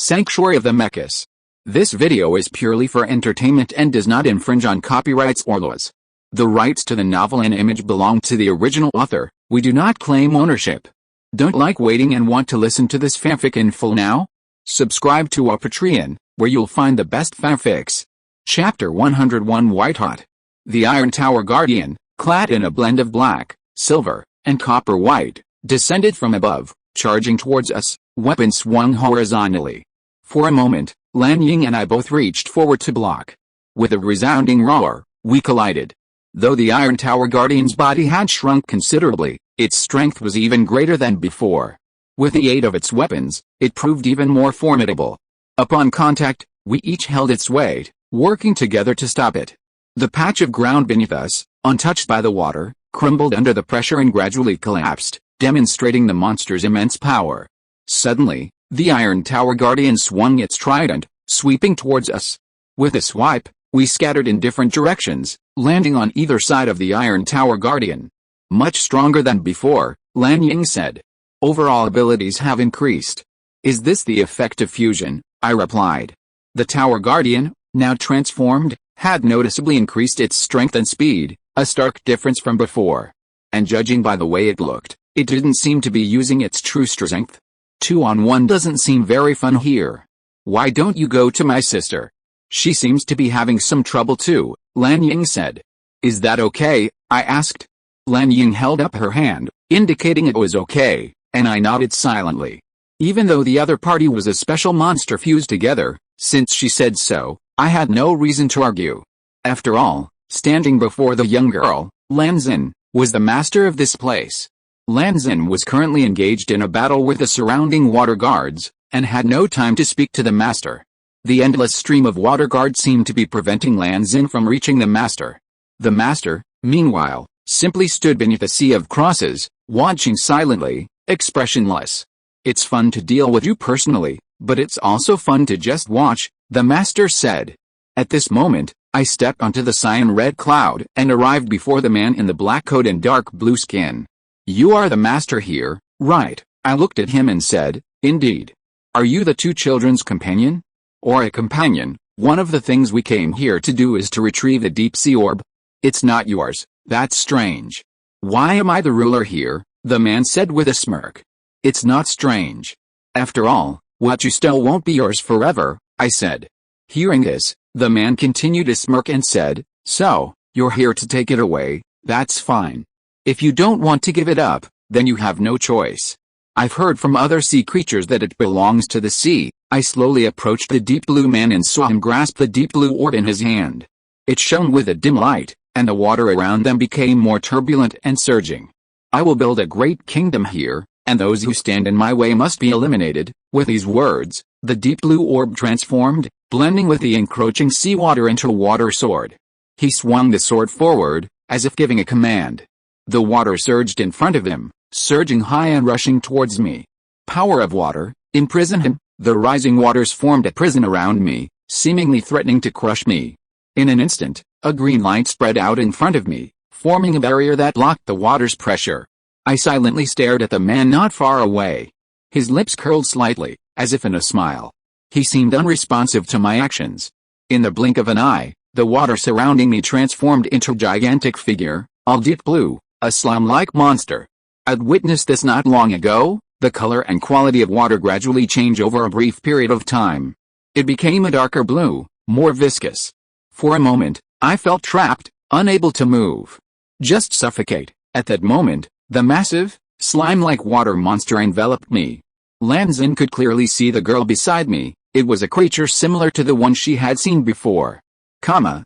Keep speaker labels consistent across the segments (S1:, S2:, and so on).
S1: Sanctuary of the Mechas. This video is purely for entertainment and does not infringe on copyrights or laws. The rights to the novel and image belong to the original author. We do not claim ownership. Don't like waiting and want to listen to this fanfic in full now? Subscribe to our Patreon, where you'll find the best fanfics. Chapter 101 White Hot. The Iron Tower Guardian, clad in a blend of black, silver, and copper white, descended from above, charging towards us, weapon swung horizontally. For a moment, Lan Ying and I both reached forward to block. With a resounding roar, we collided. Though the Iron Tower Guardian's body had shrunk considerably, its strength was even greater than before. With the aid of its weapons, it proved even more formidable. Upon contact, we each held its weight, working together to stop it. The patch of ground beneath us, untouched by the water, crumbled under the pressure and gradually collapsed, demonstrating the monster's immense power. Suddenly, the Iron Tower Guardian swung its trident, sweeping towards us. With a swipe, we scattered in different directions, landing on either side of the Iron Tower Guardian. Much stronger than before, Lan Ying said. Overall abilities have increased. Is this the effect of fusion? I replied. The Tower Guardian, now transformed, had noticeably increased its strength and speed, a stark difference from before. And judging by the way it looked, it didn't seem to be using its true strength. 2-on-1 doesn't seem very fun here. Why don't you go to my sister? She seems to be having some trouble too, Lan Ying said. Is that okay? I asked. Lan Ying held up her hand, indicating it was okay, and I nodded silently. Even though the other party was a special monster fused together, since she said so, I had no reason to argue. After all, standing before the young girl, Lan Xin, was the master of this place. Lan Xin was currently engaged in a battle with the surrounding water guards, and had no time to speak to the master. The endless stream of water guards seemed to be preventing Lan Xin from reaching the master. The master, meanwhile, simply stood beneath a sea of crosses, watching silently, expressionless. It's fun to deal with you personally, but it's also fun to just watch, the master said. At this moment, I stepped onto the cyan red cloud and arrived before the man in the black coat and dark blue skin. You are the master here, right? I looked at him and said, indeed. Are you the two children's companion? Or a companion? One of the things we came here to do is to retrieve a deep sea orb. It's not yours, that's strange. Why am I the ruler here? The man said with a smirk. It's not strange. After all, what you stole won't be yours forever, I said. Hearing this, the man continued to smirk and said, so, you're here to take it away, that's fine. If you don't want to give it up, then you have no choice. I've heard from other sea creatures that it belongs to the sea. I slowly approached the deep blue man and saw him grasp the deep blue orb in his hand. It shone with a dim light, and the water around them became more turbulent and surging. I will build a great kingdom here, and those who stand in my way must be eliminated. With these words, the deep blue orb transformed, blending with the encroaching seawater into a water sword. He swung the sword forward, as if giving a command. The water surged in front of him, surging high and rushing towards me. Power of water, imprison him. The rising waters formed a prison around me, seemingly threatening to crush me. In an instant, a green light spread out in front of me, forming a barrier that blocked the water's pressure. I silently stared at the man not far away. His lips curled slightly, as if in a smile. He seemed unresponsive to my actions. In the blink of an eye, the water surrounding me transformed into a gigantic figure, all deep blue, a slime-like monster. I'd witnessed this not long ago. The color and quality of water gradually change over a brief period of time. It became a darker blue, more viscous. For a moment, I felt trapped, unable to move. Just suffocate. At that moment, the massive, slime-like water monster enveloped me. Lan Xin could clearly see the girl beside me. It was a creature similar to the one she had seen before. Lan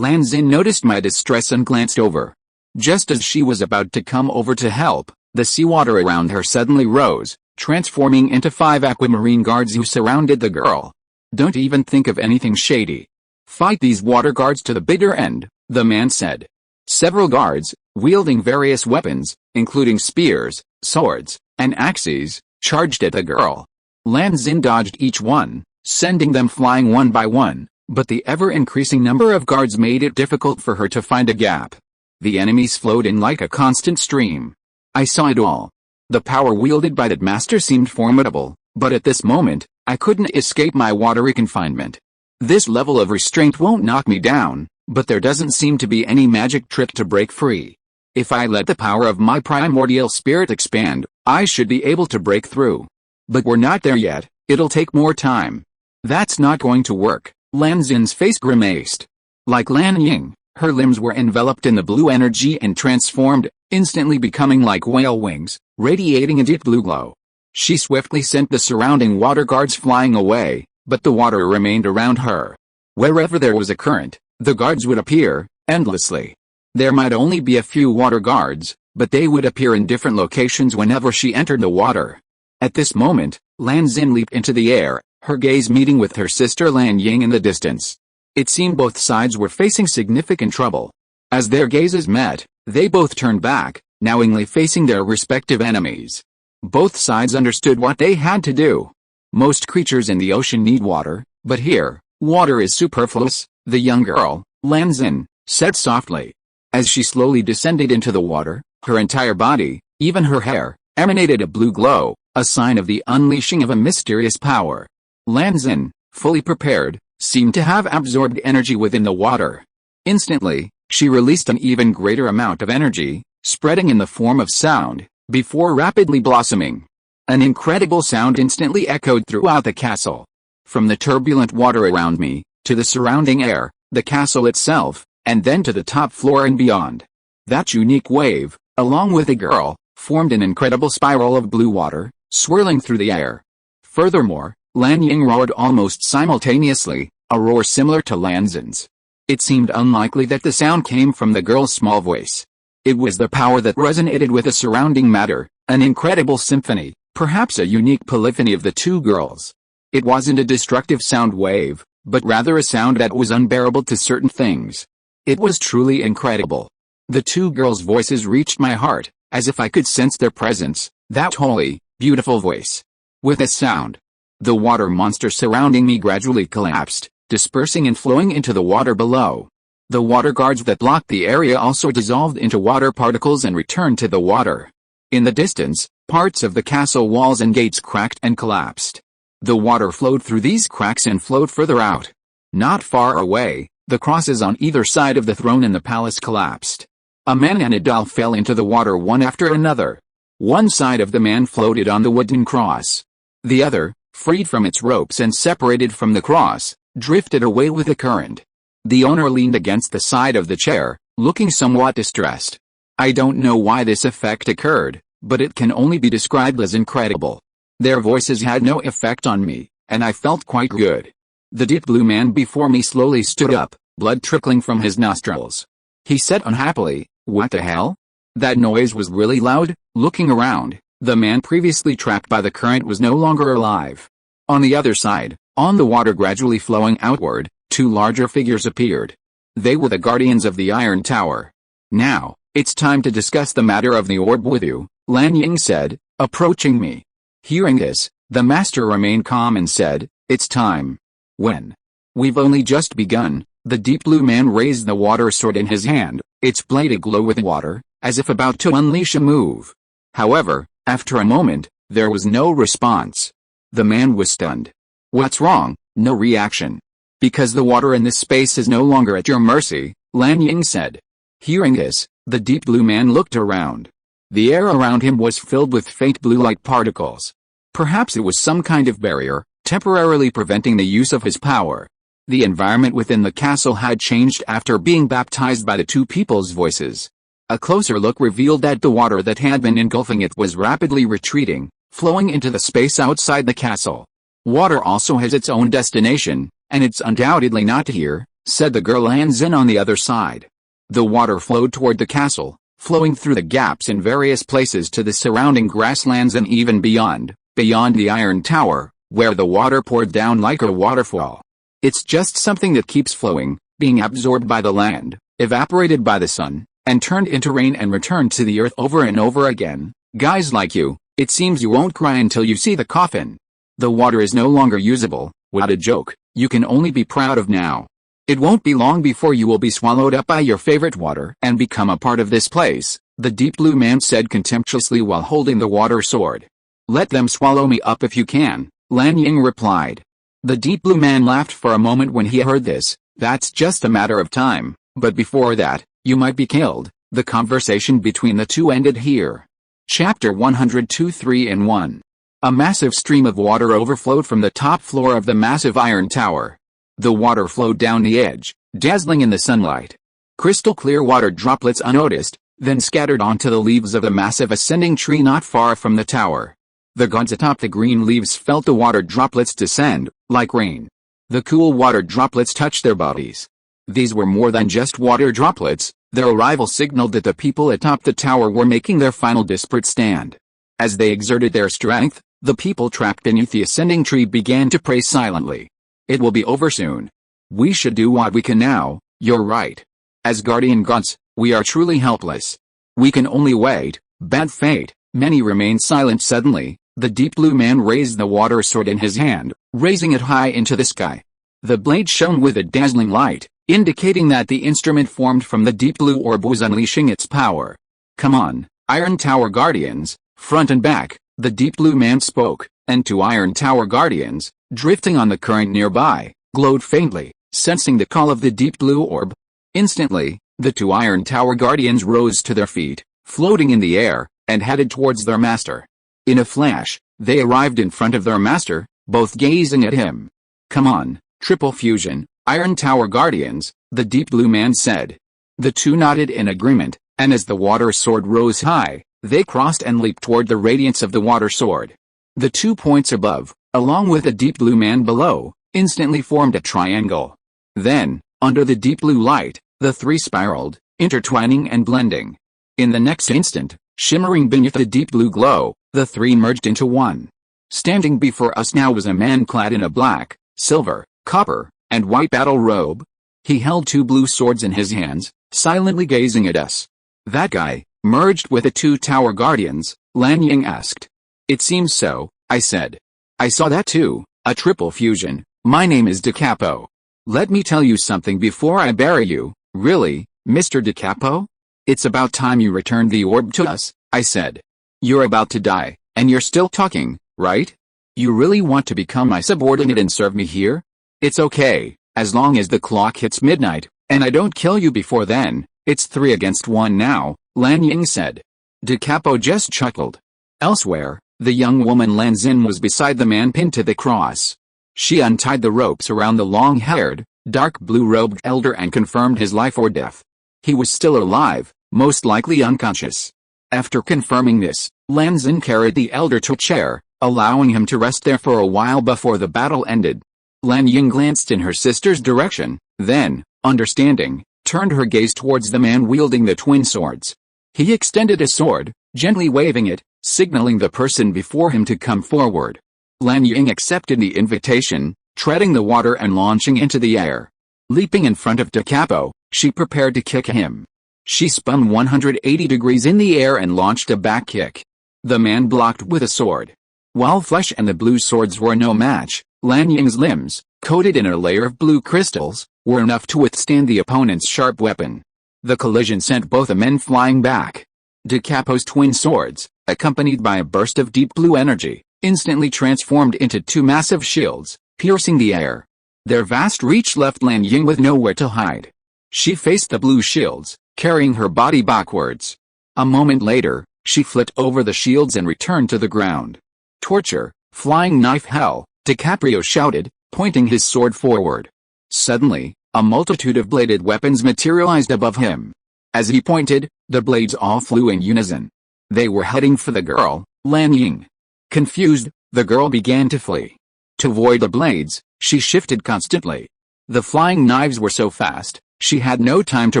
S1: Xin noticed my distress and glanced over. Just as she was about to come over to help, the seawater around her suddenly rose, transforming into 5 aquamarine guards who surrounded the girl. Don't even think of anything shady. Fight these water guards to the bitter end, the man said. Several guards, wielding various weapons, including spears, swords, and axes, charged at the girl. Lan Xin dodged each one, sending them flying one by one, but the ever-increasing number of guards made it difficult for her to find a gap. The enemies flowed in like a constant stream. I saw it all. The power wielded by that master seemed formidable, but at this moment, I couldn't escape my watery confinement. This level of restraint won't knock me down, but there doesn't seem to be any magic trick to break free. If I let the power of my primordial spirit expand, I should be able to break through. But we're not there yet, it'll take more time. That's not going to work, Lan Xin's face grimaced. Like Lan Ying, her limbs were enveloped in the blue energy and transformed, instantly becoming like whale wings, radiating a deep blue glow. She swiftly sent the surrounding water guards flying away, but the water remained around her. Wherever there was a current, the guards would appear, endlessly. There might only be a few water guards, but they would appear in different locations whenever she entered the water. At this moment, Lan Xin leaped into the air, her gaze meeting with her sister Lan Ying in the distance. It seemed both sides were facing significant trouble. As their gazes met, they both turned back, knowingly facing their respective enemies. Both sides understood what they had to do. Most creatures in the ocean need water, but here, water is superfluous, the young girl, Lan Xin, said softly. As she slowly descended into the water, her entire body, even her hair, emanated a blue glow, a sign of the unleashing of a mysterious power. Lan Xin, fully prepared, seemed to have absorbed energy within the water. Instantly, she released an even greater amount of energy, spreading in the form of sound, before rapidly blossoming. An incredible sound instantly echoed throughout the castle. From the turbulent water around me, to the surrounding air, the castle itself, and then to the top floor and beyond. That unique wave, along with the girl, formed an incredible spiral of blue water, swirling through the air. Furthermore, Lan Ying roared almost simultaneously, a roar similar to Lan Xin's. It seemed unlikely that the sound came from the girl's small voice. It was the power that resonated with the surrounding matter, an incredible symphony, perhaps a unique polyphony of the two girls. It wasn't a destructive sound wave, but rather a sound that was unbearable to certain things. It was truly incredible. The two girls' voices reached my heart, as if I could sense their presence, that holy, beautiful voice. With a sound, the water monster surrounding me gradually collapsed, dispersing and flowing into the water below. The water guards that blocked the area also dissolved into water particles and returned to the water. In the distance, parts of the castle walls and gates cracked and collapsed. The water flowed through these cracks and flowed further out. Not far away, the crosses on either side of the throne in the palace collapsed. A man and a doll fell into the water one after another. One side of the man floated on the wooden cross. The other, freed from its ropes and separated from the cross, drifted away with the current. The owner leaned against the side of the chair, looking somewhat distressed. I don't know why this effect occurred, but it can only be described as incredible. Their voices had no effect on me, and I felt quite good. The deep blue man before me slowly stood up, blood trickling from his nostrils. He said unhappily, "What the hell? That noise was really loud." Looking around, the man previously trapped by the current was no longer alive. On the other side, on the water gradually flowing outward, two larger figures appeared. They were the guardians of the Iron Tower. "Now, it's time to discuss the matter of the orb with you," Lan Ying said, approaching me. Hearing this, the master remained calm and said, "It's time." "When?" "We've only just begun." The deep blue man raised the water sword in his hand, its blade aglow with water, as if about to unleash a move. However, after a moment, there was no response. The man was stunned. "What's wrong?" "No reaction." "Because the water in this space is no longer at your mercy," Lan Ying said. Hearing this, the deep blue man looked around. The air around him was filled with faint blue-like particles. Perhaps it was some kind of barrier, temporarily preventing the use of his power. The environment within the castle had changed after being baptized by the two people's voices. A closer look revealed that the water that had been engulfing it was rapidly retreating, flowing into the space outside the castle. "Water also has its own destination, and it's undoubtedly not here," said the girl Lan Xin on the other side. The water flowed toward the castle, flowing through the gaps in various places to the surrounding grasslands and even beyond the Iron Tower, where the water poured down like a waterfall. It's just something that keeps flowing, being absorbed by the land, evaporated by the sun, and turned into rain and returned to the earth over and over again. Guys like you, it seems you won't cry until you see the coffin. The water is no longer usable. What a joke. You can only be proud of now. It won't be long before you will be swallowed up by your favorite water and become a part of this place, the deep blue man said contemptuously while holding the water sword. "Let them swallow me up if you can," Lan Ying replied. The deep blue man laughed for a moment when he heard this. That's just a matter of time, but before that, you might be killed. The conversation between the two ended here. Chapter 102 3 in 1. A massive stream of water overflowed from the top floor of the massive iron tower. The water flowed down the edge, dazzling in the sunlight. Crystal clear water droplets unnoticed, then scattered onto the leaves of the massive ascending tree not far from the tower. The gods atop the green leaves felt the water droplets descend, like rain. The cool water droplets touched their bodies. These were more than just water droplets. Their arrival signaled that the people atop the tower were making their final desperate stand. As they exerted their strength, the people trapped beneath the ascending tree began to pray silently. It will be over soon. We should do what we can now. You're right. As guardian gods, we are truly helpless. We can only wait. Bad fate. Many remained silent. Suddenly, the deep blue man raised the water sword in his hand, raising it high into the sky. The blade shone with a dazzling light, indicating that the instrument formed from the deep blue orb was unleashing its power. Come on, Iron Tower Guardians, front and back, the deep blue man spoke, and two Iron Tower Guardians, drifting on the current nearby, glowed faintly, sensing the call of the deep blue orb. Instantly, the two Iron Tower Guardians rose to their feet, floating in the air, and headed towards their master. In a flash, they arrived in front of their master, both gazing at him. Come on, Triple Fusion, Iron Tower Guardians, the deep blue man said. The two nodded in agreement, and as the water sword rose high, they crossed and leaped toward the radiance of the water sword. The 2 points above, along with the deep blue man below, instantly formed a triangle. Then, under the deep blue light, the three spiraled, intertwining and blending. In the next instant, shimmering beneath the deep blue glow, the three merged into one. Standing before us now was a man clad in a black, silver, copper, and white battle robe. He held two blue swords in his hands, silently gazing at us. That guy, merged with the two tower guardians? Lan Ying asked. It seems so, I said. I saw that too, a triple fusion. My name is DeCapo. Let me tell you something before I bury you. Really, Mr. DeCapo? It's about time you returned the orb to us, I said. You're about to die, and you're still talking, right? You really want to become my subordinate and serve me here? It's okay, as long as the clock hits midnight, and I don't kill you before then. It's 3 against 1 now, Lan Ying said. DeCapo just chuckled. Elsewhere, the young woman Lan Xin was beside the man pinned to the cross. She untied the ropes around the long-haired, dark blue-robed elder and confirmed his life or death. He was still alive, most likely unconscious. After confirming this, Lan Xin carried the elder to a chair, allowing him to rest there for a while before the battle ended. Lan Ying glanced in her sister's direction, then, understanding, turned her gaze towards the man wielding the twin swords. He extended a sword, gently waving it, signaling the person before him to come forward. Lan Ying accepted the invitation, treading the water and launching into the air. Leaping in front of DeCapo, she prepared to kick him. She spun 180 degrees in the air and launched a back kick. The man blocked with a sword. While flesh and the blue swords were no match, Lan Ying's limbs, coated in a layer of blue crystals, were enough to withstand the opponent's sharp weapon. The collision sent both the men flying back. DeCapo's twin swords, accompanied by a burst of deep blue energy, instantly transformed into two massive shields, piercing the air. Their vast reach left Lan Ying with nowhere to hide. She faced the blue shields, carrying her body backwards. A moment later, she flipped over the shields and returned to the ground. Torture, flying knife hell, DiCaprio shouted, pointing his sword forward. Suddenly, a multitude of bladed weapons materialized above him. As he pointed, the blades all flew in unison. They were heading for the girl, Lan Ying. Confused, the girl began to flee. To avoid the blades, she shifted constantly. The flying knives were so fast, she had no time to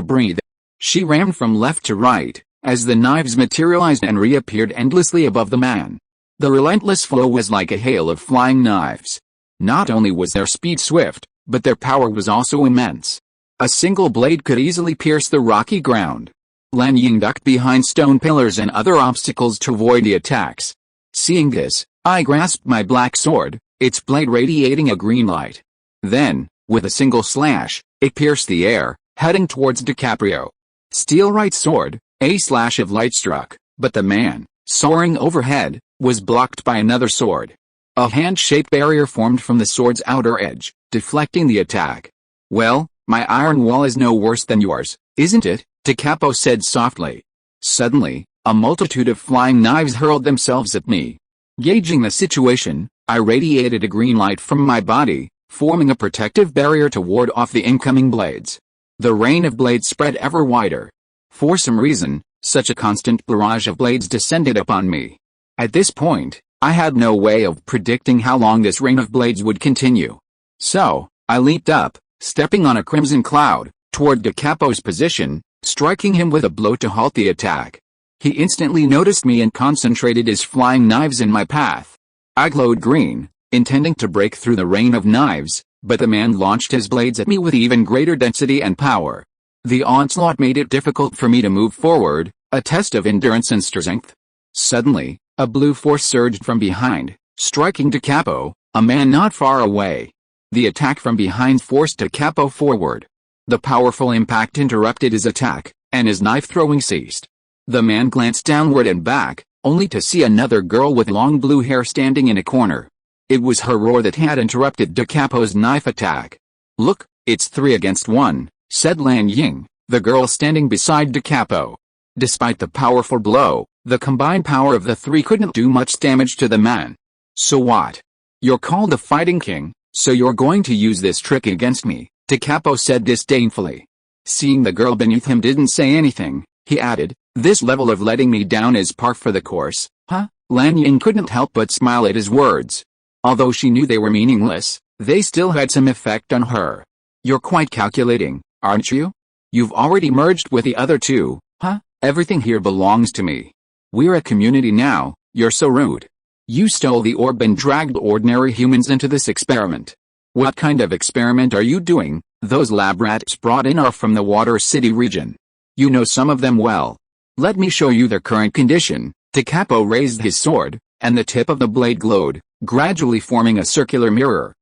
S1: breathe. She rammed from left to right, as the knives materialized and reappeared endlessly above the man. The relentless flow was like a hail of flying knives. Not only was their speed swift, but their power was also immense. A single blade could easily pierce the rocky ground. Lan Ying ducked behind stone pillars and other obstacles to avoid the attacks. Seeing this, I grasped my black sword, its blade radiating a green light. Then, with a single slash, it pierced the air, heading towards DiCaprio. Steel right sword, a slash of light struck, but the man, soaring overhead, was blocked by another sword. A hand-shaped barrier formed from the sword's outer edge, deflecting the attack. "Well, my iron wall is no worse than yours, isn't it?" Capo said softly. Suddenly, a multitude of flying knives hurled themselves at me. Gauging the situation, I radiated a green light from my body, forming a protective barrier to ward off the incoming blades. The rain of blades spread ever wider. For some reason, such a constant barrage of blades descended upon me. At this point, I had no way of predicting how long this rain of blades would continue. So, I leaped up, stepping on a crimson cloud, toward Da Capo's position, striking him with a blow to halt the attack. He instantly noticed me and concentrated his flying knives in my path. I glowed green, intending to break through the rain of knives, but the man launched his blades at me with even greater density and power. The onslaught made it difficult for me to move forward, a test of endurance and strength. Suddenly, a blue force surged from behind, striking Da Capo, a man not far away. The attack from behind forced Da Capo forward. The powerful impact interrupted his attack, and his knife-throwing ceased. The man glanced downward and back, only to see another girl with long blue hair standing in a corner. It was her roar that had interrupted Da Capo's knife attack. "Look, it's 3 against 1, said Lan Ying, the girl standing beside Da Capo. Despite the powerful blow, the combined power of the 3 couldn't do much damage to the man. "So what? You're called the Fighting King, so you're going to use this trick against me," Da Capo said disdainfully. Seeing the girl beneath him didn't say anything, he added, "This level of letting me down is par for the course, huh?" Lan Ying couldn't help but smile at his words. Although she knew they were meaningless, they still had some effect on her. "You're quite calculating, aren't you? You've already merged with the other 2, huh? Everything here belongs to me. We're a community now, you're so rude. You stole the orb and dragged ordinary humans into this experiment. What kind of experiment are you doing? Those lab rats brought in are from the Water City region. You know some of them well. Let me show you their current condition." Da Capo raised his sword, and the tip of the blade glowed, gradually forming a circular mirror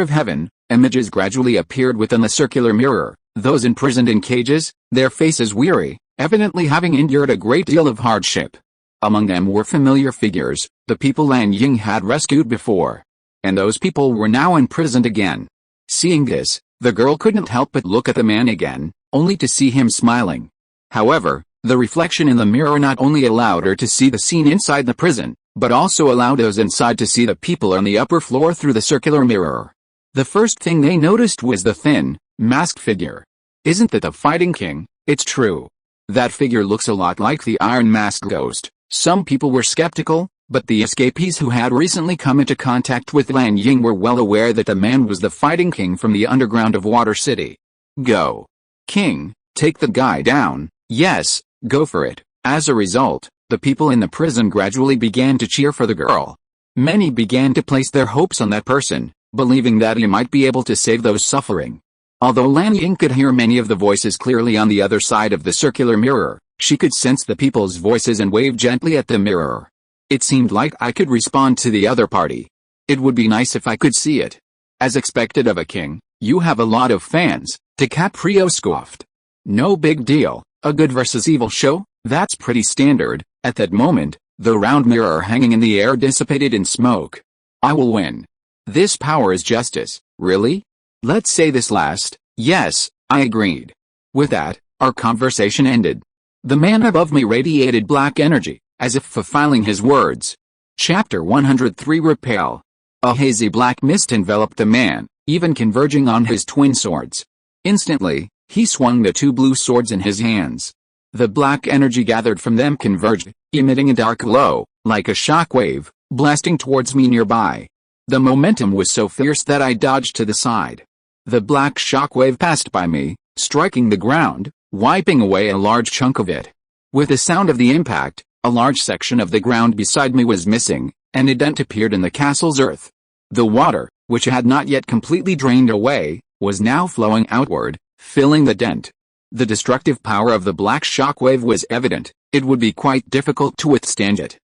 S1: of heaven. Images gradually appeared within the circular mirror, those imprisoned in cages, their faces weary, evidently having endured a great deal of hardship. Among them were familiar figures, the people Lan Ying had rescued before. And those people were now imprisoned again. Seeing this, the girl couldn't help but look at the man again, only to see him smiling. However, the reflection in the mirror not only allowed her to see the scene inside the prison, but also allowed those inside to see the people on the upper floor through the circular mirror. The first thing they noticed was the thin, masked figure. "Isn't that the Fighting King?" "It's true. That figure looks a lot like the Iron Mask Ghost." Some people were skeptical, but the escapees who had recently come into contact with Lan Ying were well aware that the man was the Fighting King from the underground of Water City. "Go. King, take the guy down." "Yes, go for it." As a result, the people in the prison gradually began to cheer for the girl. Many began to place their hopes on that person, believing that he might be able to save those suffering. Although Lan Ying could hear many of the voices clearly on the other side of the circular mirror, she could sense the people's voices and waved gently at the mirror. It seemed like I could respond to the other party. It would be nice if I could see it. As expected of a king, you have a lot of fans, Da Capo scoffed. No big deal, a good versus evil show, that's pretty standard. At that moment, the round mirror hanging in the air dissipated in smoke. I will win. This power is justice, really? Let's say this last. Yes, I agreed. With that, our conversation ended. The man above me radiated black energy, as if fulfilling his words. Chapter 103 Repel. A hazy black mist enveloped the man, even converging on his twin swords. Instantly, he swung the 2 blue swords in his hands. The black energy gathered from them converged, emitting a dark glow, like a shockwave, blasting towards me nearby. The momentum was so fierce that I dodged to the side. The black shockwave passed by me, striking the ground, wiping away a large chunk of it. With the sound of the impact, a large section of the ground beside me was missing, and a dent appeared in the castle's earth. The water, which had not yet completely drained away, was now flowing outward, filling the dent. The destructive power of the black shockwave was evident. It would be quite difficult to withstand it.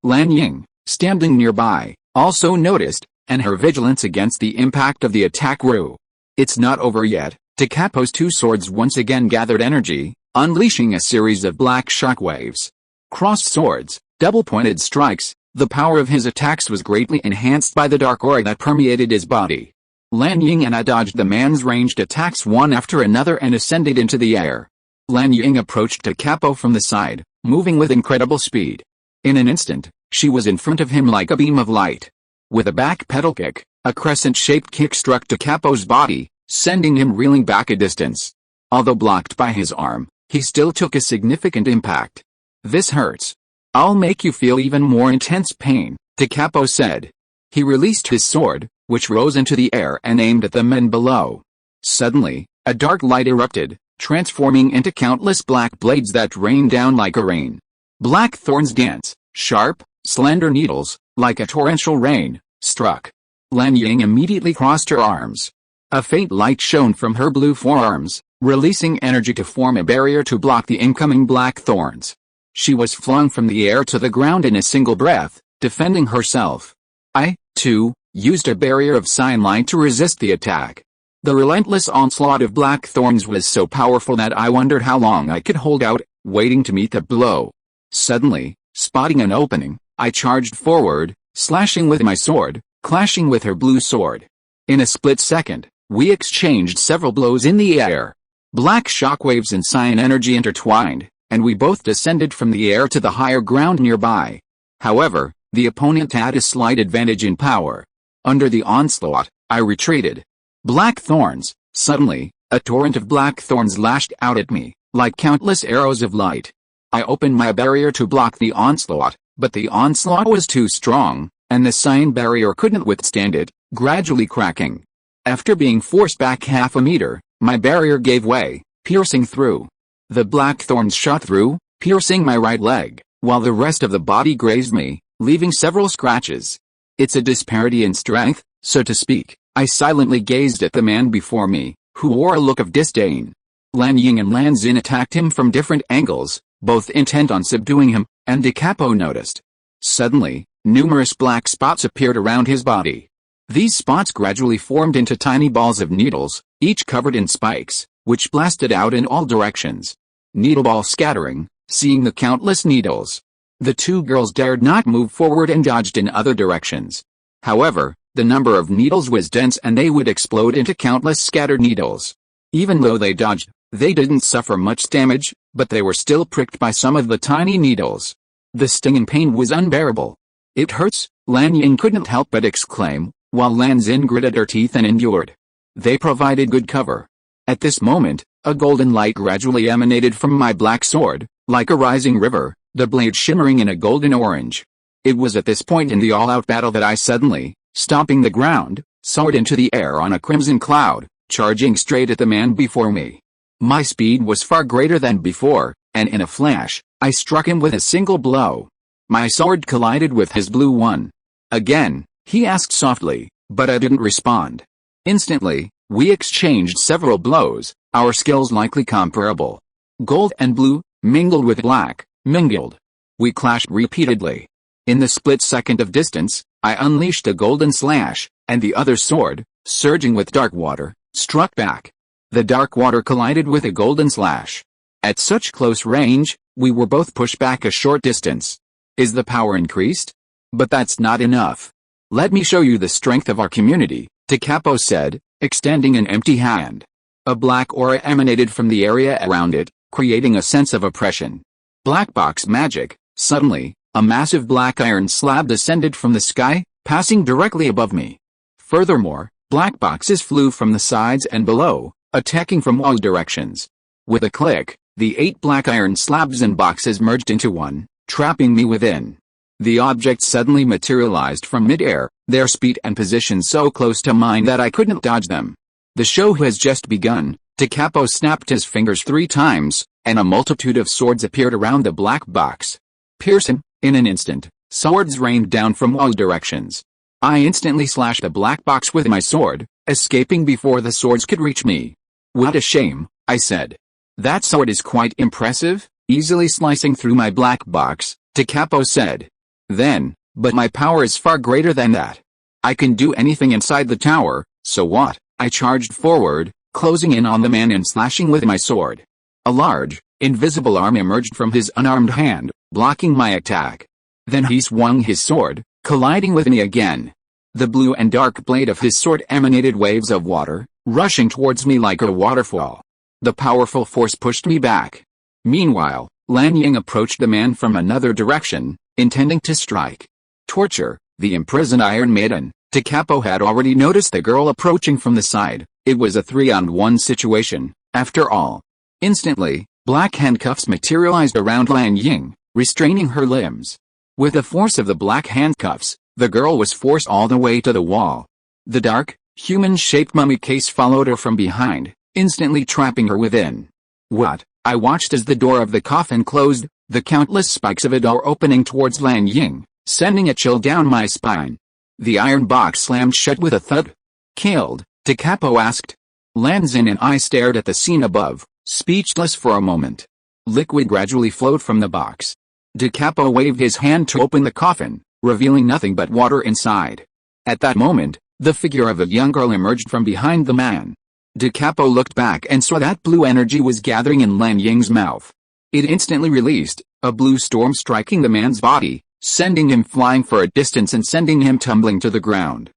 S1: Lan Ying, standing nearby, also noticed, and her vigilance against the impact of the attack grew. It's not over yet. Da Capo's 2 swords once again gathered energy, unleashing a series of black shockwaves. Crossed swords, double-pointed strikes, The power of his attacks was greatly enhanced by the dark aura that permeated his body. Lan Ying and I dodged the man's ranged attacks one after another and ascended into the air. Lan Ying approached the capo from the side, moving with incredible speed. In an instant, she was in front of him like a beam of light. With a back pedal kick, a crescent-shaped kick struck the capo's body, sending him reeling back a distance. Although blocked by his arm, he still took a significant impact. "This hurts. I'll make you feel even more intense pain," the capo said. He released his sword, which rose into the air and aimed at the men below. Suddenly, a dark light erupted, transforming into countless black blades that rained down like a rain. Black thorns danced, sharp, slender needles, like a torrential rain, struck. Lan Ying immediately crossed her arms. A faint light shone from her blue forearms, releasing energy to form a barrier to block the incoming black thorns. She was flung from the air to the ground in a single breath, defending herself. I, too, used a barrier of sign light to resist the attack. The relentless onslaught of black thorns was so powerful that I wondered how long I could hold out, waiting to meet the blow. Suddenly, spotting an opening, I charged forward, slashing with my sword, clashing with her blue sword. In a split second, we exchanged several blows in the air. Black shockwaves and cyan energy intertwined, and we both descended from the air to the higher ground nearby. However, the opponent had a slight advantage in power. Under the onslaught, I retreated. Black thorns. Suddenly, a torrent of black thorns lashed out at me, like countless arrows of light. I opened my barrier to block the onslaught, but the onslaught was too strong, and the cyan barrier couldn't withstand it, gradually cracking. After being forced back half a meter, my barrier gave way, piercing through. The black thorns shot through, piercing my right leg, while the rest of the body grazed me, leaving several scratches. It's a disparity in strength, so to speak. I silently gazed at the man before me, who wore a look of disdain. Lan Ying and Lan Xin attacked him from different angles, both intent on subduing him, and the capo noticed. Suddenly, numerous black spots appeared around his body. These spots gradually formed into tiny balls of needles, each covered in spikes, which blasted out in all directions. Needleball scattering, seeing the countless needles. The two girls dared not move forward and dodged in other directions. However, the number of needles was dense and they would explode into countless scattered needles. Even though they dodged, they didn't suffer much damage, but they were still pricked by some of the tiny needles. The stinging pain was unbearable. "It hurts," Lan Ying couldn't help but exclaim, while Lan Xin gritted her teeth and endured. They provided good cover. At this moment, a golden light gradually emanated from my black sword, like a rising river, the blade shimmering in a golden orange. It was at this point in the all-out battle that I suddenly, stomping the ground, soared into the air on a crimson cloud, charging straight at the man before me. My speed was far greater than before, and in a flash, I struck him with a single blow. My sword collided with his blue one. Again, he asked softly, but I didn't respond. Instantly, we exchanged several blows, our skills likely comparable. Gold and blue, mingled with black, mingled. We clashed repeatedly. In the split second of distance, I unleashed a golden slash, and the other sword, surging with dark water, struck back. The dark water collided with a golden slash. At such close range, we were both pushed back a short distance. Is the power increased? But that's not enough. "Let me show you the strength of our community," the capo said, extending an empty hand. A black aura emanated from the area around it, creating a sense of oppression. Black box magic. Suddenly, a massive black iron slab descended from the sky, passing directly above me. Furthermore, black boxes flew from the sides and below, attacking from all directions. With a click, the 8 black iron slabs and boxes merged into one, trapping me within. The objects suddenly materialized from mid-air, their speed and position so close to mine that I couldn't dodge them. "The show has just begun." The capo snapped his fingers 3 times, and a multitude of swords appeared around the black box. Piercing, in an instant, swords rained down from all directions. I instantly slashed the black box with my sword, escaping before the swords could reach me. "What a shame," I said. "That sword is quite impressive, easily slicing through my black box," the capo said. Then, "But my power is far greater than that. I can do anything inside the tower, so what?" I charged forward, closing in on the man and slashing with my sword. A large, invisible arm emerged from his unarmed hand, blocking my attack. Then he swung his sword, colliding with me again. The blue and dark blade of his sword emanated waves of water, rushing towards me like a waterfall. The powerful force pushed me back. Meanwhile, Lan Ying approached the man from another direction, intending to strike. Torture, the imprisoned Iron Maiden. Da Capo had already noticed the girl approaching from the side. It was a 3-on-1 situation, after all. Instantly, black handcuffs materialized around Lan Ying, restraining her limbs. With the force of the black handcuffs, the girl was forced all the way to the wall. The dark, human-shaped mummy case followed her from behind, instantly trapping her within. What? I watched as the door of the coffin closed, the countless spikes of a door opening towards Lan Ying, sending a chill down my spine. The iron box slammed shut with a thud. Killed? Da Capo asked. Lan Xin and I stared at the scene above, speechless for a moment. Liquid gradually flowed from the box. Da Capo waved his hand to open the coffin, revealing nothing but water inside. At that moment, the figure of a young girl emerged from behind the man. Da Capo looked back and saw that blue energy was gathering in Lan Ying's mouth. It instantly released, a blue storm striking the man's body, sending him flying for a distance and sending him tumbling to the ground.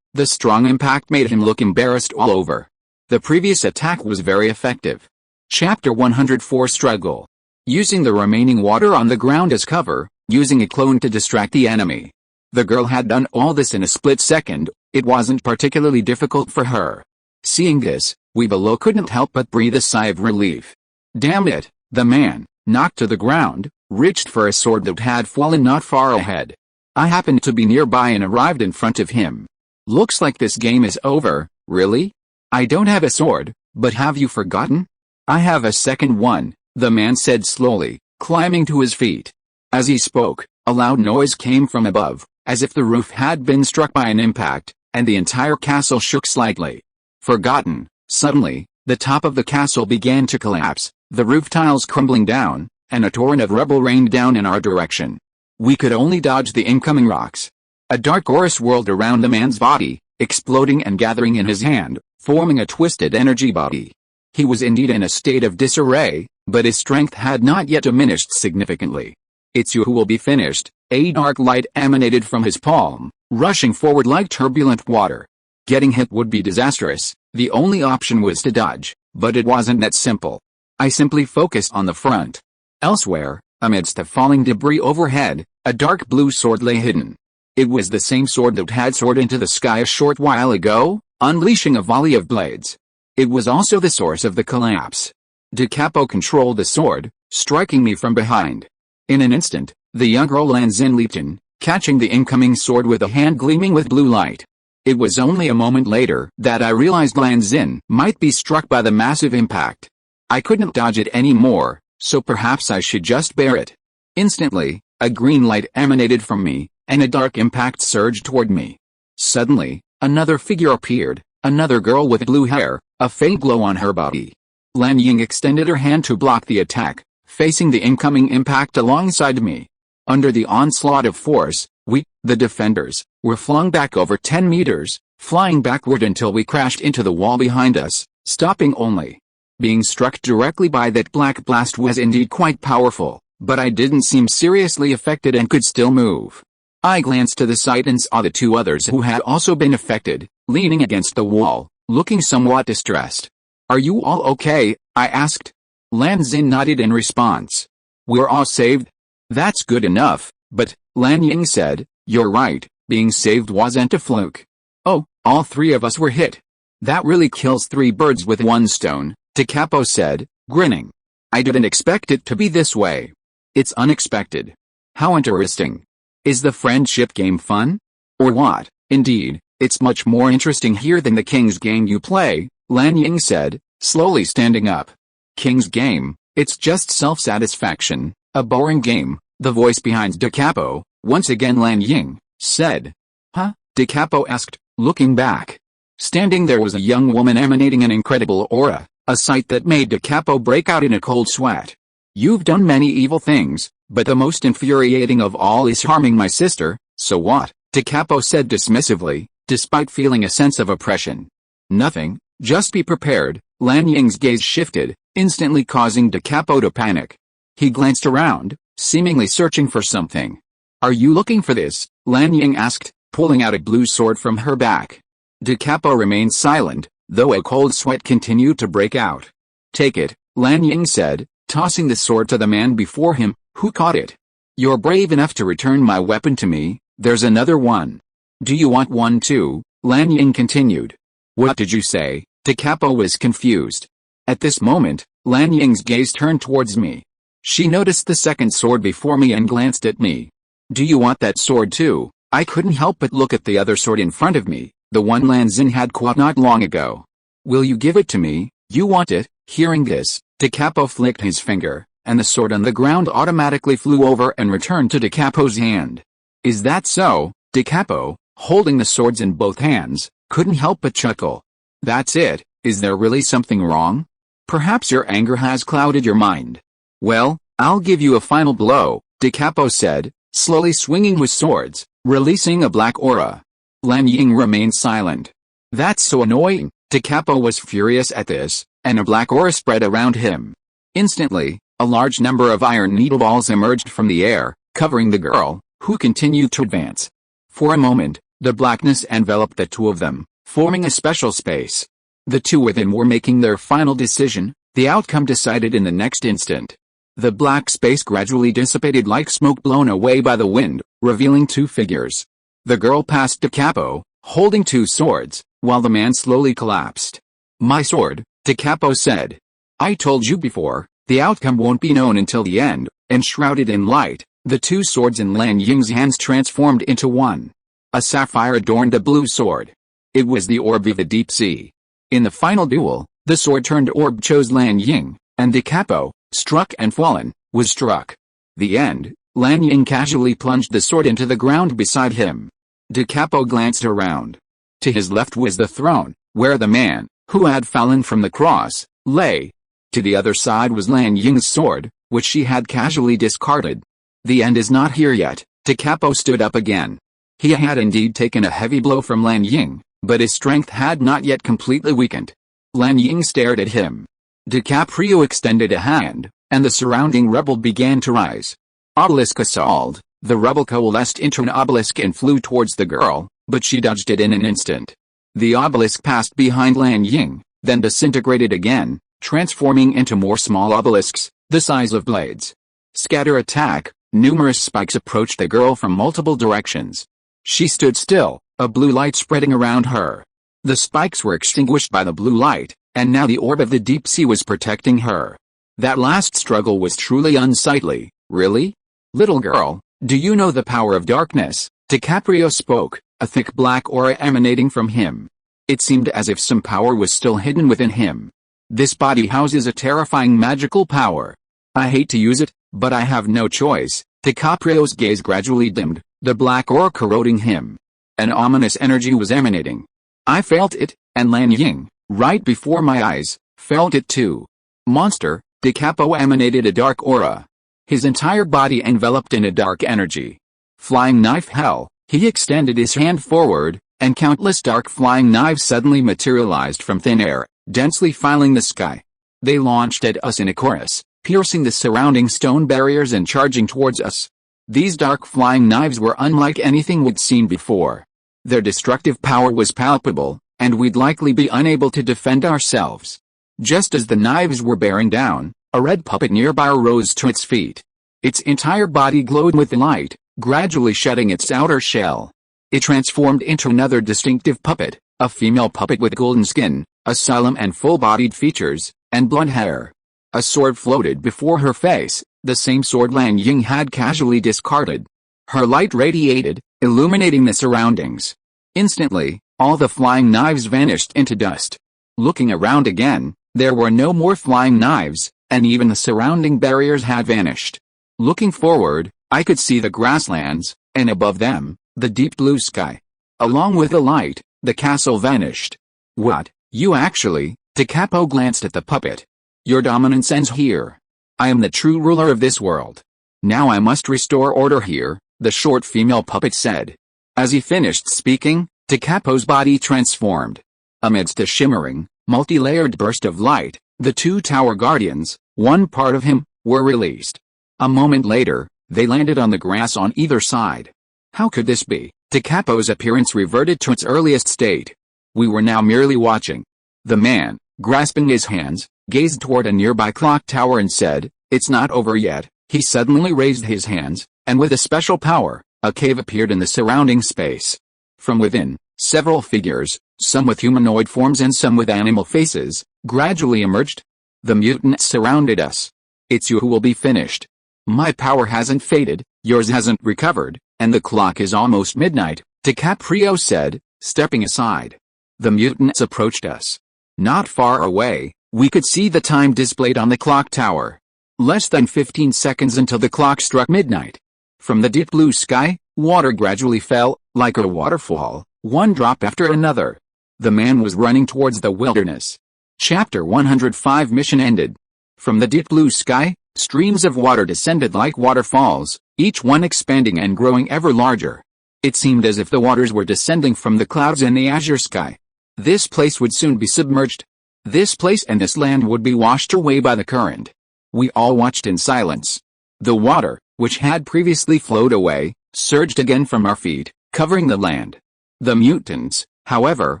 S1: The strong impact made him look embarrassed all over. The previous attack was very effective. Chapter 104 Struggle. Using the remaining water on the ground as cover, using a clone to distract the enemy. The girl had done all this in a split second. It wasn't particularly difficult for her. Seeing this, we below couldn't help but breathe a sigh of relief. Damn it, the man, knocked to the ground, reached for a sword that had fallen not far ahead. I happened to be nearby and arrived in front of him. Looks like this game is over, really? I don't have a sword, but have you forgotten? I have a second one, the man said slowly, climbing to his feet. As he spoke, a loud noise came from above, as if the roof had been struck by an impact, and the entire castle shook slightly. Forgotten. Suddenly, the top of the castle began to collapse, the roof tiles crumbling down, and a torrent of rubble rained down in our direction. We could only dodge the incoming rocks. A dark aura swirled around the man's body, exploding and gathering in his hand, forming a twisted energy body. He was indeed in a state of disarray, but his strength had not yet diminished significantly. It's you who will be finished. A dark light emanated from his palm, rushing forward like turbulent water. Getting hit would be disastrous. The only option was to dodge, but it wasn't that simple. I simply focused on the front. Elsewhere, amidst the falling debris overhead, a dark blue sword lay hidden. It was the same sword that had soared into the sky a short while ago, unleashing a volley of blades. It was also the source of the collapse. Da Capo controlled the sword, striking me from behind. In an instant, the young girl Lan Xin leaped in, catching the incoming sword with a hand gleaming with blue light. It was only a moment later that I realized Lan Xin might be struck by the massive impact. I couldn't dodge it anymore, so perhaps I should just bear it. Instantly, a green light emanated from me, and a dark impact surged toward me. Suddenly, another figure appeared, another girl with blue hair, a faint glow on her body. Lan Ying extended her hand to block the attack, facing the incoming impact alongside me. Under the onslaught of force, we, the defenders, were flung back over 10 meters, flying backward until we crashed into the wall behind us, stopping only. Being struck directly by that black blast was indeed quite powerful, but I didn't seem seriously affected and could still move. I glanced to the side and saw the two others who had also been affected, leaning against the wall, looking somewhat distressed. "Are you all okay?" I asked. Lan Xin nodded in response. "We're all saved?" "That's good enough, but," Lan Ying said, "you're right, being saved wasn't a fluke." "Oh, all three of us were hit. That really kills 3 birds with 1 stone, Da Capo said, grinning. "I didn't expect it to be this way." "It's unexpected." "How interesting. Is the friendship game fun? Or what?" "Indeed, it's much more interesting here than the King's game you play," Lan Ying said, slowly standing up. "King's game, it's just self-satisfaction, a boring game," the voice behind Da Capo, once again Lan Ying, said. "Huh?" Da Capo asked, looking back. Standing there was a young woman emanating an incredible aura, a sight that made Da Capo break out in a cold sweat. "You've done many evil things, but the most infuriating of all is harming my sister, so what?" Da Capo said dismissively, despite feeling a sense of oppression. "Nothing, just be prepared." Lan Ying's gaze shifted, instantly causing Da Capo to panic. He glanced around, seemingly searching for something. Are you looking for this? Lan Ying asked, pulling out a blue sword from her back. Da Capo remained silent, though a cold sweat continued to break out. Take it, Lan Ying said, tossing the sword to the man before him, who caught it. You're brave enough to return my weapon to me. There's another one. Do you want one too? Lan Ying continued. What did you say? Da Capo was confused. At this moment, Lan Ying's gaze turned towards me. She noticed the second sword before me and glanced at me. Do you want that sword too? I couldn't help but look at the other sword in front of me, the one Lan Xin had caught not long ago. Will you give it to me? You want it? Hearing this, Da Capo flicked his finger, and the sword on the ground automatically flew over and returned to Da Capo's hand. Is that so? Da Capo, holding the swords in both hands, couldn't help but chuckle. That's it. Is there really something wrong? Perhaps your anger has clouded your mind. Well, I'll give you a final blow, Da Capo said, slowly swinging his swords, releasing a black aura. Lan Ying remained silent. That's so annoying. Da Capo was furious at this, and a black aura spread around him. Instantly, a large number of iron needle balls emerged from the air, covering the girl, who continued to advance. For a moment, the blackness enveloped the two of them, forming a special space. The two within were making their final decision, the outcome decided in the next instant. The black space gradually dissipated like smoke blown away by the wind, revealing two figures. The girl passed Da Capo, holding two swords, while the man slowly collapsed. My sword, Da Capo said. I told you before, the outcome won't be known until the end. Enshrouded in light, the two swords in Lan Ying's hands transformed into one. A sapphire adorned the blue sword. It was the orb of the deep sea. In the final duel, the sword-turned orb chose Lan Ying, and Da Capo, struck and fallen, was struck. The end. Lan Ying casually plunged the sword into the ground beside him. Da Capo glanced around. To his left was the throne, where the man, who had fallen from the cross, lay. To the other side was Lan Ying's sword, which she had casually discarded. The end is not here yet. Da Capo stood up again. He had indeed taken a heavy blow from Lan Ying, but his strength had not yet completely weakened. Lan Ying stared at him. Da Capo extended a hand, and the surrounding rubble began to rise. Obelisk assaulted. The rubble coalesced into an obelisk and flew towards the girl, but she dodged it in an instant. The obelisk passed behind Lan Ying, then disintegrated again, transforming into more small obelisks, the size of blades. Scatter attack. Numerous spikes approached the girl from multiple directions. She stood still, a blue light spreading around her. The spikes were extinguished by the blue light, and now the orb of the deep sea was protecting her. That last struggle was truly unsightly. Really? Little girl, do you know the power of darkness? Da Capo spoke, a thick black aura emanating from him. It seemed as if some power was still hidden within him. This body houses a terrifying magical power. I hate to use it, but I have no choice. Da Capo's gaze gradually dimmed, the black aura corroding him. An ominous energy was emanating. I felt it, and Lan Ying, right before my eyes, felt it too. Monster. Da Capo emanated a dark aura. His entire body enveloped in a dark energy. Flying knife hell. He extended his hand forward, and countless dark flying knives suddenly materialized from thin air, densely filling the sky. They launched at us in a chorus, piercing the surrounding stone barriers and charging towards us. These dark flying knives were unlike anything we'd seen before. Their destructive power was palpable, and we'd likely be unable to defend ourselves. Just as the knives were bearing down, a red puppet nearby rose to its feet. Its entire body glowed with light, gradually shedding its outer shell. It transformed into another distinctive puppet, a female puppet with golden skin, a solemn and full-bodied features, and blonde hair. A sword floated before her face, the same sword Lan Ying had casually discarded. Her light radiated, illuminating the surroundings. Instantly, all the flying knives vanished into dust. Looking around again, there were no more flying knives, and even the surrounding barriers had vanished. Looking forward, I could see the grasslands, and above them, the deep blue sky. Along with the light, the castle vanished. What, you actually? Da Capo glanced at the puppet. Your dominance ends here. I am the true ruler of this world. Now I must restore order here, the short female puppet said. As he finished speaking, Da Capo's body transformed. Amidst a shimmering, multi-layered burst of light, the two tower guardians, one part of him, were released. A moment later, They landed on the grass on either side. How could this be? Capo's appearance reverted to its earliest state. We were now merely watching. The man, grasping his hands, gazed toward a nearby clock tower and said, "It's not over yet." He suddenly raised his hands, and with a special power, a cave appeared in the surrounding space. From within, several figures, some with humanoid forms and some with animal faces, gradually emerged. The mutants surrounded us. "It's you who will be finished. My power hasn't faded, yours hasn't recovered, and the clock is almost midnight," DiCaprio said, stepping aside. The mutants approached us. Not far away, we could see the time displayed on the clock tower. Less than 15 seconds until the clock struck midnight. From the deep blue sky, water gradually fell, like a waterfall, one drop after another. The man was running towards the wilderness. Chapter 105 Mission ended. From the deep blue sky, streams of water descended like waterfalls, each one expanding and growing ever larger. It seemed as if the waters were descending from the clouds in the azure sky. This place would soon be submerged. This place and this land would be washed away by the current. We all watched in silence. The water, which had previously flowed away, surged again from our feet, covering the land. The mutants, however,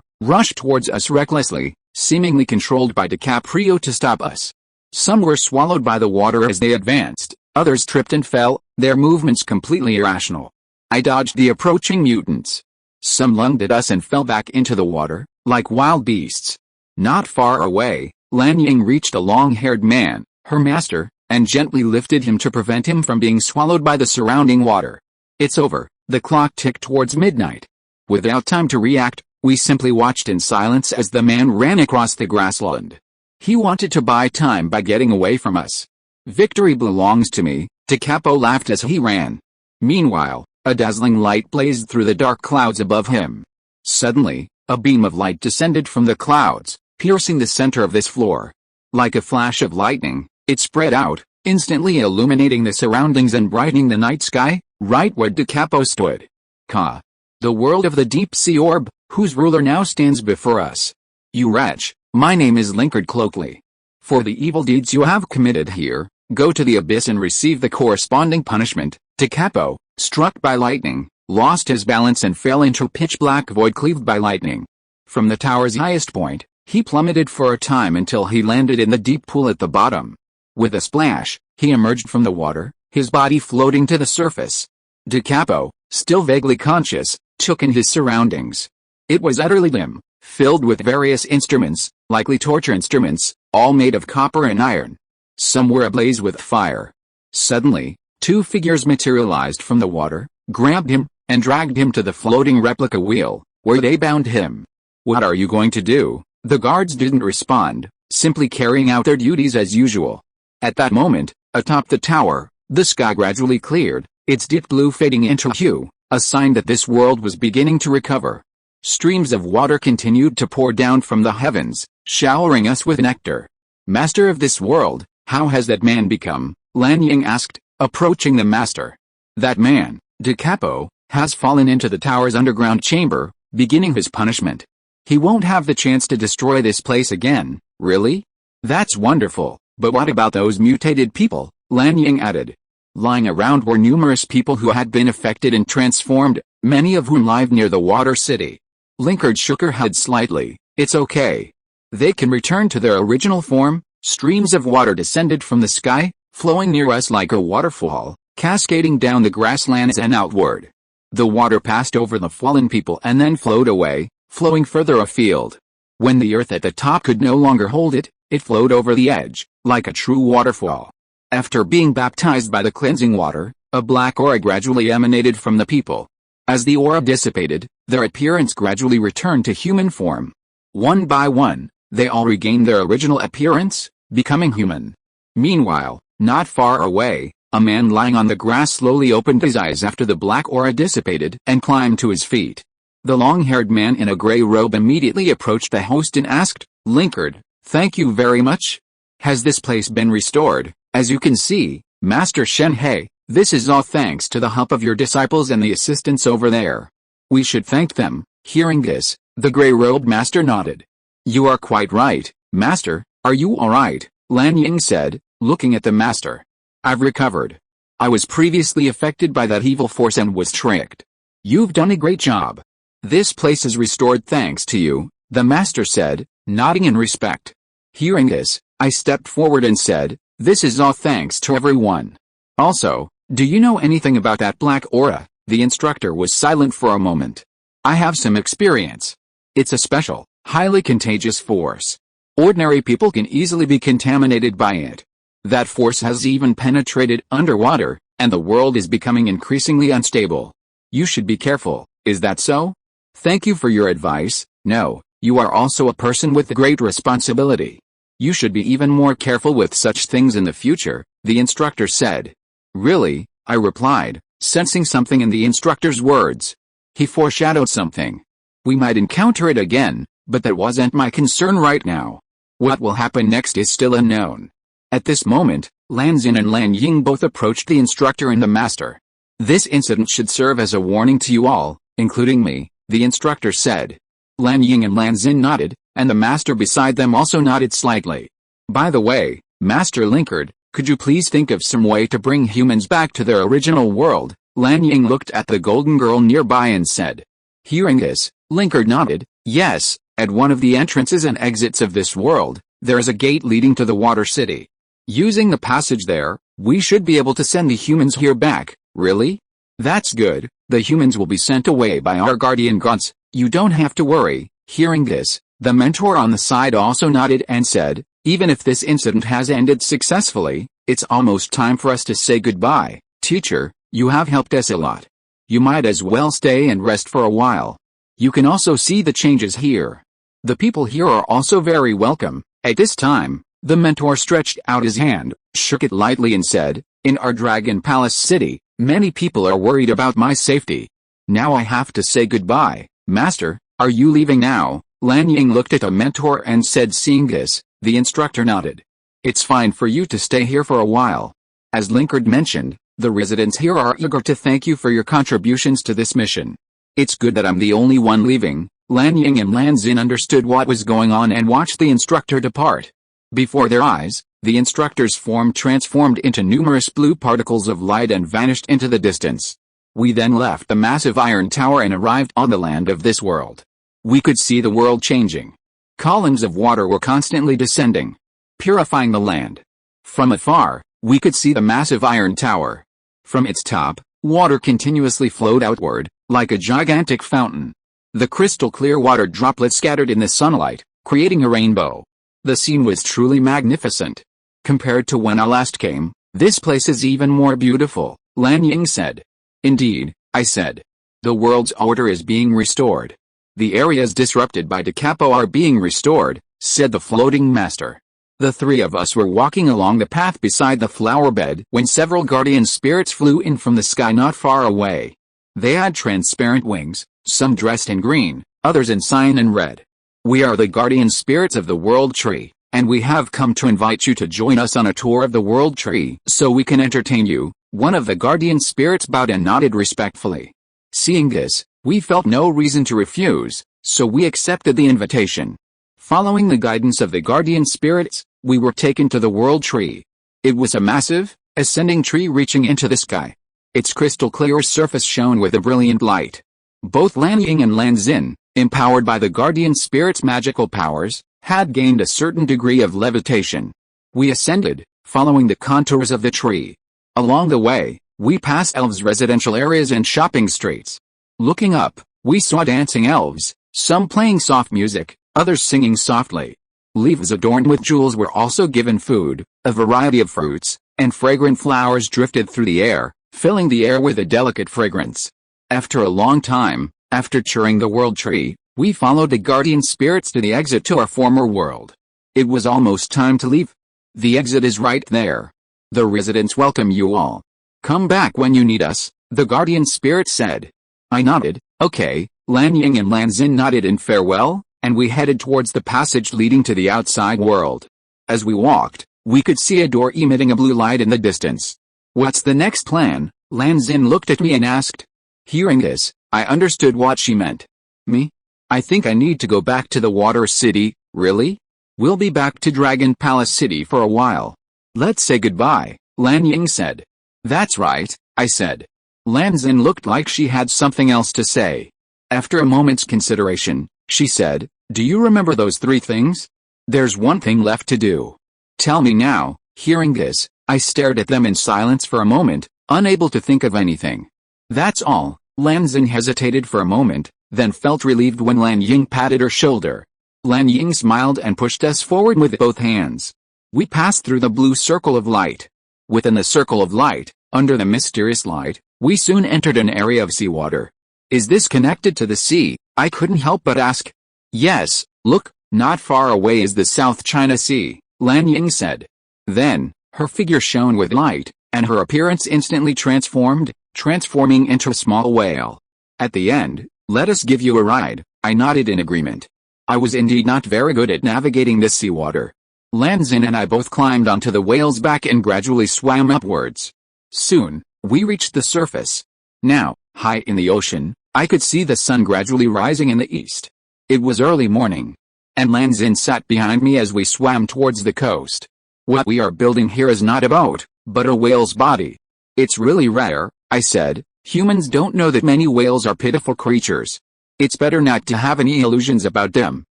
S1: rushed towards us recklessly, seemingly controlled by DiCaprio to stop us. Some were swallowed by the water as they advanced, others tripped and fell, their movements completely irrational. I dodged the approaching mutants. Some lunged at us and fell back into the water, like wild beasts. Not far away, Lan Ying reached a long-haired man, her master, and gently lifted him to prevent him from being swallowed by the surrounding water. "It's over," the clock ticked towards midnight. Without time to react, we simply watched in silence as the man ran across the grassland. He wanted to buy time by getting away from us. "Victory belongs to me," DiCapo laughed as he ran. Meanwhile, a dazzling light blazed through the dark clouds above him. Suddenly, a beam of light descended from the clouds, piercing the center of this floor. Like a flash of lightning, it spread out, instantly illuminating the surroundings and brightening the night sky, right where DiCapo stood. Ka. The world of the deep sea orb, whose ruler now stands before us. "You wretch, my name is Linkard Cloakley. For the evil deeds you have committed here, go to the abyss and receive the corresponding punishment." DiCapo, struck by lightning, lost his balance and fell into a pitch-black void cleaved by lightning. From the tower's highest point, he plummeted for a time until he landed in the deep pool at the bottom. With a splash, he emerged from the water, his body floating to the surface. DiCapo, still vaguely conscious, took in his surroundings. It was utterly dim, filled with various instruments, likely torture instruments, all made of copper and iron. Some were ablaze with fire. Suddenly, two figures materialized from the water, grabbed him, and dragged him to the floating replica wheel, where they bound him. "What are you going to do?" The guards didn't respond, simply carrying out their duties as usual. At that moment, atop the tower, the sky gradually cleared, its deep blue fading into hue, a sign that this world was beginning to recover. Streams of water continued to pour down from the heavens, showering us with nectar. "Master of this world, how has that man become?" Lan Ying asked, approaching the master. "That man, DiCapo, has fallen into the tower's underground chamber, beginning his punishment. He won't have the chance to destroy this place again." "Really? That's wonderful, but what about those mutated people?" Lan Ying added. Lying around were numerous people who had been affected and transformed, many of whom lived near the water city. Linkard shook her head slightly. "It's okay. They can return to their original form." Streams of water descended from the sky, flowing near us like a waterfall, cascading down the grasslands and outward. The water passed over the fallen people and then flowed away, flowing further afield. When the earth at the top could no longer hold it, it flowed over the edge, like a true waterfall. After being baptized by the cleansing water, a black aura gradually emanated from the people. As the aura dissipated, their appearance gradually returned to human form. One by one, they all regained their original appearance, becoming human. Meanwhile, not far away, a man lying on the grass slowly opened his eyes after the black aura dissipated and climbed to his feet. The long-haired man in a gray robe immediately approached the host and asked, "Linkard, thank you very much. Has this place been restored?" "As you can see, Master Shenhei, this is all thanks to the help of your disciples and the assistants over there." "We should thank them." Hearing this, the gray-robed master nodded. "You are quite right, Master. Are you all right?" Lan Ying said, looking at the master. "I've recovered. I was previously affected by that evil force and was tricked. You've done a great job. This place is restored thanks to you, the master said, nodding in respect. Hearing this, I stepped forward and said, this is all thanks to everyone. Also, do you know anything about that black aura? The instructor was silent for a moment. I have some experience. It's a special, highly contagious force. Ordinary people can easily be contaminated by it. That force has even penetrated underwater, and the world is becoming increasingly unstable. You should be careful, is that so? Thank you for your advice. No, you are also a person with great responsibility. You should be even more careful with such things in the future, the instructor said. Really? I replied, sensing something in the instructor's words. He foreshadowed something. We might encounter it again, but that wasn't my concern right now. What will happen next is still unknown. At this moment, Lan Xin and Lan Ying both approached the instructor and the master. This incident should serve as a warning to you all, including me, the instructor said. Lan Ying and Lan Xin nodded, and the master beside them also nodded slightly. By the way, Master Linkard, could you please think of some way to bring humans back to their original world? Lan Ying looked at the golden girl nearby and said. Hearing this, Linkard nodded, yes, at one of the entrances and exits of this world, there is a gate leading to the water city. Using the passage there, we should be able to send the humans here back. Really? That's good, the humans will be sent away by our guardian gods, you don't have to worry. Hearing this, the mentor on the side also nodded and said, even if this incident has ended successfully, it's almost time for us to say goodbye. Teacher, you have helped us a lot. You might as well stay and rest for a while. You can also see the changes here. The people here are also very welcome. At this time, the mentor stretched out his hand, shook it lightly and said, in our Dragon Palace city, many people are worried about my safety. Now I have to say goodbye. Master, are you leaving now? Lan Ying looked at the mentor and said. Seeing this, the instructor nodded. It's fine for you to stay here for a while. As Linkard mentioned, the residents here are eager to thank you for your contributions to this mission. It's good that I'm the only one leaving. Lan Ying and Lan Xin understood what was going on and watched the instructor depart. Before their eyes, the instructor's form transformed into numerous blue particles of light and vanished into the distance. We then left the massive iron tower and arrived on the land of this world. We could see the world changing. Columns of water were constantly descending, purifying the land. From afar, we could see the massive iron tower. From its top, water continuously flowed outward, like a gigantic fountain. The crystal clear water droplets scattered in the sunlight, creating a rainbow. The scene was truly magnificent. Compared to when I last came, this place is even more beautiful, Lan Ying said. Indeed, I said. The world's order is being restored. The areas disrupted by Decapo are being restored, said the floating master. The three of us were walking along the path beside the flower bed when several guardian spirits flew in from the sky not far away. They had transparent wings, some dressed in green, others in cyan and red. We are the guardian spirits of the world tree, and we have come to invite you to join us on a tour of the world tree so we can entertain you. One of the guardian spirits bowed and nodded respectfully. Seeing this, we felt no reason to refuse, so we accepted the invitation. Following the guidance of the guardian spirits, we were taken to the world tree. It was a massive, ascending tree reaching into the sky. Its crystal clear surface shone with a brilliant light. Both Lan Ying and Lan Xin, empowered by the guardian spirit's magical powers, had gained a certain degree of levitation. We ascended, following the contours of the tree. Along the way, we passed elves' residential areas and shopping streets. Looking up, we saw dancing elves, some playing soft music, others singing softly. Leaves adorned with jewels were also given food, a variety of fruits, and fragrant flowers drifted through the air, filling the air with a delicate fragrance. After a long time, after touring the world tree, we followed the guardian spirits to the exit to our former world. It was almost time to leave. The exit is right there. The residents welcome you all. Come back when you need us, the guardian spirit said. I nodded, okay. Lan Ying and Lan Xin nodded in farewell, and we headed towards the passage leading to the outside world. As we walked, we could see a door emitting a blue light in the distance. What's the next plan? Lan Xin looked at me and asked. Hearing this, I understood what she meant. Me? I think I need to go back to the water city. Really? We'll be back to Dragon Palace City for a while. Let's say goodbye, Lan Ying said. That's right, I said. Lan Xing looked like she had something else to say. After a moment's consideration, she said, do you remember those 3 things? There's one thing left to do. Tell me now. Hearing this, I stared at them in silence for a moment, unable to think of anything. That's all. Lan Xing hesitated for a moment, then felt relieved when Lan Ying patted her shoulder. Lan Ying smiled and pushed us forward with both hands. We passed through the blue circle of light. Within the circle of light, under the mysterious light, we soon entered an area of seawater. Is this connected to the sea? I couldn't help but ask. Yes, look, not far away is the South China Sea, Lan Ying said. Then, her figure shone with light, and her appearance instantly transformed, transforming into a small whale. At the end, let us give you a ride, I nodded in agreement. I was indeed not very good at navigating this seawater. Lan Xing and I both climbed onto the whale's back and gradually swam upwards. Soon, we reached the surface. Now, high in the ocean, I could see the sun gradually rising in the east. It was early morning. And Lan Xing sat behind me as we swam towards the coast. What we are building here is not a boat, but a whale's body. It's really rare, I said. Humans don't know that many whales are pitiful creatures. It's better not to have any illusions about them,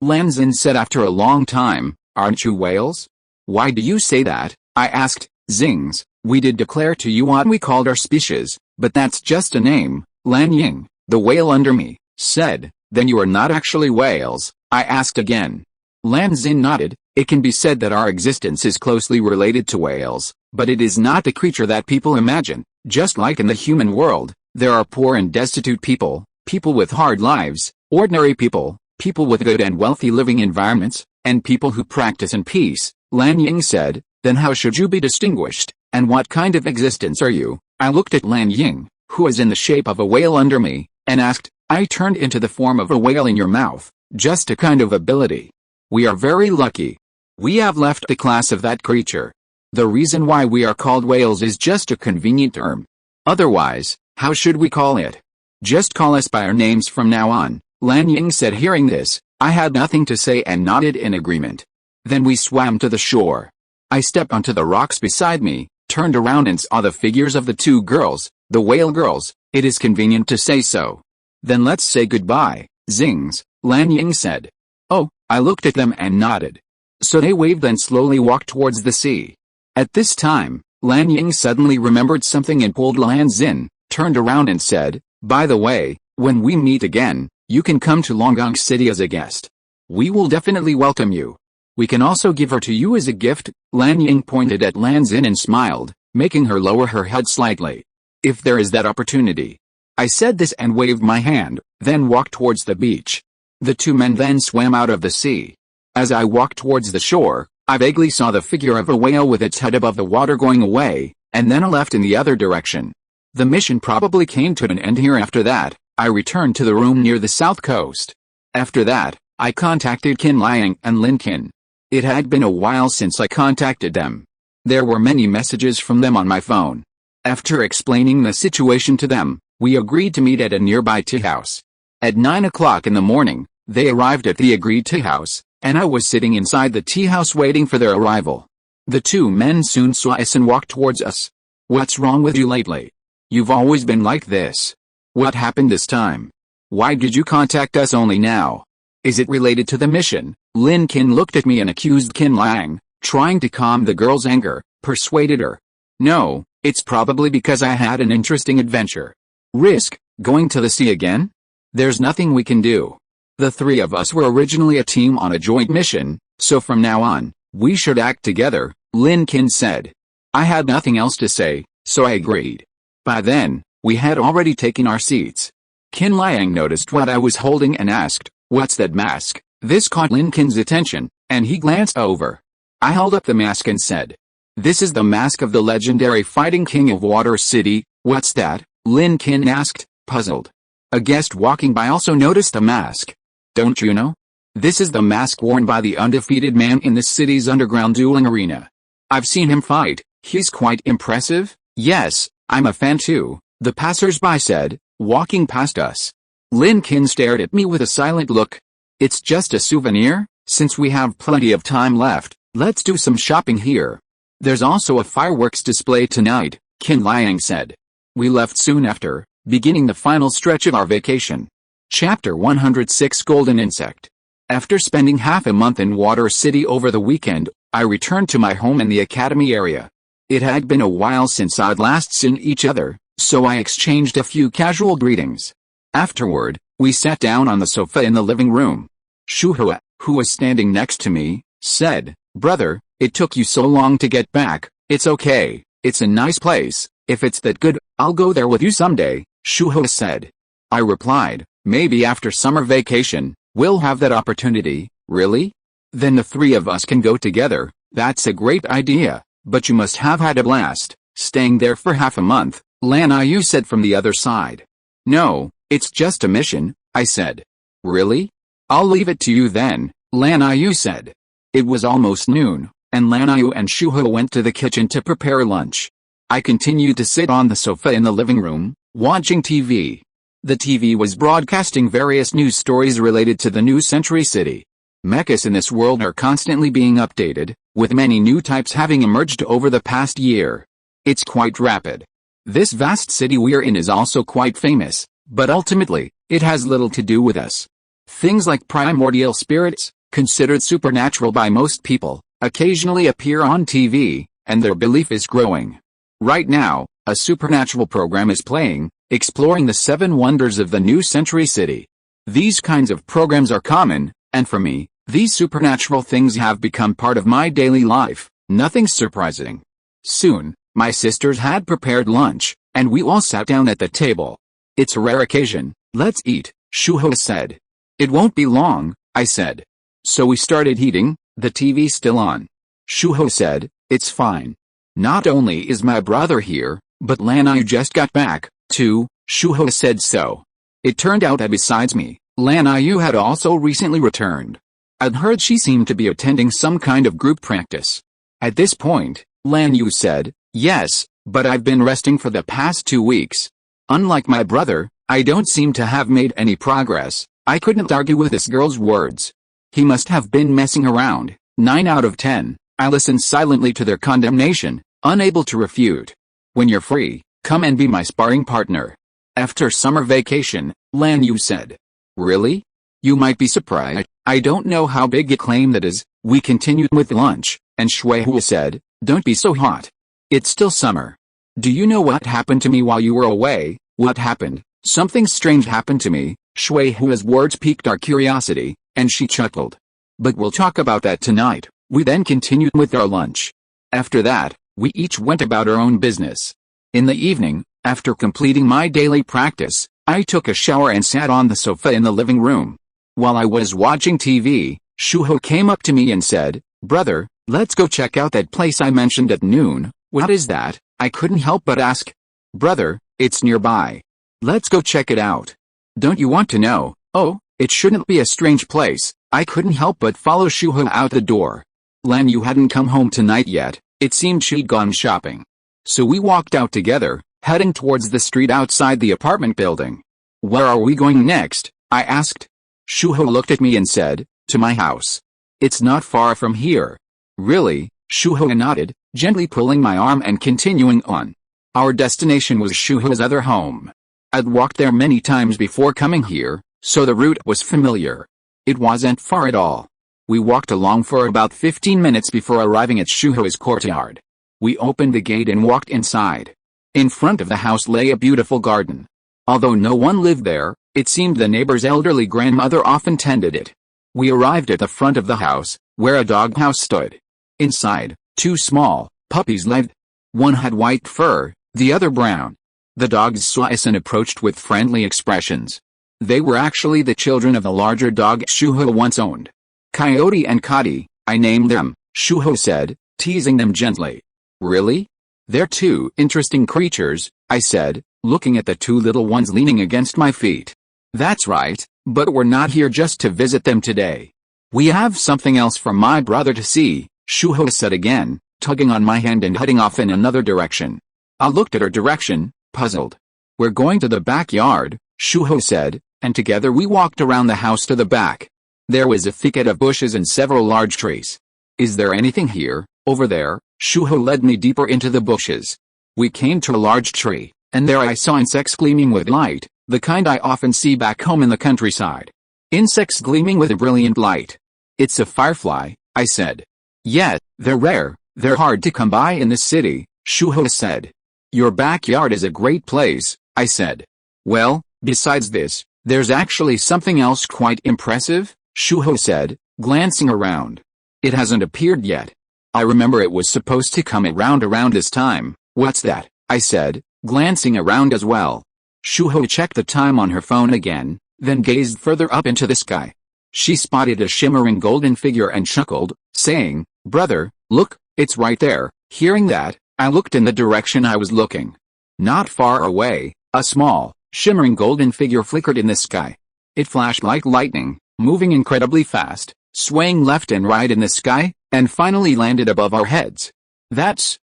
S1: Lan Xing said after a long time. Aren't you whales? Why do you say that? I asked. Xingze, we did declare to you what we called our species, but that's just a name, Lan Ying, the whale under me, said. Then you are not actually whales, I asked again. Lan Xing nodded. It can be said that our existence is closely related to whales, but it is not the creature that people imagine. Just like in the human world, there are poor and destitute people, people with hard lives, ordinary people, people with good and wealthy living environments, and people who practice in peace, Lan Ying said. Then how should you be distinguished, and what kind of existence are you? I looked at Lan Ying, who is in the shape of a whale under me, and asked, I turned into the form of a whale in your mouth, just a kind of ability. We are very lucky. We have left the class of that creature. The reason why we are called whales is just a convenient term. Otherwise, how should we call it? Just call us by our names from now on, Lan Ying said. Hearing this, I had nothing to say and nodded in agreement. Then we swam to the shore. I stepped onto the rocks beside me, turned around and saw the figures of the 2 girls, the whale girls. It is convenient to say so. Then let's say goodbye, Xingze, Lan Ying said. Oh, I looked at them and nodded. So they waved and slowly walked towards the sea. At this time, Lan Ying suddenly remembered something and pulled Lan Xing, turned around and said, by the way, when we meet again, you can come to Longgong City as a guest. We will definitely welcome you. We can also give her to you as a gift. Lan Ying pointed at Lan Xing and smiled, making her lower her head slightly. If there is that opportunity. I said this and waved my hand, then walked towards the beach. The 2 men then swam out of the sea. As I walked towards the shore, I vaguely saw the figure of a whale with its head above the water going away, and then a left in the other direction. The mission probably came to an end here. After that, I returned to the room near the south coast. After that, I contacted Qin Liang and Lin Qin. It had been a while since I contacted them. There were many messages from them on my phone. After explaining the situation to them, we agreed to meet at a nearby tea house. At 9 o'clock in the morning, they arrived at the agreed tea house, and I was sitting inside the tea house waiting for their arrival. The 2 men soon saw us and walked towards us. What's wrong with you lately? You've always been like this. What happened this time? Why did you contact us only now? Is it related to the mission? Lin Qin looked at me and accused Qin Liang, trying to calm the girl's anger, persuaded her. No, it's probably because I had an interesting adventure. Risk, going to the sea again? There's nothing we can do. The 3 of us were originally a team on a joint mission, so from now on, we should act together, Lin Qin said. I had nothing else to say, so I agreed. By then, we had already taken our seats. Qin Liang noticed what I was holding and asked, what's that mask? This caught Lin Qin's attention, and he glanced over. I held up the mask and said, this is the mask of the legendary fighting king of Water City. What's that? Lin Qin asked, puzzled. A guest walking by also noticed the mask. Don't you know? This is the mask worn by the undefeated man in the city's underground dueling arena. I've seen him fight. He's quite impressive. Yes, I'm a fan too, the passers-by said, walking past us. Lin Qin stared at me with a silent look. It's just a souvenir. Since we have plenty of time left, let's do some shopping here. There's also a fireworks display tonight, Qin Liang said. We left soon after, beginning the final stretch of our vacation. Chapter 106 Golden Insect. After spending half a month in Water City over the weekend, I returned to my home in the academy area. It had been a while since I'd last seen each other, so I exchanged a few casual greetings. Afterward, we sat down on the sofa in the living room. Shuhua, who was standing next to me, said, "Brother, it took you so long to get back. It's okay, it's a nice place. If it's that good, I'll go there with you someday," Shuhua said. I replied, "Maybe after summer vacation, we'll have that opportunity." "Really? Then the three of us can go together." "That's a great idea, but you must have had a blast, staying there for half a month," Lan Yu said from the other side. "No, it's just a mission," I said. "Really? I'll leave it to you then," Lan Yu said. It was almost noon, and Lan Yu and Shuhua went to the kitchen to prepare lunch. I continued to sit on the sofa in the living room, watching TV. The TV was broadcasting various news stories related to the new Century City. Mechas in this world are constantly being updated, with many new types having emerged over the past year. It's quite rapid. This vast city we're in is also quite famous, but ultimately, it has little to do with us. Things like primordial spirits, considered supernatural by most people, occasionally appear on TV, and their belief is growing. Right now, a supernatural program is playing, exploring the 7 wonders of the new Century City. These kinds of programs are common, and for me, these supernatural things have become part of my daily life, nothing surprising. Soon, my sisters had prepared lunch, and we all sat down at the table. "It's a rare occasion, let's eat," Shuhua said. "It won't be long," I said. So we started eating, the TV still on. Shuhua said, "It's fine. Not only is my brother here, but Lan Yu just got back, too," Shuhua said so. It turned out that besides me, Lan Yu had also recently returned. I'd heard she seemed to be attending some kind of group practice. At this point, Lan Yu said, "Yes, but I've been resting for the past 2 weeks. Unlike my brother, I don't seem to have made any progress." I couldn't argue with this girl's words. He must have been messing around. 9 out of 10, I listened silently to their condemnation, unable to refute. "When you're free, come and be my sparring partner." After summer vacation, Lan Yu said. "Really? You might be surprised. I don't know how big a claim that is." We continued with lunch, and Shuhua said, "Don't be so hot. It's still summer. Do you know what happened to me while you were away?" "What happened?" "Something strange happened to me." Shuhua's words piqued our curiosity, and she chuckled. "But we'll talk about that tonight." We then continued with our lunch. After that, we each went about our own business. In the evening, after completing my daily practice, I took a shower and sat on the sofa in the living room. While I was watching TV, Shuhua came up to me and said, "Brother, let's go check out that place I mentioned at noon." "What is that?" I couldn't help but ask. "Brother, it's nearby. Let's go check it out." "Don't you want to know?" "Oh, it shouldn't be a strange place." I couldn't help but follow Shuhua out the door. Lan Yu hadn't come home tonight yet, it seemed she'd gone shopping. So we walked out together, heading towards the street outside the apartment building. "Where are we going next?" I asked. Shuhua looked at me and said, "To my house. It's not far from here." "Really?" Shuhua nodded, gently pulling my arm and continuing on. Our destination was Shuhua's other home. I'd walked there many times before coming here, so the route was familiar. It wasn't far at all. We walked along for about 15 minutes before arriving at Shuhua's courtyard. We opened the gate and walked inside. In front of the house lay a beautiful garden. Although no one lived there, it seemed the neighbor's elderly grandmother often tended it. We arrived at the front of the house, where a doghouse stood. Inside, 2 small puppies lived. One had white fur, the other brown. The dogs saw us and approached with friendly expressions. They were actually the children of the larger dog Shuhua once owned. Coyote and Cotty, I named them, Shuhua said, teasing them gently. "Really? They're 2 interesting creatures," I said, looking at the 2 little ones leaning against my feet. "That's right, but we're not here just to visit them today. We have something else for my brother to see," Shuhua said again, tugging on my hand and heading off in another direction. I looked at her direction, puzzled. "We're going to the backyard," Shuhua said, and together we walked around the house to the back. There was a thicket of bushes and several large trees. "Is there anything here?" "Over there." Shuhua led me deeper into the bushes. We came to a large tree, and there I saw insects gleaming with light, the kind I often see back home in the countryside. Insects gleaming with a brilliant light. It's a firefly, I said. Yeah, they're rare, they're hard to come by in this city, Shuho said. Your backyard is a great place, I said. Well, besides this, there's actually something else quite impressive, Shuho said, glancing around. It hasn't appeared yet. I remember it was supposed to come around this time. What's that? I said, glancing around as well. Shuho checked the time on her phone again, then gazed further up into the sky. She spotted a shimmering golden figure and chuckled, saying, "Brother, look, it's right there." Hearing that, I looked in the direction I was looking. Not far away, a small, shimmering golden figure flickered in the sky. It flashed like lightning, moving incredibly fast, swaying left and right in the sky, and finally landed above our heads.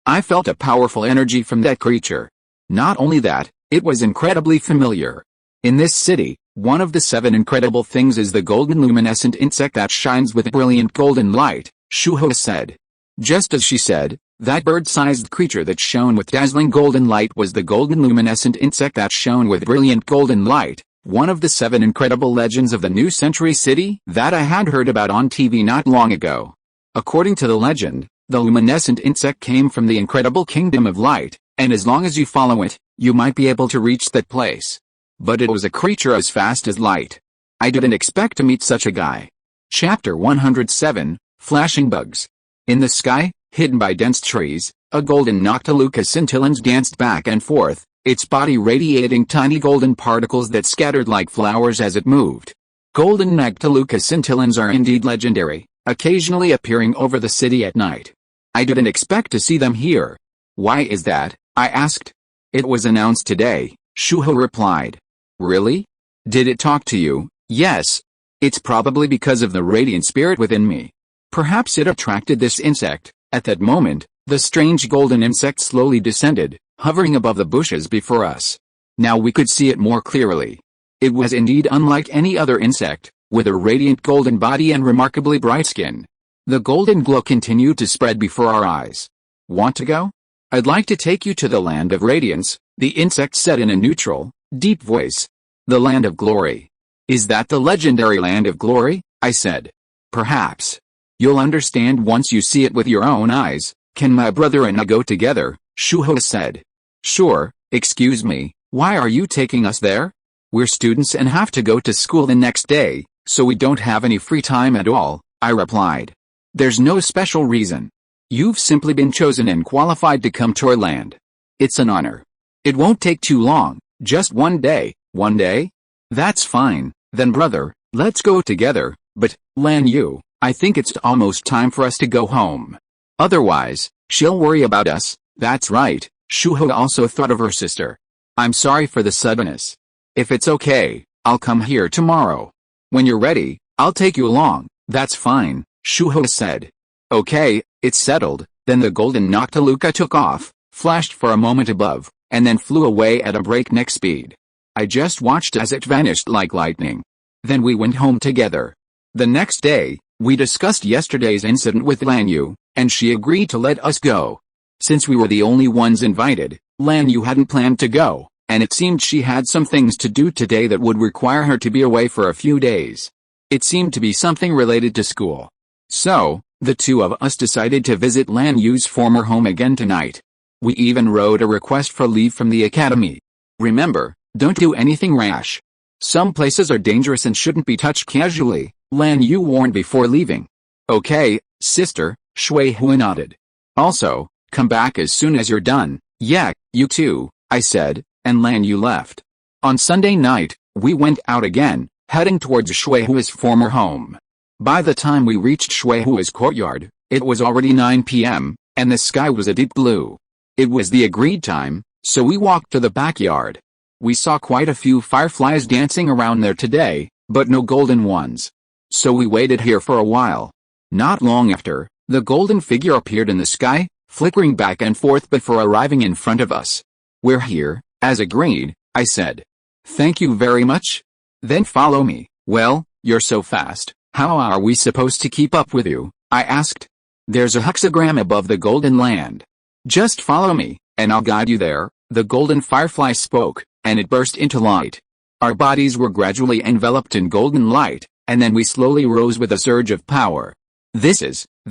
S1: I felt a powerful energy from that creature. Not only that, it was incredibly familiar. In this city, one of the 7 incredible things is the golden luminescent insect that shines with brilliant golden light, Shuho said. Just as she said, that bird-sized creature that shone with dazzling golden light was the golden luminescent insect that shone with brilliant golden light, one of the 7 incredible legends of the New Century City that I had heard about on TV not long ago. According to the legend, the luminescent insect came from the incredible kingdom of light, and as long as you follow it, you might be able to reach that place. But it was a creature as fast as light. I didn't expect to meet such a guy. Chapter 107, Flashing Bugs. In the sky, hidden by dense trees, a golden Noctiluca scintillans danced back and forth, its body radiating tiny golden particles that scattered like flowers as it moved. Golden Noctiluca scintillans are indeed legendary, occasionally appearing over the city at night. I didn't expect to see them here. Why is that? I asked. It was announced today, Shuho replied. Really? Did it talk to you? Yes. It's probably because of the radiant spirit within me. Perhaps it attracted this insect. At that moment, the strange golden insect slowly descended, hovering above the bushes before us. Now we could see it more clearly. It was indeed unlike any other insect, with a radiant golden body and remarkably bright skin. The golden glow continued to spread before our eyes. Want to go? I'd like to take you to the land of radiance, the insect said in a neutral, deep voice. The land of glory. Is that the legendary land of glory? I said. Perhaps. You'll understand once you see it with your own eyes. Can my brother and I go together? Shuho said. Sure. Excuse me, why are you taking us there? We're students and have to go to school the next day, so we don't have any free time at all, I replied. There's no special reason. You've simply been chosen and qualified to come to our land. It's an honor. It won't take too long, just one day. One day? That's fine, then brother, let's go together, but, Lan Yu, I think it's almost time for us to go home. Otherwise, she'll worry about us. That's right, Shuho also thought of her sister. I'm sorry for the suddenness. If it's okay, I'll come here tomorrow. When you're ready, I'll take you along. That's fine, Shuho said. Okay, it's settled. Then the golden Noctiluca took off, flashed for a moment above, and then flew away at a breakneck speed. I just watched as it vanished like lightning. Then we went home together. The next day, we discussed yesterday's incident with Lan Yu, and she agreed to let us go. Since we were the only ones invited, Lan Yu hadn't planned to go, and it seemed she had some things to do today that would require her to be away for a few days. It seemed to be something related to school. So, the two of us decided to visit Lan Yu's former home again tonight. We even wrote a request for leave from the academy. Remember, don't do anything rash. Some places are dangerous and shouldn't be touched casually, Lan Yu warned before leaving. Okay, sister, Shui Hui nodded. Also, come back as soon as you're done. Yeah, you too, I said, and Lan Yu left. On Sunday night, we went out again, heading towards Shui Hui's former home. By the time we reached Shui Hui's courtyard, it was already 9 p.m., and the sky was a deep blue. It was the agreed time, so we walked to the backyard. We saw quite a few fireflies dancing around there today, but no golden ones. So we waited here for a while. Not long after, the golden figure appeared in the sky, flickering back and forth before arriving in front of us. We're here, as agreed, I said. Thank you very much. Then follow me. Well, you're so fast, how are we supposed to keep up with you? I asked. There's a hexagram above the golden land. Just follow me, and I'll guide you there." The golden firefly spoke, and it burst into light. Our bodies were gradually enveloped in golden light, and then we slowly rose with a surge of power.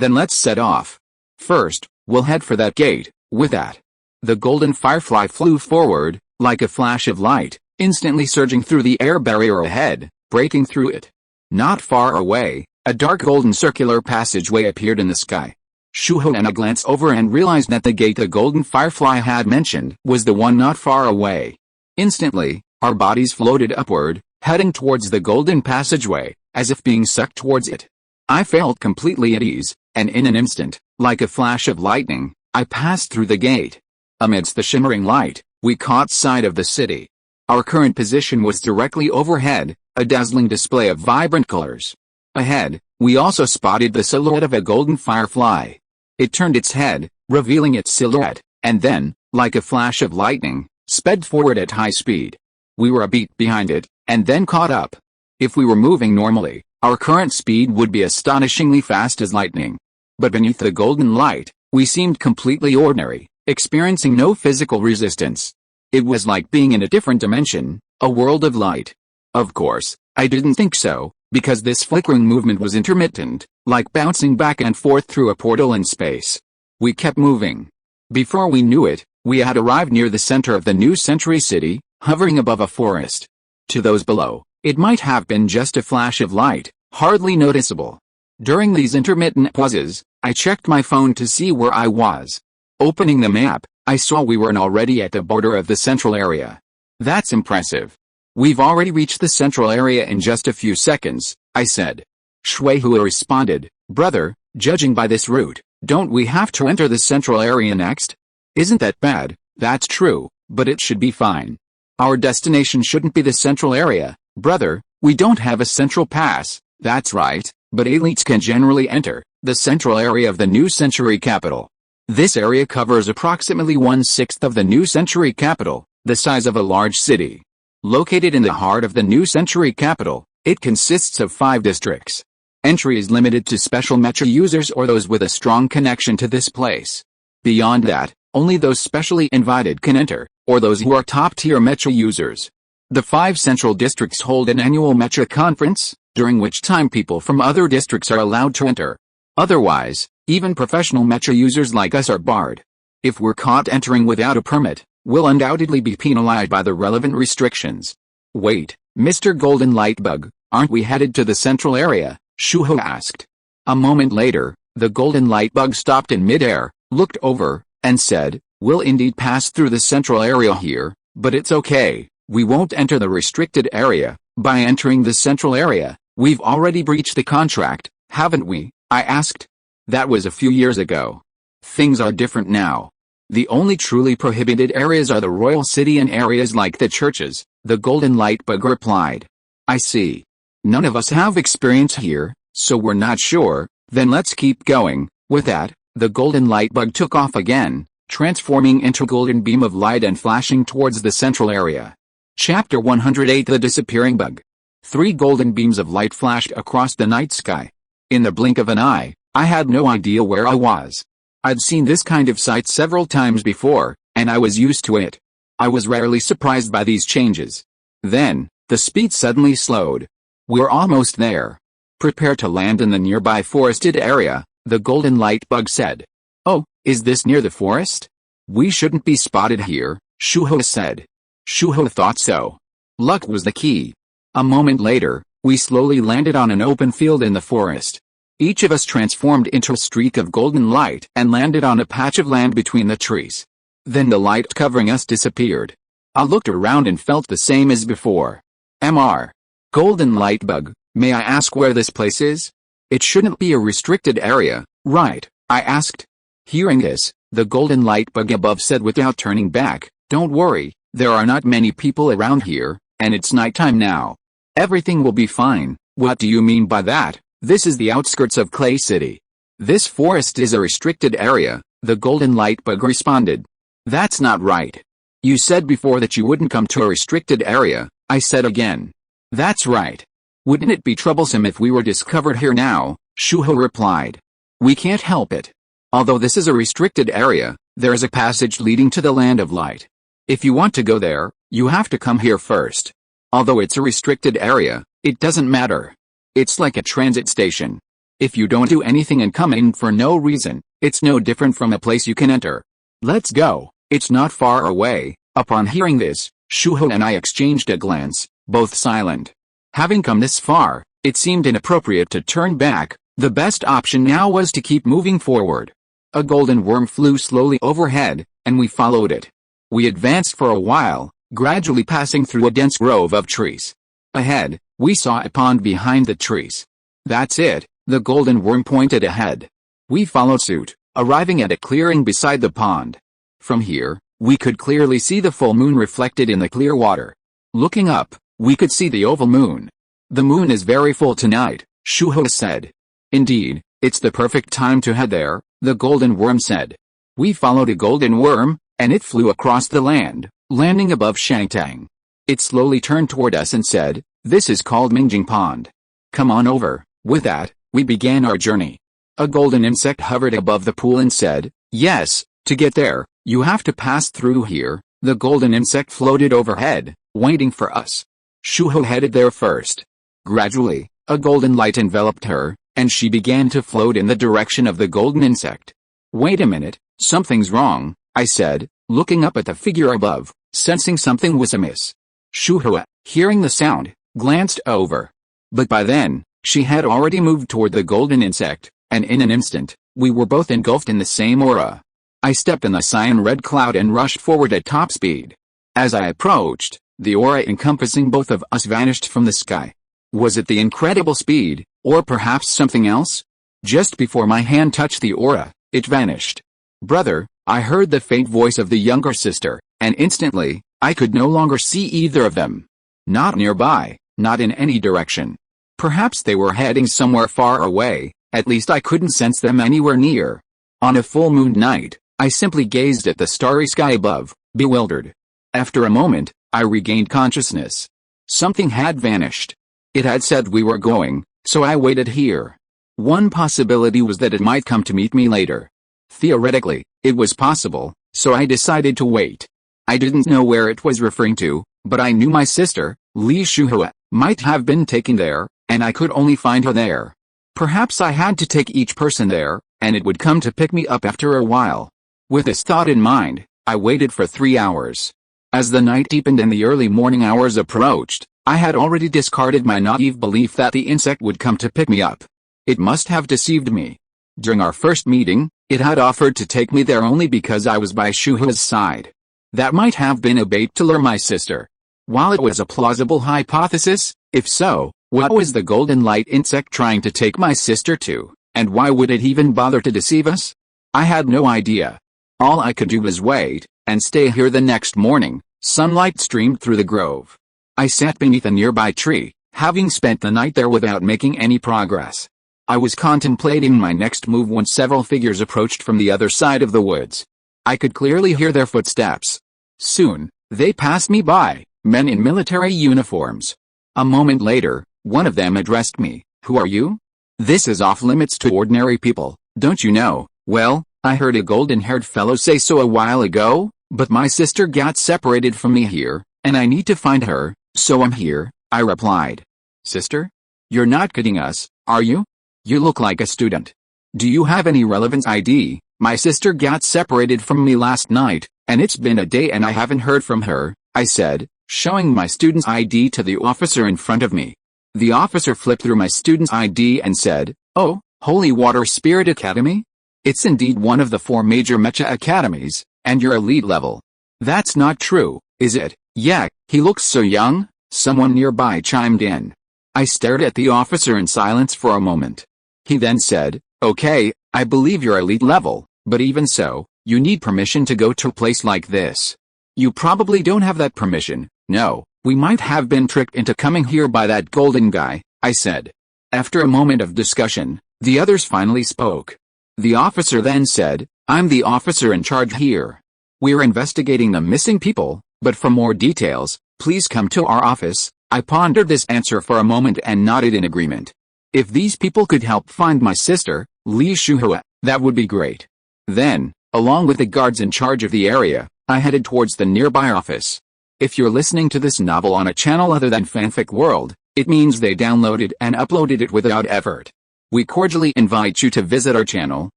S1: Then let's set off. First, we'll head for that gate. With that, the golden firefly flew forward, like a flash of light, instantly surging through the air barrier ahead, breaking through it. Not far away, a dark golden circular passageway appeared in the sky. Shuho and I glanced over and realized that the gate the golden firefly had mentioned was the one not far away. Instantly, our bodies floated upward, heading towards the golden passageway, as if being sucked towards it. I felt completely at ease, and in an instant, like a flash of lightning, I passed through the gate. Amidst the shimmering light, we caught sight of the city. Our current position was directly overhead, a dazzling display of vibrant colors. Ahead, we also spotted the silhouette of a golden firefly. It turned its head, revealing its silhouette, and then, like a flash of lightning, sped forward at high speed. We were a beat behind it, and then caught up. If we were moving normally, our current speed would be astonishingly fast as lightning. But beneath the golden light, we seemed completely ordinary, experiencing no physical resistance. It was like being in a different dimension, a world of light. Of course, I didn't think so, because this flickering movement was intermittent, like bouncing back and forth through a portal in space. We kept moving. Before we knew it, we had arrived near the center of the new century city, hovering above a forest. To those below, it might have been just a flash of light, hardly noticeable. During these intermittent pauses, I checked my phone to see where I was. Opening the map, I saw we were already at the border of the central area. That's impressive. We've already reached the central area in just a few seconds, I said. Shueihua responded, "Brother, judging by this route, don't we have to enter the central area next? Isn't that bad?" "That's true, but it should be fine. Our destination shouldn't be the central area, brother. We don't have a central pass." "That's right, but elites can generally enter the central area of the new century capital. This area covers approximately 1/6 of the new century capital, the size of a large city. Located in the heart of the new century capital, it consists of 5 districts. Entry is limited to special Mecha users or those with a strong connection to this place. Beyond that, only those specially invited can enter, or those who are top-tier Mecha users. The 5 central districts hold an annual Mecha conference, during which time people from other districts are allowed to enter. Otherwise, even professional Mecha users like us are barred. If we're caught entering without a permit, we'll undoubtedly be penalized by the relevant restrictions." "Wait, Mr. Golden Lightbug, aren't we headed to the central area?" Shuho asked. A moment later, the Golden Lightbug stopped in midair, looked over, and said, "We'll indeed pass through the central area here, but it's okay, we won't enter the restricted area. By entering the central area, we've already breached the contract, haven't we?" I asked. "That was a few years ago. Things are different now. The only truly prohibited areas are the royal city and areas like the churches," the Golden Lightbug replied. "I see. None of us have experience here, so we're not sure. Then let's keep going." With that, the Golden Lightbug took off again, transforming into a golden beam of light and flashing towards the central area. Chapter 108: The Disappearing Bug. 3 golden beams of light flashed across the night sky. In the blink of an eye, I had no idea where I was. I'd seen this kind of sight several times before, and I was used to it. I was rarely surprised by these changes. Then, the speed suddenly slowed. "We're almost there. Prepare to land in the nearby forested area," the Golden Lightbug said. "Oh, is this near the forest? We shouldn't be spotted here," Shuho said. Shuho thought so. Luck was the key. A moment later, we slowly landed on an open field in the forest. Each of us transformed into a streak of golden light and landed on a patch of land between the trees. Then the light covering us disappeared. I looked around and felt the same as before. "Mr. Golden Lightbug, may I ask where this place is? It shouldn't be a restricted area, right?" I asked. Hearing this, the Golden Lightbug above said without turning back, "Don't worry, there are not many people around here, and it's nighttime now. Everything will be fine." "What do you mean by that?" "This is the outskirts of Clay City. This forest is a restricted area," the Golden Lightbug responded. "That's not right. You said before that you wouldn't come to a restricted area," I said again. "That's right. Wouldn't it be troublesome if we were discovered here now?" Shuho replied. "We can't help it. Although this is a restricted area, There is a passage leading to the land of light. If you want to go there, you have to come here first. Although it's a restricted area, it doesn't matter. It's like a transit station. If you don't do anything and come in for no reason, it's no different from a place you can enter. Let's go, it's not far away." Upon hearing this, Shuho and I exchanged a glance, both silent. Having come this far, it seemed inappropriate to turn back. The best option now was to keep moving forward. A golden worm flew slowly overhead, and we followed it. We advanced for a while, gradually passing through a dense grove of trees. Ahead, we saw a pond behind the trees. "That's it," the golden worm pointed ahead. We followed suit, arriving at a clearing beside the pond. From here, we could clearly see the full moon reflected in the clear water. Looking up, we could see the oval moon. "The moon is very full tonight," Shuho said. "Indeed, it's the perfect time to head there," the golden worm said. We followed a golden worm, and it flew across the land, landing above Shangtang. It slowly turned toward us and said, "This is called Mingjing Pond. Come on over." With that, we began our journey. A golden insect hovered above the pool and said, "Yes, to get there, you have to pass through here." The golden insect floated overhead, waiting for us. Shuho headed there first. Gradually, a golden light enveloped her, and she began to float in the direction of the golden insect. "Wait a minute, something's wrong," I said, looking up at the figure above, sensing something was amiss. Shuho, hearing the sound, glanced over. But by then, she had already moved toward the golden insect, and in an instant, we were both engulfed in the same aura. I stepped in the cyan red cloud and rushed forward at top speed. As I approached, the aura encompassing both of us vanished from the sky. Was it the incredible speed, or perhaps something else? Just before my hand touched the aura, it vanished. "Brother," I heard the faint voice of the younger sister, and instantly, I could no longer see either of them. Not nearby, not in any direction. Perhaps they were heading somewhere far away, at least I couldn't sense them anywhere near. On a full moon night, I simply gazed at the starry sky above, bewildered. After a moment, I regained consciousness. Something had vanished. It had said we were going, so I waited here. One possibility was that it might come to meet me later. Theoretically, it was possible, so I decided to wait. I didn't know where it was referring to, but I knew my sister, Li Shuhua, might have been taken there, and I could only find her there. Perhaps I had to take each person there, and it would come to pick me up after a while. With this thought in mind, I waited for 3 hours. As the night deepened and the early morning hours approached, I had already discarded my naive belief that the insect would come to pick me up. It must have deceived me. During our first meeting, it had offered to take me there only because I was by Shuhua's side. That might have been a bait to lure my sister. While it was a plausible hypothesis, if so, what was the golden light insect trying to take my sister to, and why would it even bother to deceive us? I had no idea. All I could do was wait, and stay here. The next morning, sunlight streamed through the grove. I sat beneath a nearby tree, having spent the night there without making any progress. I was contemplating my next move when several figures approached from the other side of the woods. I could clearly hear their footsteps. Soon, they passed me by, men in military uniforms. A moment later, one of them addressed me. "Who are you? This is off limits to ordinary people, don't you know?" "Well, I heard a golden-haired fellow say so a while ago, but my sister got separated from me here, and I need to find her, so I'm here," I replied. "Sister? You're not kidding us, are you? You look like a student. Do you have any relevant ID? My sister got separated from me last night, and it's been a day and I haven't heard from her," I said, showing my student's ID to the officer in front of me. The officer flipped through my student's ID and said, "Oh, Holy Water Spirit Academy? It's indeed one of the 4 major Mecha Academies, and you're elite level." "That's not true, is it?" "Yeah, he looks so young," someone nearby chimed in. I stared at the officer in silence for a moment. He then said, "Okay, I believe you're elite level, but even so, you need permission to go to a place like this. You probably don't have that permission." "No, we might have been tricked into coming here by that golden guy," I said. After a moment of discussion, the others finally spoke. The officer then said, "I'm the officer in charge here. We're investigating the missing people, but for more details, please come to our office." I pondered this answer for a moment and nodded in agreement. If these people could help find my sister, Li Shuhua, that would be great. Then, Along with the guards in charge of the area, I headed towards the nearby office. If you're listening to this novel on a channel other than Fanfic World, it means they downloaded and uploaded it without effort. We cordially invite you to visit our channel,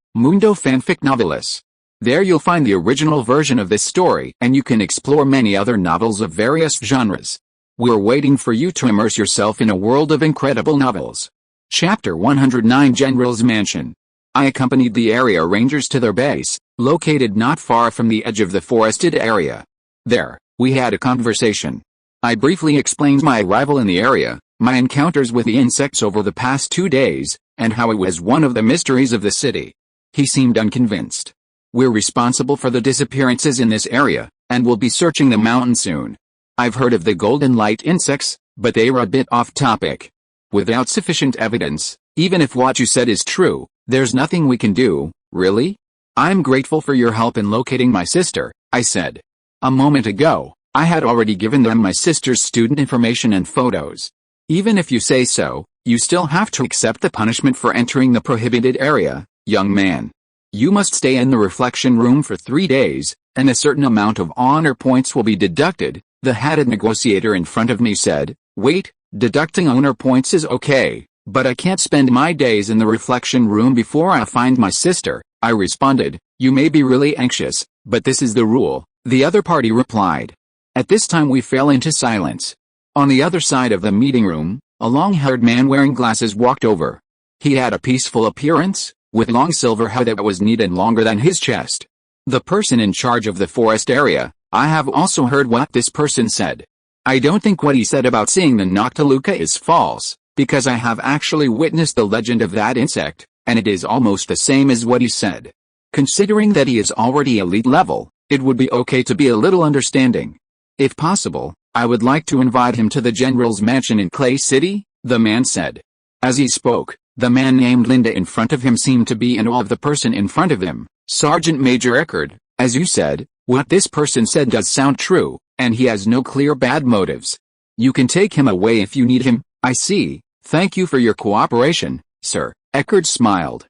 S1: Mundo Fanfic Novelis. There you'll find the original version of this story and you can explore many other novels of various genres. We're waiting for you to immerse yourself in a world of incredible novels. Chapter 109 General's Mansion. I accompanied the area rangers to their base, located not far from the edge of the forested area. There, we had a conversation. I briefly explained my arrival in the area, my encounters with the insects over the past 2 days, and how it was one of the mysteries of the city. He seemed unconvinced. We're responsible for the disappearances in this area, and we'll be searching the mountain soon. I've heard of the golden light insects, but they were a bit off topic. Without sufficient evidence, even if what you said is true, there's nothing we can do, really? I'm grateful for your help in locating my sister, I said. A moment ago, I had already given them my sister's student information and photos. Even if you say so, you still have to accept the punishment for entering the prohibited area, young man. You must stay in the reflection room for 3 days, and a certain amount of honor points will be deducted, the hatted negotiator in front of me said. Wait, deducting honor points is okay, but I can't spend my days in the reflection room before I find my sister, I responded. You may be really anxious, but this is the rule, the other party replied. At this time we fell into silence. On the other side of the meeting room, a long-haired man wearing glasses walked over. He had a peaceful appearance, with long silver hair that was neat and longer than his chest. The person in charge of the forest area. I have also heard what this person said. I don't think what he said about seeing the Noctiluca is false, because I have actually witnessed the legend of that insect, and it is almost the same as what he said. Considering that he is already elite level, it would be okay to be a little understanding. If possible, I would like to invite him to the General's mansion in Clay City, the man said. As he spoke, the man named Linda in front of him seemed to be in awe of the person in front of him. Sergeant Major Eckerd, as you said, what this person said does sound true, and he has no clear bad motives. You can take him away if you need him, I see. Thank you for your cooperation, sir, Eckerd smiled.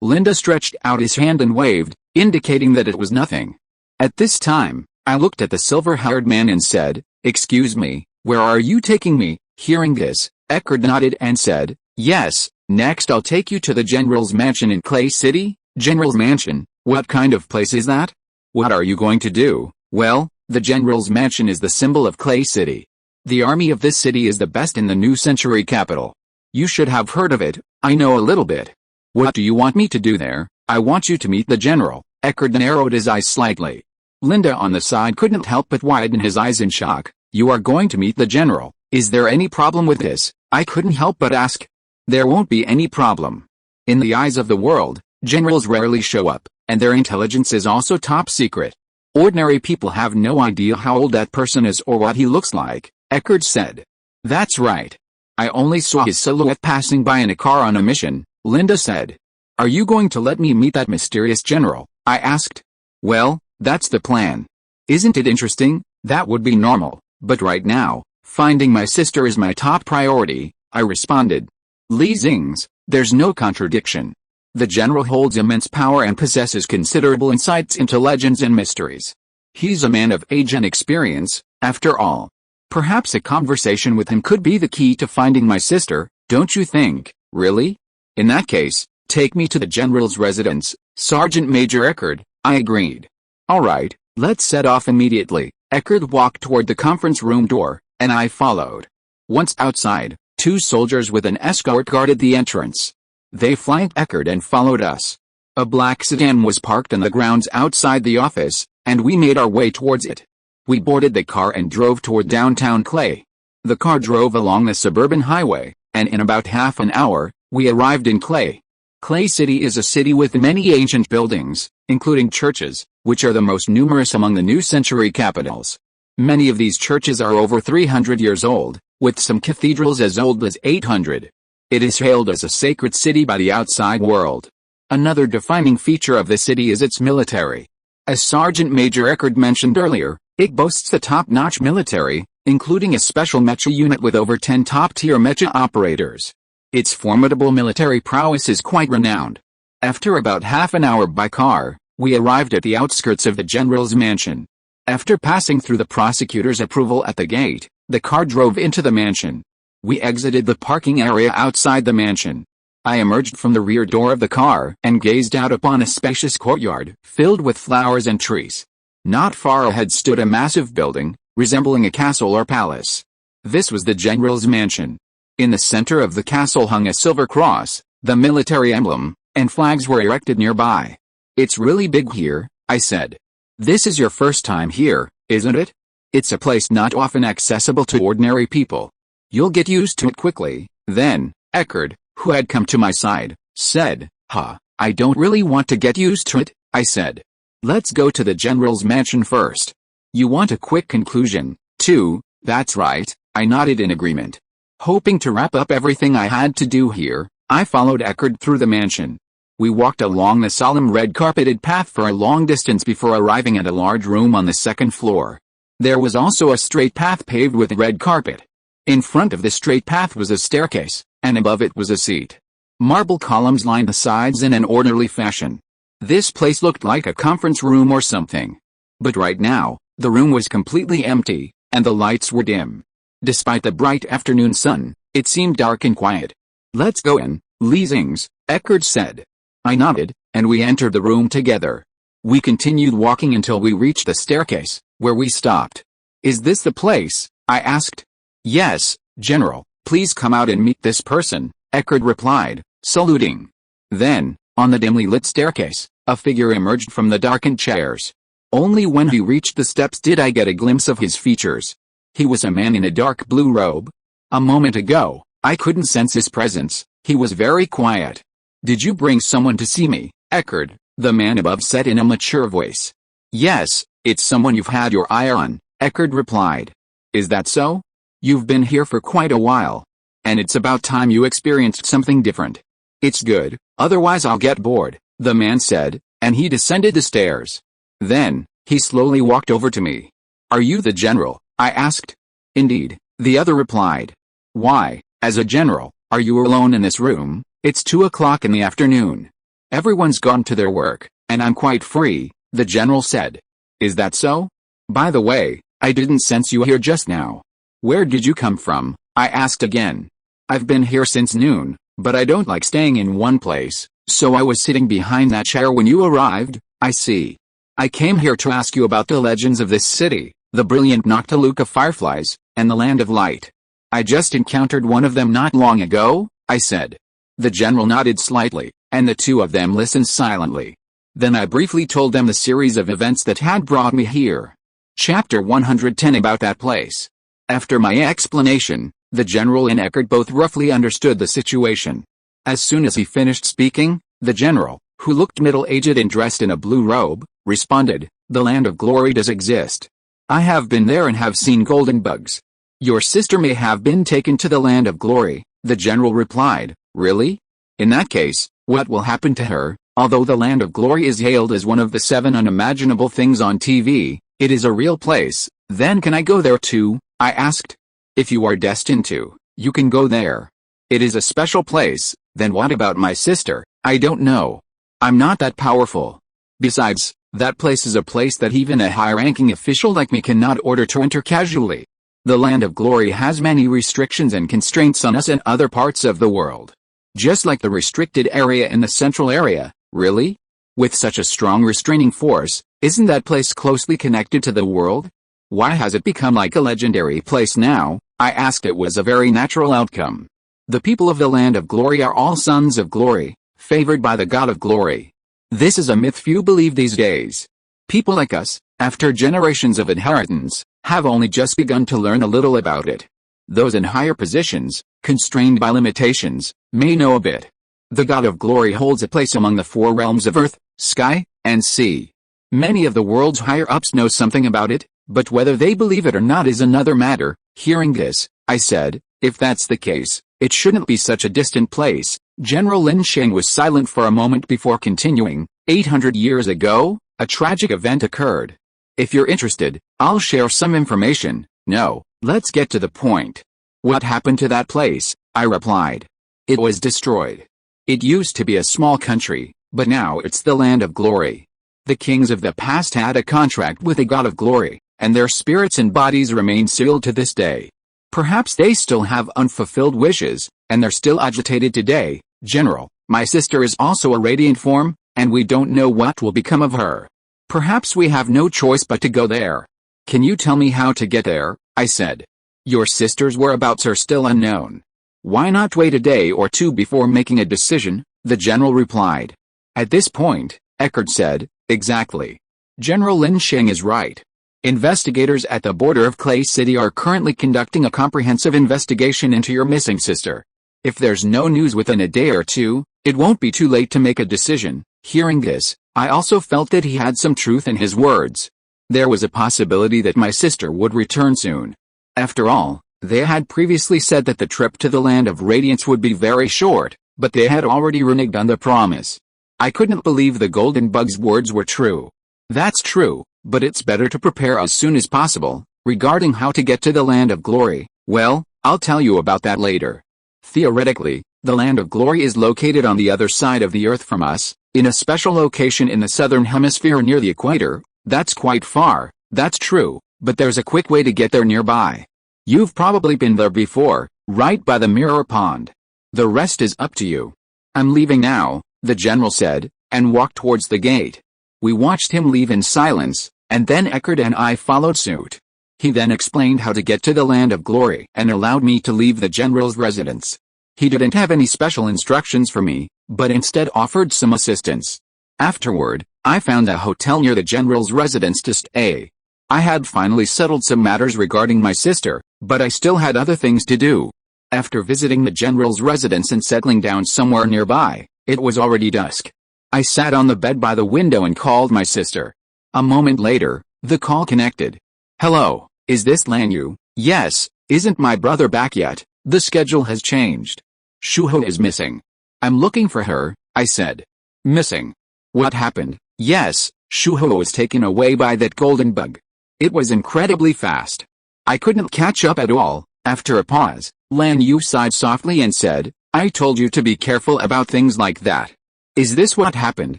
S1: Linda stretched out his hand and waved, indicating that it was nothing. At this time, I looked at the silver-haired man and said, Excuse me, where are you taking me? Hearing this, Eckerd nodded and said, Yes, next I'll take you to the General's mansion in Clay City. General's mansion, what kind of place is that? What are you going to do? Well, the General's mansion is the symbol of Clay City. The army of this city is the best in the new century capital. You should have heard of it, I know a little bit. What do you want me to do there? I want you to meet the general. Eckerd narrowed his eyes slightly. Linda on the side couldn't help but widen his eyes in shock. You are going to meet the general. Is there any problem with this? I couldn't help but ask. There won't be any problem. In the eyes of the world, generals rarely show up, and their intelligence is also top secret. Ordinary people have no idea how old that person is or what he looks like, Eckerd said. That's right. I only saw his silhouette passing by in a car on a mission, Linda said. Are you going to let me meet that mysterious general? I asked. Well, that's the plan. Isn't it interesting? That would be normal, but right now, finding my sister is my top priority, I responded. Xingze, there's no contradiction. The general holds immense power and possesses considerable insights into legends and mysteries. He's a man of age and experience, after all. Perhaps a conversation with him could be the key to finding my sister, don't you think, really? In that case, take me to the general's residence, Sergeant Major Eckerd, I agreed. Alright, let's set off immediately. Eckerd walked toward the conference room door, and I followed. Once outside, 2 soldiers with an escort guarded the entrance. They flanked Eckerd and followed us. A black sedan was parked on the grounds outside the office, and we made our way towards it. We boarded the car and drove toward downtown Clay. The car drove along the suburban highway, and in about half an hour, we arrived in Clay. Clay City is a city with many ancient buildings, including churches, which are the most numerous among the new century capitals. Many of these churches are over 300 years old, with some cathedrals as old as 800. It is hailed as a sacred city by the outside world. Another defining feature of the city is its military. As Sergeant Major Eckerd mentioned earlier, it boasts the top-notch military, including a special Mecha unit with over 10 top-tier Mecha operators. Its formidable military prowess is quite renowned. After about half an hour by car, We arrived at the outskirts of the general's mansion. After passing through the prosecutor's approval at the gate, the car drove into the mansion. We exited the parking area outside the mansion. I emerged from the rear door of the car and gazed out upon a spacious courtyard filled with flowers and trees. Not far ahead stood a massive building, resembling a castle or palace. This was the general's mansion. In the center of the castle hung a silver cross, the military emblem, and flags were erected nearby. "It's really big here," I said. "This is your first time here, isn't it? It's a place not often accessible to ordinary people. You'll get used to it quickly." Then, Eckerd, who had come to my side, said, I don't really want to get used to it," I said. "Let's go to the general's mansion first. You want a quick conclusion, too?" "That's right," I nodded in agreement. Hoping to wrap up everything I had to do here, I followed Eckerd through the mansion. We walked along the solemn red-carpeted path for a long distance before arriving at a large room on the second floor. There was also a straight path paved with red carpet. In front of the straight path was a staircase, and above it was a seat. Marble columns lined the sides in an orderly fashion. This place looked like a conference room or something. But right now, the room was completely empty, and the lights were dim. Despite the bright afternoon sun, it seemed dark and quiet. "Let's go in, Xingze," Eckerd said. I nodded, and we entered the room together. We continued walking until we reached the staircase, where we stopped. "Is this the place?" I asked. "Yes, General, please come out and meet this person," Eckerd replied, saluting. Then, on the dimly lit staircase, a figure emerged from the darkened chairs. Only when he reached the steps did I get a glimpse of his features. He was a man in a dark blue robe. A moment ago, I couldn't sense his presence. He was very quiet. "Did you bring someone to see me, Eckerd?" the man above said in a mature voice. "Yes, it's someone you've had your eye on," Eckerd replied. "Is that so? You've been here for quite a while. And it's about time you experienced something different." "It's good, otherwise I'll get bored," the man said, and he descended the stairs. Then, he slowly walked over to me. "Are you the general?" I asked. "Indeed," the other replied. "Why, as a general, are you alone in this room? It's 2 o'clock in the afternoon. Everyone's gone to their work, and I'm quite free," the general said. "Is that so? By the way, I didn't sense you here just now. Where did you come from?" I asked again. "I've been here since noon, but I don't like staying in one place, so I was sitting behind that chair when you arrived." "I see. I came here to ask you about the legends of this city, the brilliant Noctiluca fireflies, and the Land of Light. I just encountered one of them not long ago," I said. The general nodded slightly, and the two of them listened silently. Then I briefly told them the series of events that had brought me here. Chapter 110 about that place. After my explanation, the general and Eckerd both roughly understood the situation. As soon as he finished speaking, the general, who looked middle-aged and dressed in a blue robe, responded, "The Land of Glory does exist. I have been there and have seen golden bugs." "Your sister may have been taken to the Land of Glory," the general replied. "Really? In that case, what will happen to her?" Although the Land of Glory is hailed as one of the 7 unimaginable things on TV, it is a real place. "Then can I go there too?" I asked. "If you are destined to, you can go there. It is a special place." "Then what about my sister?" "I don't know. I'm not that powerful. Besides, that place is a place that even a high-ranking official like me cannot order to enter casually. The Land of Glory has many restrictions and constraints on us and other parts of the world. Just like the restricted area in the central area." "Really? With such a strong restraining force, isn't that place closely connected to the world? Why has it become like a legendary place now?" I asked. "It was a very natural outcome. The people of the Land of Glory are all sons of glory, favored by the God of Glory. This is a myth few believe these days. People like us, after generations of inheritance, have only just begun to learn a little about it. Those in higher positions, constrained by limitations, may know a bit. The God of Glory holds a place among the 4 realms of earth, sky, and sea. Many of the world's higher-ups know something about it, but whether they believe it or not is another matter." Hearing this, I said, "If that's the case, it shouldn't be such a distant place." General Lin Sheng was silent for a moment before continuing. 800 years ago, a tragic event occurred. If you're interested, I'll share some information." "No, let's get to the point." "What happened to that place?" I replied. "It was destroyed. It used to be a small country, but now it's the Land of Glory. The kings of the past had a contract with the God of glory, and their spirits and bodies remain sealed to this day. Perhaps they still have unfulfilled wishes, and they're still agitated today. General, my sister is also a radiant form, and we don't know what will become of her. Perhaps we have no choice but to go there. Can you tell me how to get there? I said. Your sister's whereabouts are still unknown. Why not wait a day or two before making a decision? The general replied. At this point, Eckert said, exactly. General Lin Sheng is right. Investigators at the border of Clay City are currently conducting a comprehensive investigation into your missing sister. If there's no news within a day or two, it won't be too late to make a decision. Hearing this, I also felt that he had some truth in his words. There was a possibility that my sister would return soon. After all, they had previously said that the trip to the land of radiance would be very short, but they had already reneged on the promise. I couldn't believe the golden bug's words were true. That's true, but it's better to prepare as soon as possible. Regarding how to get to the land of glory, well, I'll tell you about that later. Theoretically, the land of glory is located on the other side of the earth from us, in a special location in the southern hemisphere near the equator. That's quite far, that's true, but there's a quick way to get there nearby. You've probably been there before, right by the mirror pond. The rest is up to you. I'm leaving now, the general said, and walked towards the gate. We watched him leave in silence, and then Eckert and I followed suit. He then explained how to get to the land of glory and allowed me to leave the general's residence. He didn't have any special instructions for me, but instead offered some assistance. Afterward, I found a hotel near the general's residence to stay. I had finally settled some matters regarding my sister, but I still had other things to do. After visiting the general's residence and settling down somewhere nearby, it was already dusk. I sat on the bed by the window and called my sister. A moment later, the call connected. Hello, is this Lan Yu? Yes, isn't my brother back yet? The schedule has changed. Shuho is missing. I'm looking for her, I said. Missing? What happened? Yes, Shuho was taken away by that golden bug. It was incredibly fast. I couldn't catch up at all. After a pause, Lan Yu sighed softly and said, I told you to be careful about things like that. Is this what happened?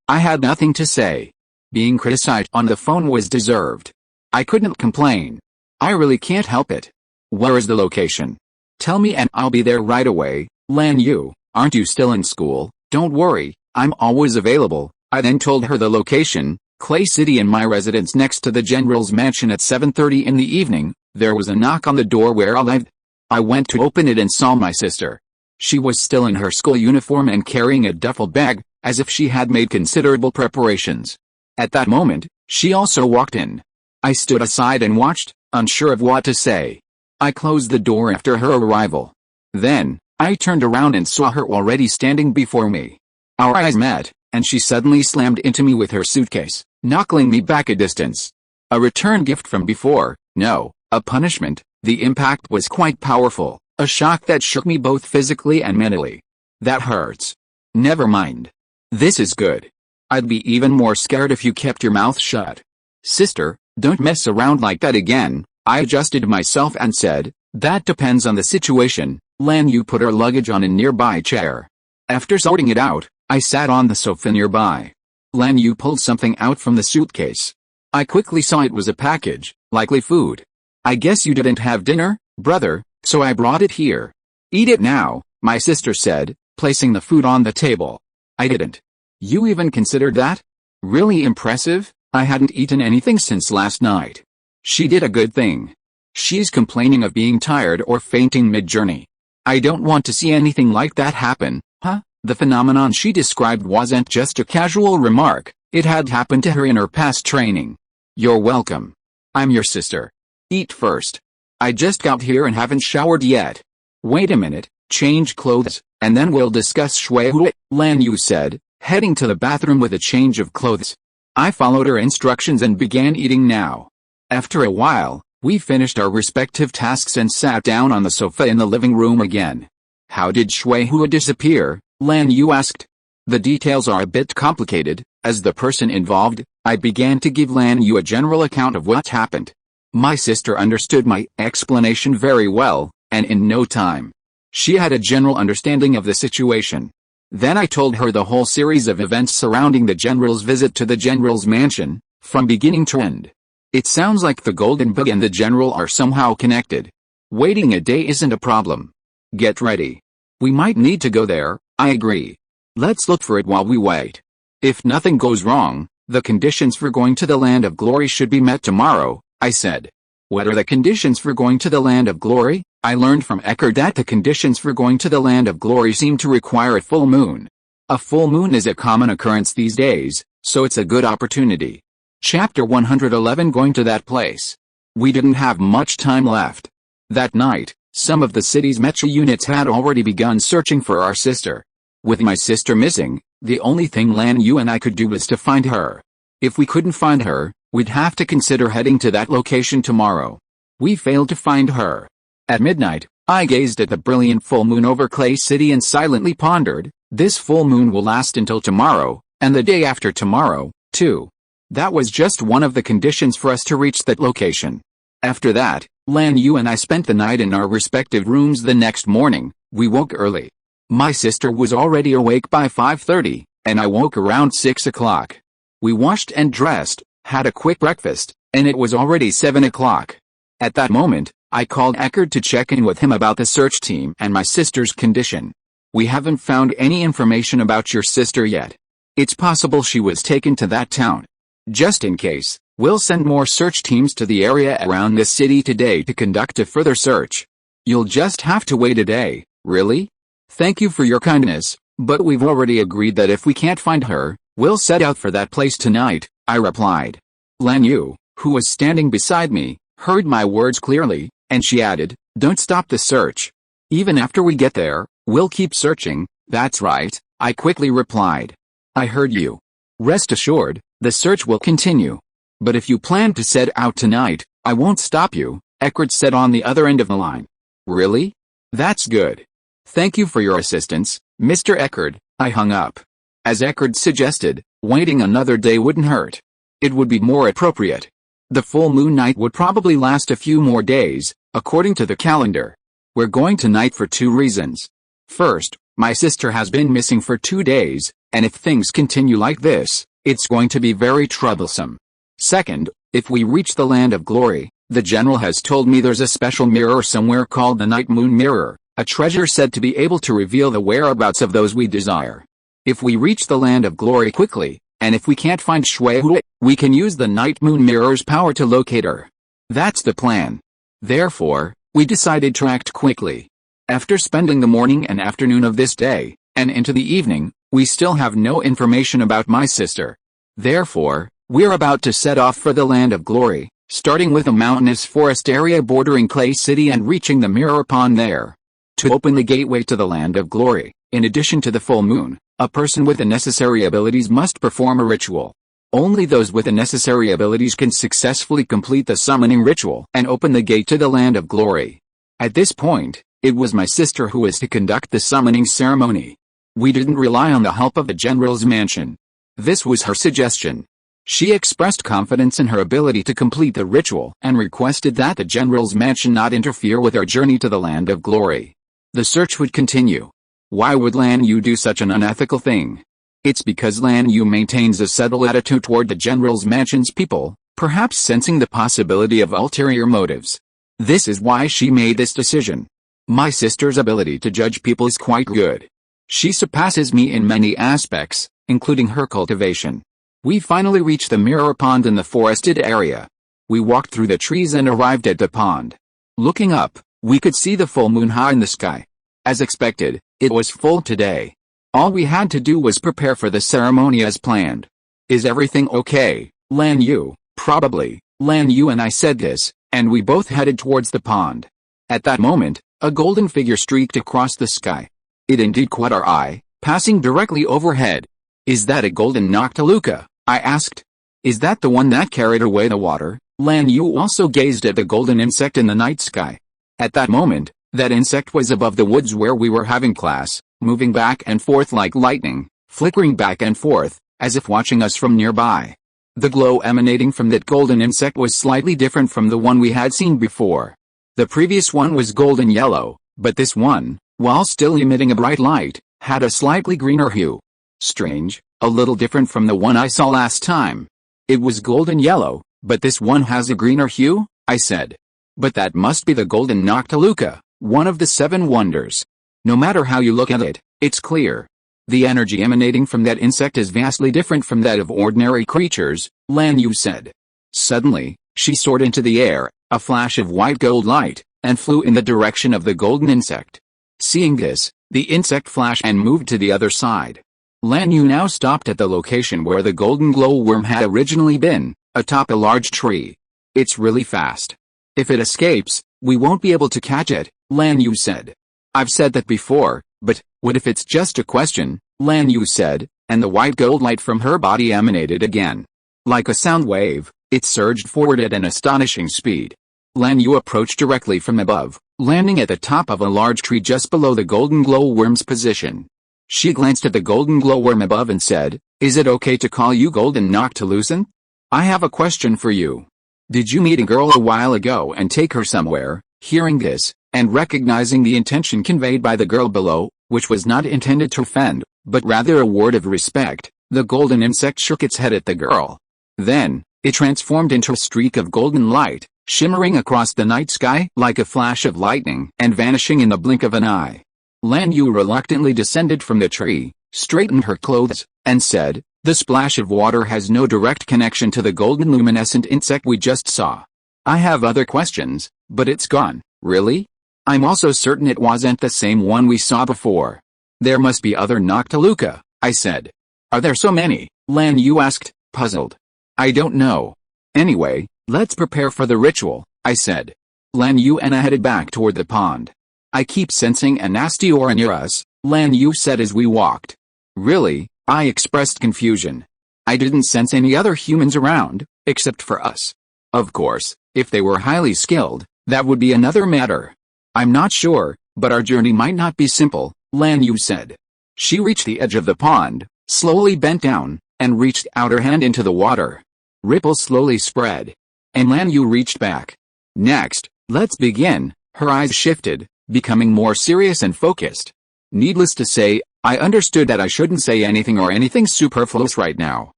S1: I had nothing to say. Being criticized on the phone was deserved. I couldn't complain. I really can't help it. Where is the location? Tell me and I'll be there right away. Lan Yu, aren't you still in school? Don't worry, I'm always available. I then told her the location, Clay City, and my residence next to the general's mansion. At 7:30 in the evening, there was a knock on the door where I lived. I went to open it and saw my sister. She was still in her school uniform and carrying a duffel bag, as if she had made considerable preparations. At that moment, she also walked in. I stood aside and watched, unsure of what to say. I closed the door after her arrival. Then, I turned around and saw her already standing before me. Our eyes met, and she suddenly slammed into me with her suitcase, knocking me back a distance. A return gift from before, no, a punishment. The impact was quite powerful, a shock that shook me both physically and mentally. That hurts. Never mind. This is good. I'd be even more scared if you kept your mouth shut. Sister, don't mess around like that again. I adjusted myself and said, that depends on the situation. Lan Yu put her luggage on a nearby chair. After sorting it out, I sat on the sofa nearby. Lan Yu pulled something out from the suitcase. I quickly saw it was a package, likely food. I guess you didn't have dinner, brother, so I brought it here. Eat it now, my sister said, placing the food on the table. I didn't. You even considered that? Really impressive. I hadn't eaten anything since last night. She did a good thing. She's complaining of being tired or fainting mid-journey. I don't want to see anything like that happen, huh? The phenomenon she described wasn't just a casual remark, it had happened to her in her past training. You're welcome. I'm your sister. Eat first. I just got here and haven't showered yet. Wait a minute, change clothes, and then we'll discuss shui hui, Lan Yu said, heading to the bathroom with a change of clothes. I followed her instructions and began eating now. After a while, we finished our respective tasks and sat down on the sofa in the living room again. How did Shui Hua disappear? Lan Yu asked. The details are a bit complicated. As the person involved, I began to give Lan Yu a general account of what happened. My sister understood my explanation very well, and in no time, she had a general understanding of the situation. Then I told her the whole series of events surrounding the general's visit to the general's mansion, from beginning to end. It sounds like the golden bug and the general are somehow connected. Waiting a day isn't a problem. Get ready. We might need to go there, I agree. Let's look for it while we wait. If nothing goes wrong, the conditions for going to the Land of Glory should be met tomorrow, I said. What are the conditions for going to the Land of Glory? I learned from Eckhart that the conditions for going to the Land of Glory seem to require a full moon. A full moon is a common occurrence these days, so it's a good opportunity. Chapter 111 Going to that place. We didn't have much time left. That night, some of the city's Mecha units had already begun searching for our sister. With my sister missing, the only thing Lan Yu and I could do was to find her. If we couldn't find her, we'd have to consider heading to that location tomorrow. We failed to find her. At midnight, I gazed at the brilliant full moon over Clay City and silently pondered, this full moon will last until tomorrow, and the day after tomorrow, too. That was just one of the conditions for us to reach that location. After that, Lan Yu and I spent the night in our respective rooms. The next morning, we woke early. My sister was already awake by 5:30, and I woke around 6 o'clock. We washed and dressed, had a quick breakfast, and it was already 7 o'clock. At that moment, I called Eckhart to check in with him about the search team and my sister's condition. We haven't found any information about your sister yet. It's possible she was taken to that town. Just in case, we'll send more search teams to the area around this city today to conduct a further search. You'll just have to wait a day, really? Thank you for your kindness, but we've already agreed that if we can't find her, we'll set out for that place tonight, I replied. Lan Yu, who was standing beside me, heard my words clearly, and she added, don't stop the search. Even after we get there, we'll keep searching. That's right, I quickly replied. I heard you. Rest assured, the search will continue. But if you plan to set out tonight, I won't stop you, Eckhart said on the other end of the line. Really? That's good. Thank you for your assistance, Mr. Eckhart. I hung up. As Eckhart suggested, waiting another day wouldn't hurt. It would be more appropriate. The full moon night would probably last a few more days, according to the calendar. We're going tonight for 2 reasons. First, my sister has been missing for 2 days, and if things continue like this, it's going to be very troublesome. Second, if we reach the Land of Glory, the general has told me there's a special mirror somewhere called the Night Moon Mirror, a treasure said to be able to reveal the whereabouts of those we desire. If we reach the Land of Glory quickly, and if we can't find Shui Hui, we can use the Night Moon Mirror's power to locate her. That's the plan. Therefore, we decided to act quickly. After spending the morning and afternoon of this day, and into the evening, we still have no information about my sister. Therefore, we're about to set off for the Land of Glory, starting with a mountainous forest area bordering Clay City and reaching the Mirror Pond there. To open the gateway to the Land of Glory, in addition to the full moon, a person with the necessary abilities must perform a ritual. Only those with the necessary abilities can successfully complete the summoning ritual and open the gate to the Land of Glory. At this point, it was my sister who was to conduct the summoning ceremony. We didn't rely on the help of the general's mansion. This was her suggestion. She expressed confidence in her ability to complete the ritual and requested that the general's mansion not interfere with our journey to the Land of Glory. The search would continue. Why would Lan Yu do such an unethical thing? It's because Lan Yu maintains a subtle attitude toward the general's mansion's people, perhaps sensing the possibility of ulterior motives. This is why she made this decision. My sister's ability to judge people is quite good. She surpasses me in many aspects, including her cultivation. We finally reached the Mirror Pond in the forested area. We walked through the trees and arrived at the pond. Looking up, we could see the full moon high in the sky. As expected, it was full today. All we had to do was prepare for the ceremony as planned. Is everything okay, Lan Yu? Probably. Lan Yu and I said this, and we both headed towards the pond. At that moment, a golden figure streaked across the sky. It indeed caught our eye, passing directly overhead. Is that a golden Noctiluca? I asked. Is that the one that carried away the water? Lan Yu also gazed at the golden insect in the night sky. At that moment, that insect was above the woods where we were having class, moving back and forth like lightning, flickering back and forth, as if watching us from nearby. The glow emanating from that golden insect was slightly different from the one we had seen before. The previous one was golden yellow, but this one, while still emitting a bright light, had a slightly greener hue. Strange, a little different from the one I saw last time. It was golden yellow, but this one has a greener hue, I said. But that must be the golden Noctiluca, one of the 7 wonders. No matter how you look at it, it's clear. The energy emanating from that insect is vastly different from that of ordinary creatures, Lan Yu said. Suddenly, she soared into the air, a flash of white gold light, and flew in the direction of the golden insect. Seeing this, the insect flashed and moved to the other side. Lan Yu now stopped at the location where the golden glowworm had originally been, atop a large tree. It's really fast. If it escapes, we won't be able to catch it, Lan Yu said. I've said that before, but what if it's just a question, Lan Yu said, and the white gold light from her body emanated again. Like a sound wave, it surged forward at an astonishing speed. Lan Yu approached directly from above, landing at the top of a large tree just below the golden glowworm's position. She glanced at the golden glowworm above and said, "Is it okay to call you Golden Noctilucent? I have a question for you. Did you meet a girl a while ago and take her somewhere?" Hearing this, and recognizing the intention conveyed by the girl below, which was not intended to offend, but rather a word of respect, the golden insect shook its head at the girl. Then, it transformed into a streak of golden light, shimmering across the night sky like a flash of lightning and vanishing in the blink of an eye. Lan Yu reluctantly descended from the tree, straightened her clothes, and said, "The splash of water has no direct connection to the golden luminescent insect we just saw. I have other questions, but it's gone." "Really? I'm also certain it wasn't the same one we saw before. There must be other Noctiluca," I said. "Are there so many?" Lan Yu asked, puzzled. "I don't know. Anyway, let's prepare for the ritual," I said. Lan Yu and I headed back toward the pond. "I keep sensing a nasty aura near us," Lan Yu said as we walked. "Really?" I expressed confusion. "I didn't sense any other humans around, except for us. Of course, if they were highly skilled, that would be another matter. I'm not sure, but our journey might not be simple," Lan Yu said. She reached the edge of the pond, slowly bent down, and reached out her hand into the water. Ripples slowly spread. And Lan Yu reached back. "Next, let's begin." Her eyes shifted, becoming more serious and focused. Needless to say, I understood that I shouldn't say anything superfluous right now.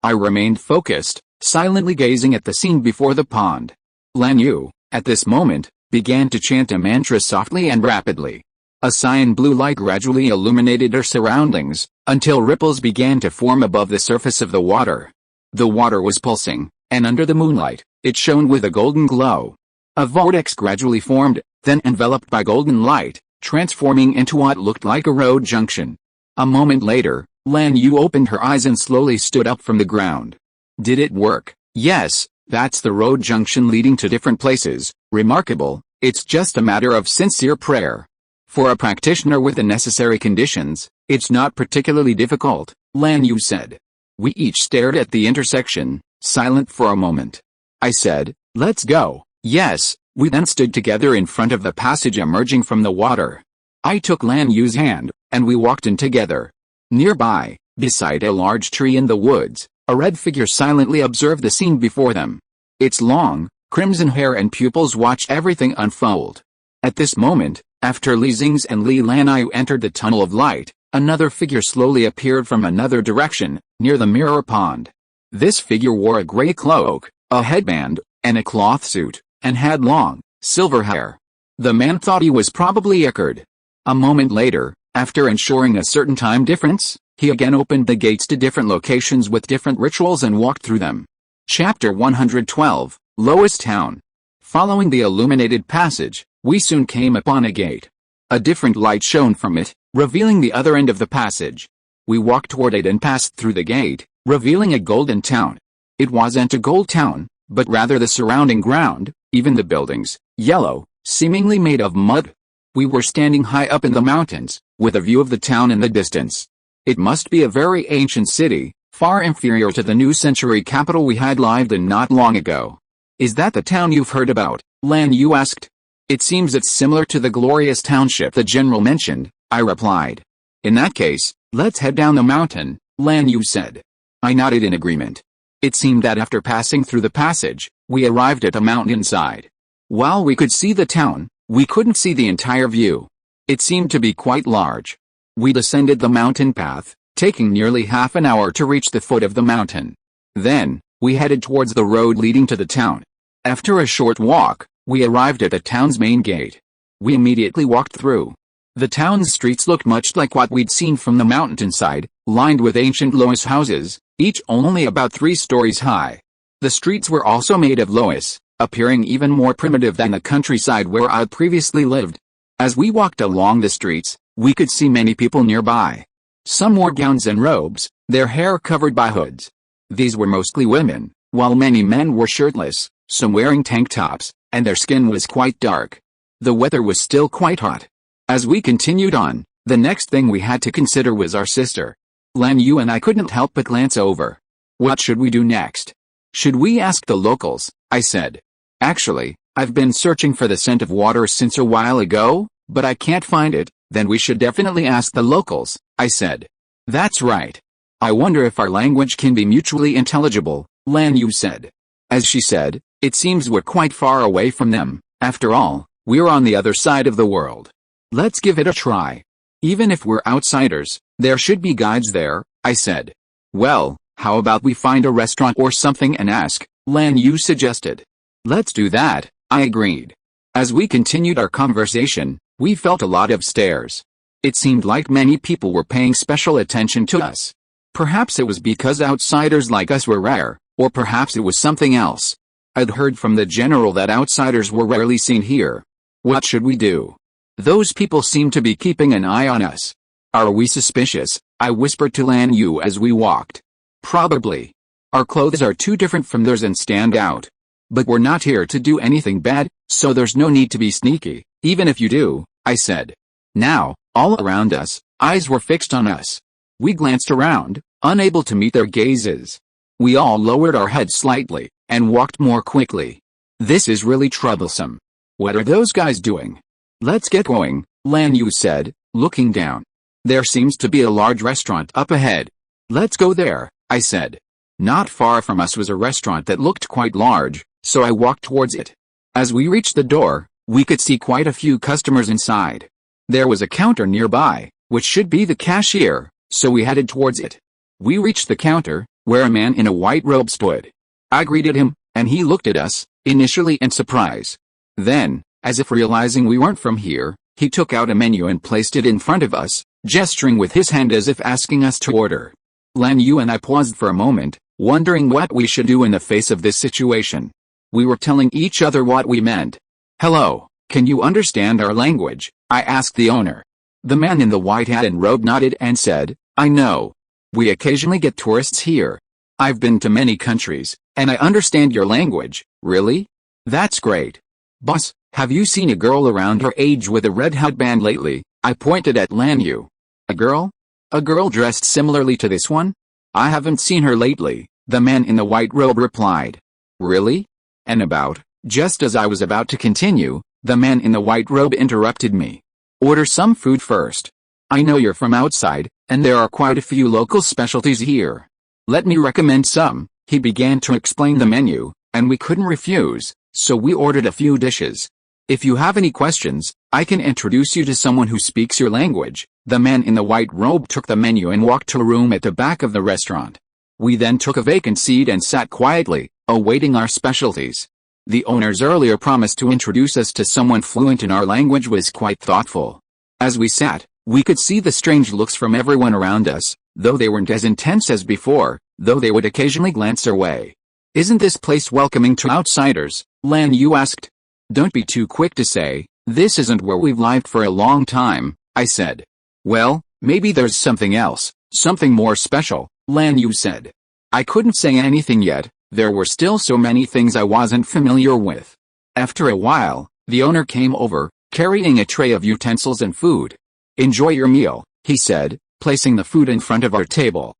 S1: I remained focused, silently gazing at the scene before the pond. Lan Yu, at this moment, began to chant a mantra softly and rapidly. A cyan blue light gradually illuminated her surroundings, until ripples began to form above the surface of the water. The water was pulsing, and under the moonlight, it shone with a golden glow. A vortex gradually formed, then enveloped by golden light, transforming into what looked like a road junction. A moment later, Lan Yu opened her eyes and slowly stood up from the ground. "Did it work?" "Yes, that's the road junction leading to different places. Remarkable. It's just a matter of sincere prayer. For a practitioner with the necessary conditions, it's not particularly difficult," Lan Yu said. We each stared at the intersection, silent for a moment. I said, "Let's go." "Yes." We then stood together in front of the passage emerging from the water. I took Lan Yu's hand, and we walked in together. Nearby, beside a large tree in the woods, a red figure silently observed the scene before them. Its long, crimson hair and pupils watched everything unfold. At this moment, after Li Xingze and Li Lanyu entered the tunnel of light, another figure slowly appeared from another direction, near the mirror pond. This figure wore a gray cloak, a headband, and a cloth suit, and had long, silver hair. The man thought he was probably Ickard. A moment later, after ensuring a certain time difference, he again opened the gates to different locations with different rituals and walked through them. Chapter 112, Lowest Town. Following the illuminated passage, we soon came upon a gate. A different light shone from it, revealing the other end of the passage. We walked toward it and passed through the gate, revealing a golden town. It wasn't a gold town, but rather the surrounding ground, even the buildings, yellow, seemingly made of mud. We were standing high up in the mountains, with a view of the town in the distance. It must be a very ancient city, far inferior to the new century capital we had lived in not long ago. "Is that the town you've heard about?" Lan Yu asked. "It seems it's similar to the glorious township the general mentioned," I replied. "In that case, let's head down the mountain," Lan Yu said. I nodded in agreement. It seemed that after passing through the passage, we arrived at a mountainside. While we could see the town, we couldn't see the entire view. It seemed to be quite large. We descended the mountain path, taking nearly half an hour to reach the foot of the mountain. Then, we headed towards the road leading to the town. After a short walk, we arrived at the town's main gate. We immediately walked through. The town's streets looked much like what we'd seen from the mountainside, lined with ancient loess houses, each only about 3 stories high. The streets were also made of loess, appearing even more primitive than the countryside where I'd previously lived. As we walked along the streets, we could see many people nearby. Some wore gowns and robes, their hair covered by hoods. These were mostly women, while many men were shirtless, some wearing tank tops, and their skin was quite dark. The weather was still quite hot. As we continued on, the next thing we had to consider was our sister. Lan Yu and I couldn't help but glance over. What should we do next? Should we ask the locals? I said. Actually, I've been searching for the scent of water since a while ago, but I can't find it. Then we should definitely ask the locals, I said. That's right. I wonder if our language can be mutually intelligible, Lan Yu said. As she said, it seems we're quite far away from them. After all, we're on the other side of the world. Let's give it a try. Even if we're outsiders, there should be guides there, I said. Well, how about we find a restaurant or something and ask, Lan Yu suggested. Let's do that, I agreed. As we continued our conversation, we felt a lot of stares. It seemed like many people were paying special attention to us. Perhaps it was because outsiders like us were rare, or perhaps it was something else. I'd heard from the general that outsiders were rarely seen here. What should we do? Those people seem to be keeping an eye on us. Are we suspicious? I whispered to Lan Yu as we walked. Probably. Our clothes are too different from theirs and stand out. But we're not here to do anything bad, so there's no need to be sneaky, even if you do, I said. Now, all around us, eyes were fixed on us. We glanced around, unable to meet their gazes. We all lowered our heads slightly, and walked more quickly. This is really troublesome. What are those guys doing? Let's get going, Lan Yu said, looking down. There seems to be a large restaurant up ahead. Let's go there, I said. Not far from us was a restaurant that looked quite large, so I walked towards it. As we reached the door, we could see quite a few customers inside. There was a counter nearby, which should be the cashier, so we headed towards it. We reached the counter, where a man in a white robe stood. I greeted him, and he looked at us, initially in surprise. Then, as if realizing we weren't from here, he took out a menu and placed it in front of us, gesturing with his hand as if asking us to order. Lan Yu and I paused for a moment, wondering what we should do in the face of this situation. We were telling each other what we meant. Hello, can you understand our language? I asked the owner. The man in the white hat and robe nodded and said, I know. We occasionally get tourists here. I've been to many countries, and I understand your language. Really? That's great. Boss, have you seen a girl around her age with a red headband lately? I pointed at Lan Yu. A girl? A girl dressed similarly to this one? I haven't seen her lately, the man in the white robe replied. Really? And about, just as I was about to continue, the man in the white robe interrupted me. Order some food first. I know you're from outside, and there are quite a few local specialties here. Let me recommend some. He began to explain the menu, and we couldn't refuse, so we ordered a few dishes. If you have any questions, I can introduce you to someone who speaks your language. The man in the white robe took the menu and walked to a room at the back of the restaurant. We then took a vacant seat and sat quietly, awaiting our specialties. The owner's earlier promise to introduce us to someone fluent in our language was quite thoughtful. As we sat, we could see the strange looks from everyone around us, though they weren't as intense as before, though they would occasionally glance our way. Isn't this place welcoming to outsiders? Lan Yu asked. Don't be too quick to say, this isn't where we've lived for a long time, I said. Well, maybe there's something else, something more special, Lan Yu said. I couldn't say anything yet, there were still so many things I wasn't familiar with. After a while, the owner came over, carrying a tray of utensils and food. Enjoy your meal, he said, placing the food in front of our table.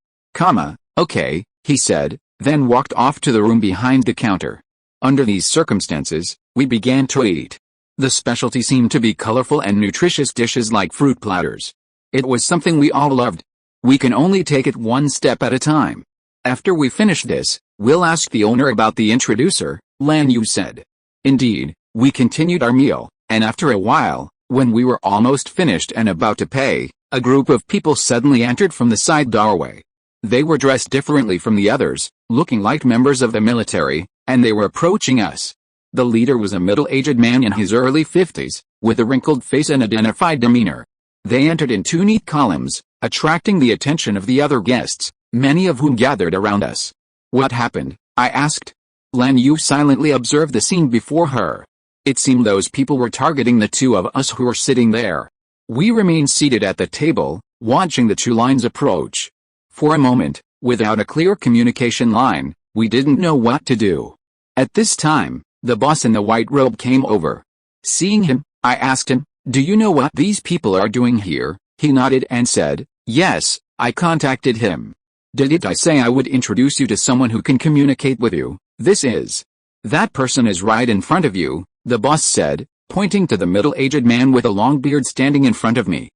S1: Okay, he said, then walked off to the room behind the counter. Under these circumstances, we began to eat. The specialty seemed to be colorful and nutritious dishes like fruit platters. It was something we all loved. We can only take it one step at a time. After we finish this, we'll ask the owner about the introducer, Lan Yu said. Indeed, we continued our meal, and after a while, when we were almost finished and about to pay, A group of people suddenly entered from the side doorway. They were dressed differently from the others, looking like members of the military, and they were approaching us. The leader was a middle-aged man in his early 50s, with a wrinkled face and a dignified demeanor. They entered in 2 neat columns, attracting the attention of the other guests, many of whom gathered around us. What happened? I asked. Lan Yu silently observed the scene before her. It seemed those people were targeting the 2 of us who were sitting there. We remained seated at the table, watching the 2 lines approach. For a moment, without a clear communication line, we didn't know what to do. At this time, the boss in the white robe came over. Seeing him, I asked him, "Do you know what these people are doing here?" He nodded and said, "Yes, I contacted him. Didn't I say I would introduce you to someone who can communicate with you? That person is right in front of you," the boss said, pointing to the middle-aged man with a long beard standing in front of me.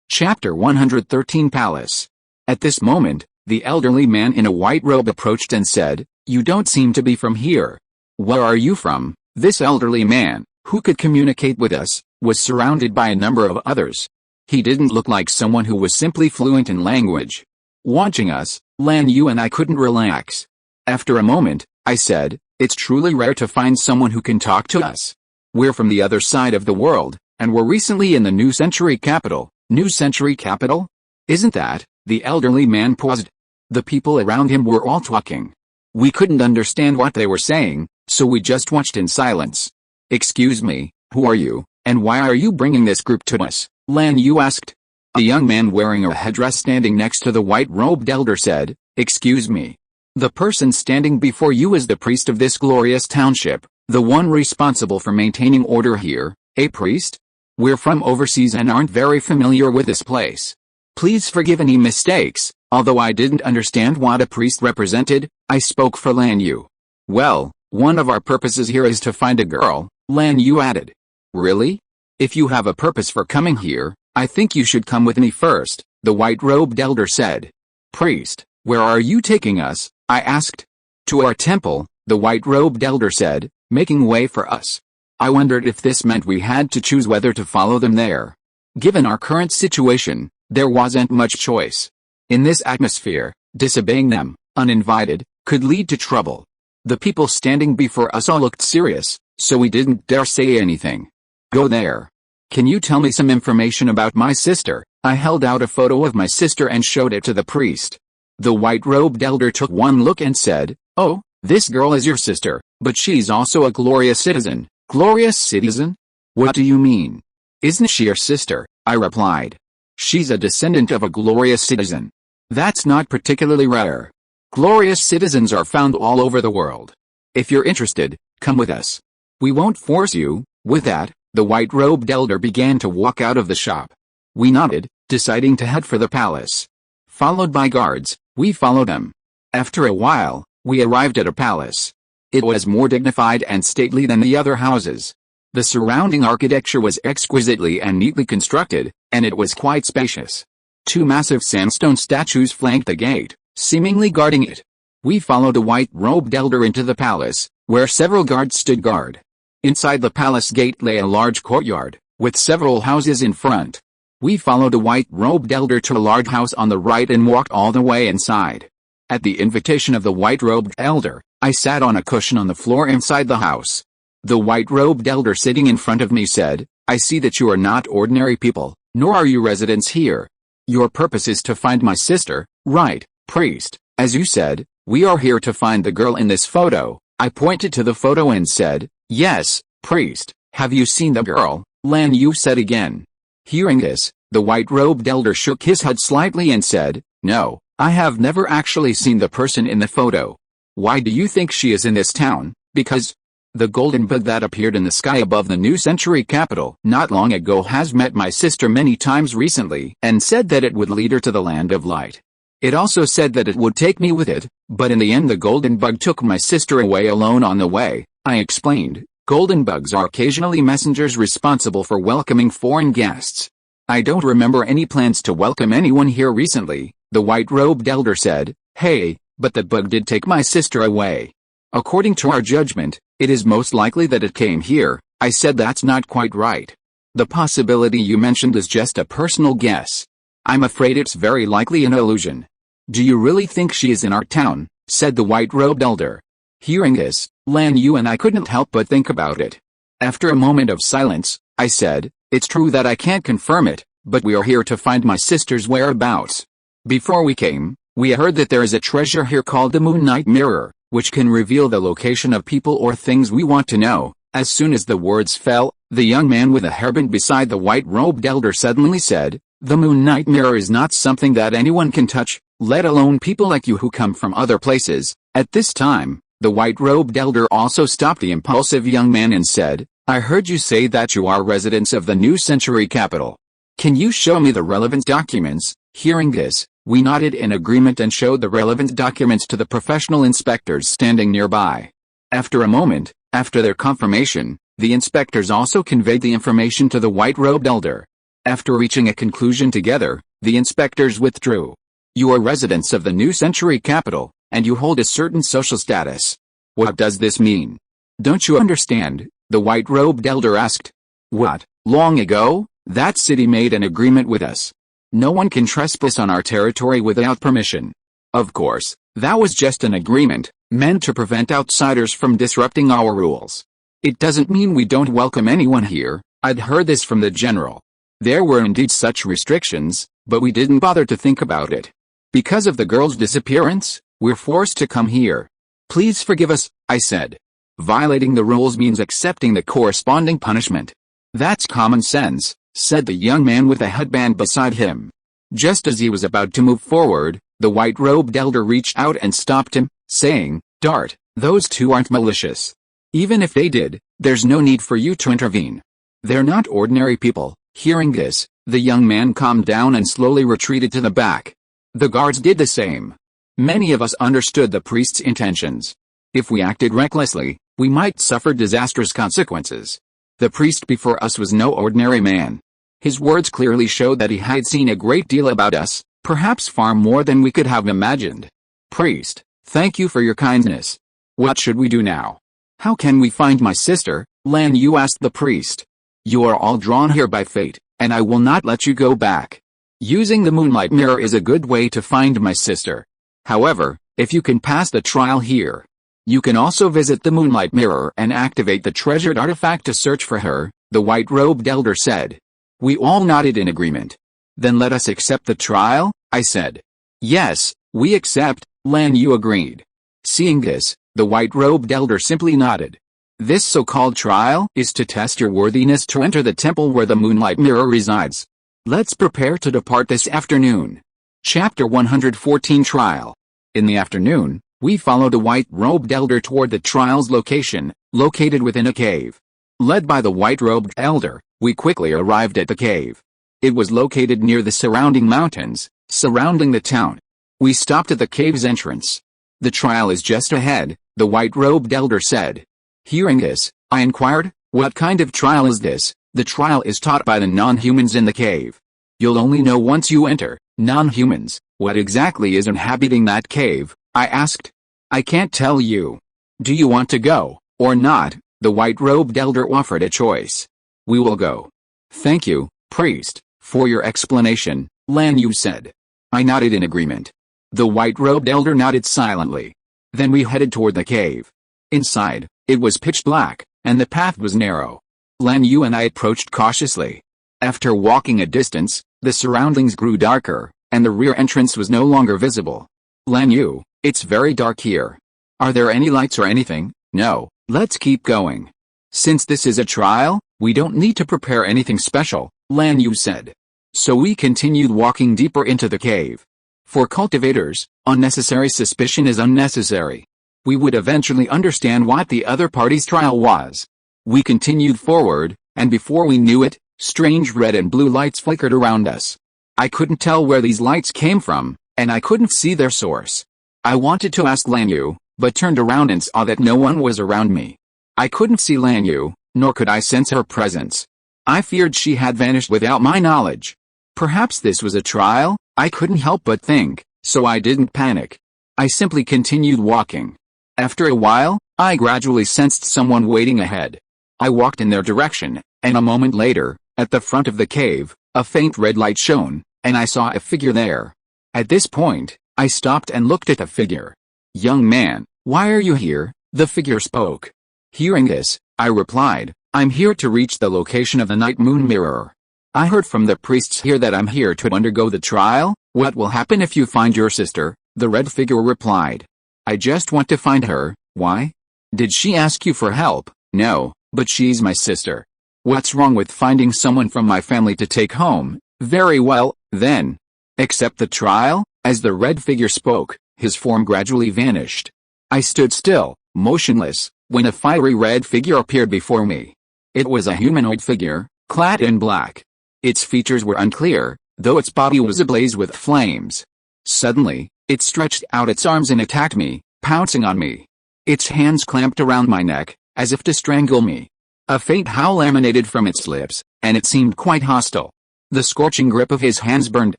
S1: Chapter 113 Palace. At this moment, the elderly man in a white robe approached and said, "You don't seem to be from here. Where are you from?" This elderly man, who could communicate with us, was surrounded by a number of others. He didn't look like someone who was simply fluent in language. Watching us, Lan Yu and I couldn't relax. After a moment, I said, "It's truly rare to find someone who can talk to us. We're from the other side of the world, and were recently in the New Century capital." New Century capital? Isn't that? The elderly man paused. The people around him were all talking. We couldn't understand what they were saying, so we just watched in silence. "Excuse me, who are you, and why are you bringing this group to us?" Lan Yu asked. A young man wearing a headdress standing next to the white-robed elder said, "Excuse me. The person standing before you is the priest of this glorious township, the one responsible for maintaining order here." "A priest? We're from overseas and aren't very familiar with this place. Please forgive any mistakes." Although I didn't understand what a priest represented, I spoke for Lan Yu. "Well, one of our purposes here is to find a girl," Lan Yu added. "Really? If you have a purpose for coming here, I think you should come with me first," the white-robed elder said. "Priest, where are you taking us?" I asked. "To our temple," the white-robed elder said, making way for us. I wondered if this meant we had to choose whether to follow them there. Given our current situation, there wasn't much choice. In this atmosphere, disobeying them, uninvited, could lead to trouble. The people standing before us all looked serious, so we didn't dare say anything. "Go there. Can you tell me some information about my sister?" I held out a photo of my sister and showed it to the priest. The white-robed elder took one look and said, "Oh, this girl is your sister, but she's also a glorious citizen." "Glorious citizen? What do you mean?" "Isn't she your sister?" I replied. "She's a descendant of a glorious citizen. That's not particularly rare. Glorious citizens are found all over the world. If you're interested, come with us. We won't force you." With that, the white-robed elder began to walk out of the shop. We nodded, deciding to head for the palace. Followed by guards, we followed them. After a while, we arrived at a palace. It was more dignified and stately than the other houses. The surrounding architecture was exquisitely and neatly constructed, and it was quite spacious. 2 massive sandstone statues flanked the gate, seemingly guarding it. We followed the white-robed elder into the palace, where several guards stood guard. Inside the palace gate lay a large courtyard, with several houses in front. We followed the white-robed elder to a large house on the right and walked all the way inside. At the invitation of the white-robed elder, I sat on a cushion on the floor inside the house. The white-robed elder sitting in front of me said, "I see that you are not ordinary people, nor are you residents here. Your purpose is to find my sister, right, priest? As you said, we are here to find the girl in this photo." I pointed to the photo and said, "Yes, priest. Have you seen the girl?" Lan Yu said again. Hearing this, the white-robed elder shook his head slightly and said, "No, I have never actually seen the person in the photo." "Why do you think she is in this town?" "Because the golden bug that appeared in the sky above the New Century capital not long ago has met my sister many times recently and said that it would lead her to the land of light. It also said that it would take me with it, but in the end the golden bug took my sister away alone on the way," I explained. Golden bugs are occasionally messengers responsible for welcoming foreign guests. "I don't remember any plans to welcome anyone here recently," the white-robed elder said. "Hey, but the bug did take my sister away. According to our judgment, it is most likely that it came here." I said, "That's not quite right. The possibility you mentioned is just a personal guess. I'm afraid it's very likely an illusion. Do you really think she is in our town? Said the white-robed elder. Hearing this, Lan Yu and I couldn't help but think about it. After a moment of silence, I said, it's true that I can't confirm it, but we are here to find my sister's whereabouts. Before we came, we heard that there is a treasure here called the Moonlight Mirror, which can reveal the location of people or things we want to know. As soon as the words fell, the young man with a hairband beside the white-robed elder suddenly said, the Moonlight Mirror is not something that anyone can touch, let alone people like you who come from other places. At this time, the white-robed elder also stopped the impulsive young man and said, I heard you say that you are residents of the New Century capital. Can you show me the relevant documents? Hearing this, we nodded in agreement and showed the relevant documents to the professional inspectors standing nearby. After a moment, after their confirmation, the inspectors also conveyed the information to the white-robed elder. After reaching a conclusion together, the inspectors withdrew. You are residents of the New Century capital, and you hold a certain social status. What does this mean? Don't you understand? The white-robed elder asked. What? Long ago, that city made an agreement with us. No one can trespass on our territory without permission. Of course, that was just an agreement, meant to prevent outsiders from disrupting our rules. It doesn't mean we don't welcome anyone here. I'd heard this from the general. There were indeed such restrictions, but we didn't bother to think about it. Because of the girl's disappearance, we're forced to come here. Please forgive us, I said. Violating the rules means accepting the corresponding punishment. That's common sense, said the young man with a headband beside him. Just as he was about to move forward, the white-robed elder reached out and stopped him, saying, Dart, those two aren't malicious. Even if they did, there's no need for you to intervene. They're not ordinary people. Hearing this, the young man calmed down and slowly retreated to the back. The guards did the same. Many of us understood the priest's intentions. If we acted recklessly, we might suffer disastrous consequences. The priest before us was no ordinary man. His words clearly showed that he had seen a great deal about us, perhaps far more than we could have imagined. Priest, thank you for your kindness. What should we do now? How can we find my sister? Lan Yu asked the priest. You are all drawn here by fate, and I will not let you go back. Using the Moonlight Mirror is a good way to find my sister. However, if you can pass the trial here, you can also visit the Moonlight Mirror and activate the treasured artifact to search for her, the white-robed elder said. We all nodded in agreement. Then let us accept the trial, I said. Yes, we accept, Lan Yu agreed. Seeing this, the white-robed elder simply nodded. This so-called trial is to test your worthiness to enter the temple where the Moonlight Mirror resides. Let's prepare to depart this afternoon. Chapter 114 Trial. In the afternoon, we followed a white-robed elder toward the trial's location, located within a cave. Led by the white-robed elder, we quickly arrived at the cave. It was located near the surrounding mountains, surrounding the town. We stopped at the cave's entrance. The trial is just ahead, the white-robed elder said. Hearing this, I inquired, what kind of trial is this? The trial is taught by the non-humans in the cave. You'll only know once you enter. Non-humans, what exactly is inhabiting that cave? I asked. I can't tell you. Do you want to go, or not? The white-robed elder offered a choice. We will go. Thank you, priest, for your explanation, Lan Yu said. I nodded in agreement. The white-robed elder nodded silently. Then we headed toward the cave. Inside, it was pitch black, and the path was narrow. Lan Yu and I approached cautiously. After walking a distance, the surroundings grew darker, and the rear entrance was no longer visible. Lan Yu, it's very dark here. Are there any lights or anything? No, let's keep going. Since this is a trial, we don't need to prepare anything special, Lan Yu said. So we continued walking deeper into the cave. For cultivators, unnecessary suspicion is unnecessary. We would eventually understand what the other party's trial was. We continued forward, and before we knew it, strange red and blue lights flickered around us. I couldn't tell where these lights came from, and I couldn't see their source. I wanted to ask Lan Yu, but turned around and saw that no one was around me. I couldn't see Lan Yu, nor could I sense her presence. I feared she had vanished without my knowledge. Perhaps this was a trial, I couldn't help but think, so I didn't panic. I simply continued walking. After a while, I gradually sensed someone waiting ahead. I walked in their direction, and a moment later, At the front of the cave, a faint red light shone, and I saw a figure there. At this point, I stopped and looked at the figure. "Young man, why are you here?" the figure spoke. Hearing this, I replied, "I'm here to reach the location of the night moon mirror. I heard from the priests here that I'm here to undergo the trial." "What will happen if you find your sister?" the red figure replied. "I just want to find her." "Why? Did she ask you for help?" "No, but she's my sister." "What's wrong with finding someone from my family to take home?" "Very well, then. Accept the trial." As the red figure spoke, his form gradually vanished. I stood still, motionless, when a fiery red figure appeared before me. It was a humanoid figure, clad in black. Its features were unclear, though its body was ablaze with flames. Suddenly, it stretched out its arms and attacked me, pouncing on me. Its hands clamped around my neck, as if to strangle me. A faint howl emanated from its lips, and it seemed quite hostile. The scorching grip of his hands burned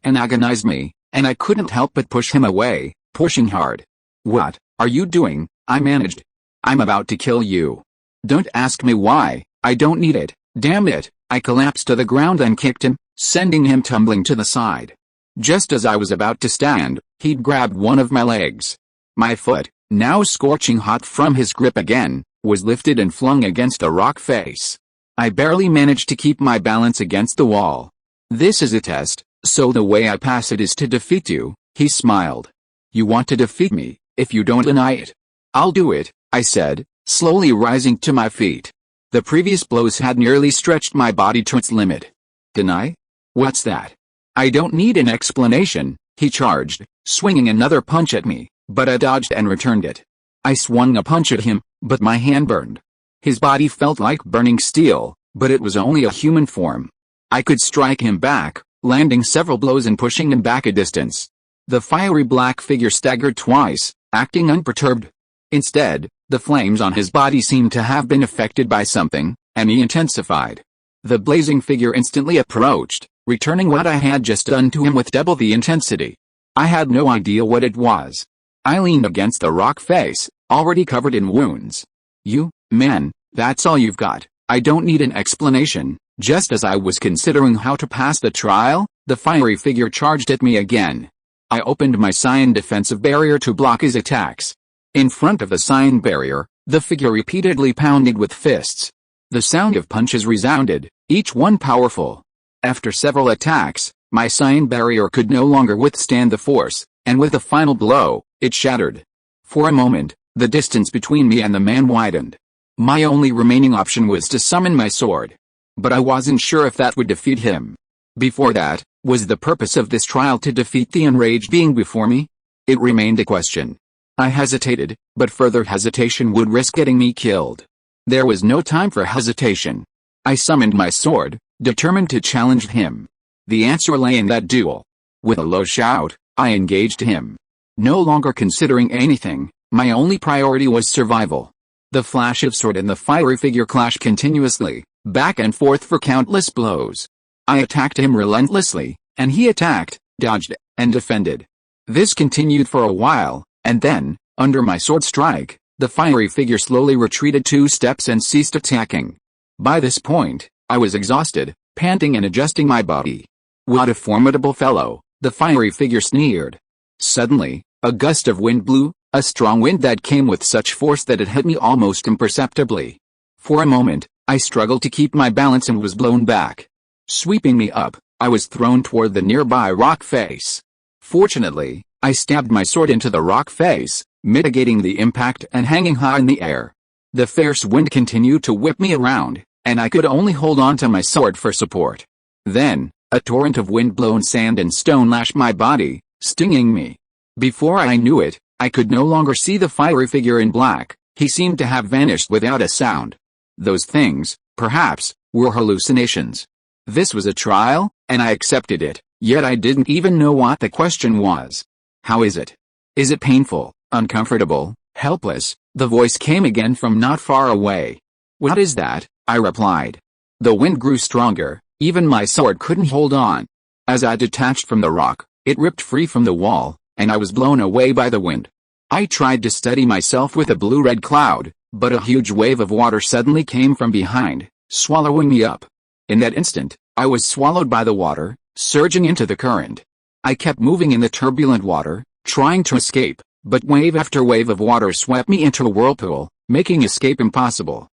S1: and agonized me, and I couldn't help but push him away, pushing hard. "What are you doing?" I managed. "I'm about to kill you." "Don't ask me why, I don't need it, damn it." I collapsed to the ground and kicked him, sending him tumbling to the side. Just as I was about to stand, he'd grabbed one of my legs. My foot, now scorching hot from his grip again, was lifted and flung against a rock face. I barely managed to keep my balance against the wall. "This is a test, so the way I pass it is to defeat you," he smiled. "You want to defeat me? If you don't deny it." "I'll do it," I said, slowly rising to my feet. The previous blows had nearly stretched my body to its limit. "Deny? What's that?" "I don't need an explanation," he charged, swinging another punch at me, but I dodged and returned it. I swung a punch at him, but my hand burned. His body felt like burning steel, but it was only a human form. I could strike him back, landing several blows and pushing him back a distance. The fiery black figure staggered twice, acting unperturbed. Instead, the flames on his body seemed to have been affected by something, and he intensified. The blazing figure instantly approached, returning what I had just done to him with double the intensity. I had no idea what it was. I leaned against the rock face, already covered in wounds. "You, man, that's all you've got. I don't need an explanation." Just as I was considering how to pass the trial, the fiery figure charged at me again. I opened my sign defensive barrier to block his attacks. In front of the sign barrier, the figure repeatedly pounded with fists. The sound of punches resounded, each one powerful. After several attacks, my sign barrier could no longer withstand the force, and with a final blow, it shattered. For a moment, the distance between me and the man widened. My only remaining option was to summon my sword. But I wasn't sure if that would defeat him. Before that, was the purpose of this trial to defeat the enraged being before me? It remained a question. I hesitated, but further hesitation would risk getting me killed. There was no time for hesitation. I summoned my sword, determined to challenge him. The answer lay in that duel. With a low shout, I engaged him. No longer considering anything, my only priority was survival. The flash of sword and the fiery figure clashed continuously, back and forth for countless blows. I attacked him relentlessly, and he attacked, dodged, and defended. This continued for a while, and then, under my sword strike, the fiery figure slowly retreated 2 steps and ceased attacking. By this point, I was exhausted, panting and adjusting my body. "What a formidable fellow," the fiery figure sneered. Suddenly, a gust of wind blew, a strong wind that came with such force that it hit me almost imperceptibly. For a moment, I struggled to keep my balance and was blown back. Sweeping me up, I was thrown toward the nearby rock face. Fortunately, I stabbed my sword into the rock face, mitigating the impact and hanging high in the air. The fierce wind continued to whip me around, and I could only hold on to my sword for support. Then, a torrent of wind-blown sand and stone lashed my body, stinging me. Before I knew it, I could no longer see the fiery figure in black. He seemed to have vanished without a sound. Those things, perhaps, were hallucinations. This was a trial, and I accepted it, yet I didn't even know what the question was. "How is it? Is it painful, uncomfortable, helpless?" The voice came again from not far away. "What is that?" I replied. The wind grew stronger, even my sword couldn't hold on. As I detached from the rock, it ripped free from the wall, and I was blown away by the wind. I tried to steady myself with a blue-red cloud, but a huge wave of water suddenly came from behind, swallowing me up. In that instant, I was swallowed by the water, surging into the current. I kept moving in the turbulent water, trying to escape, but wave after wave of water swept me into a whirlpool, making escape impossible.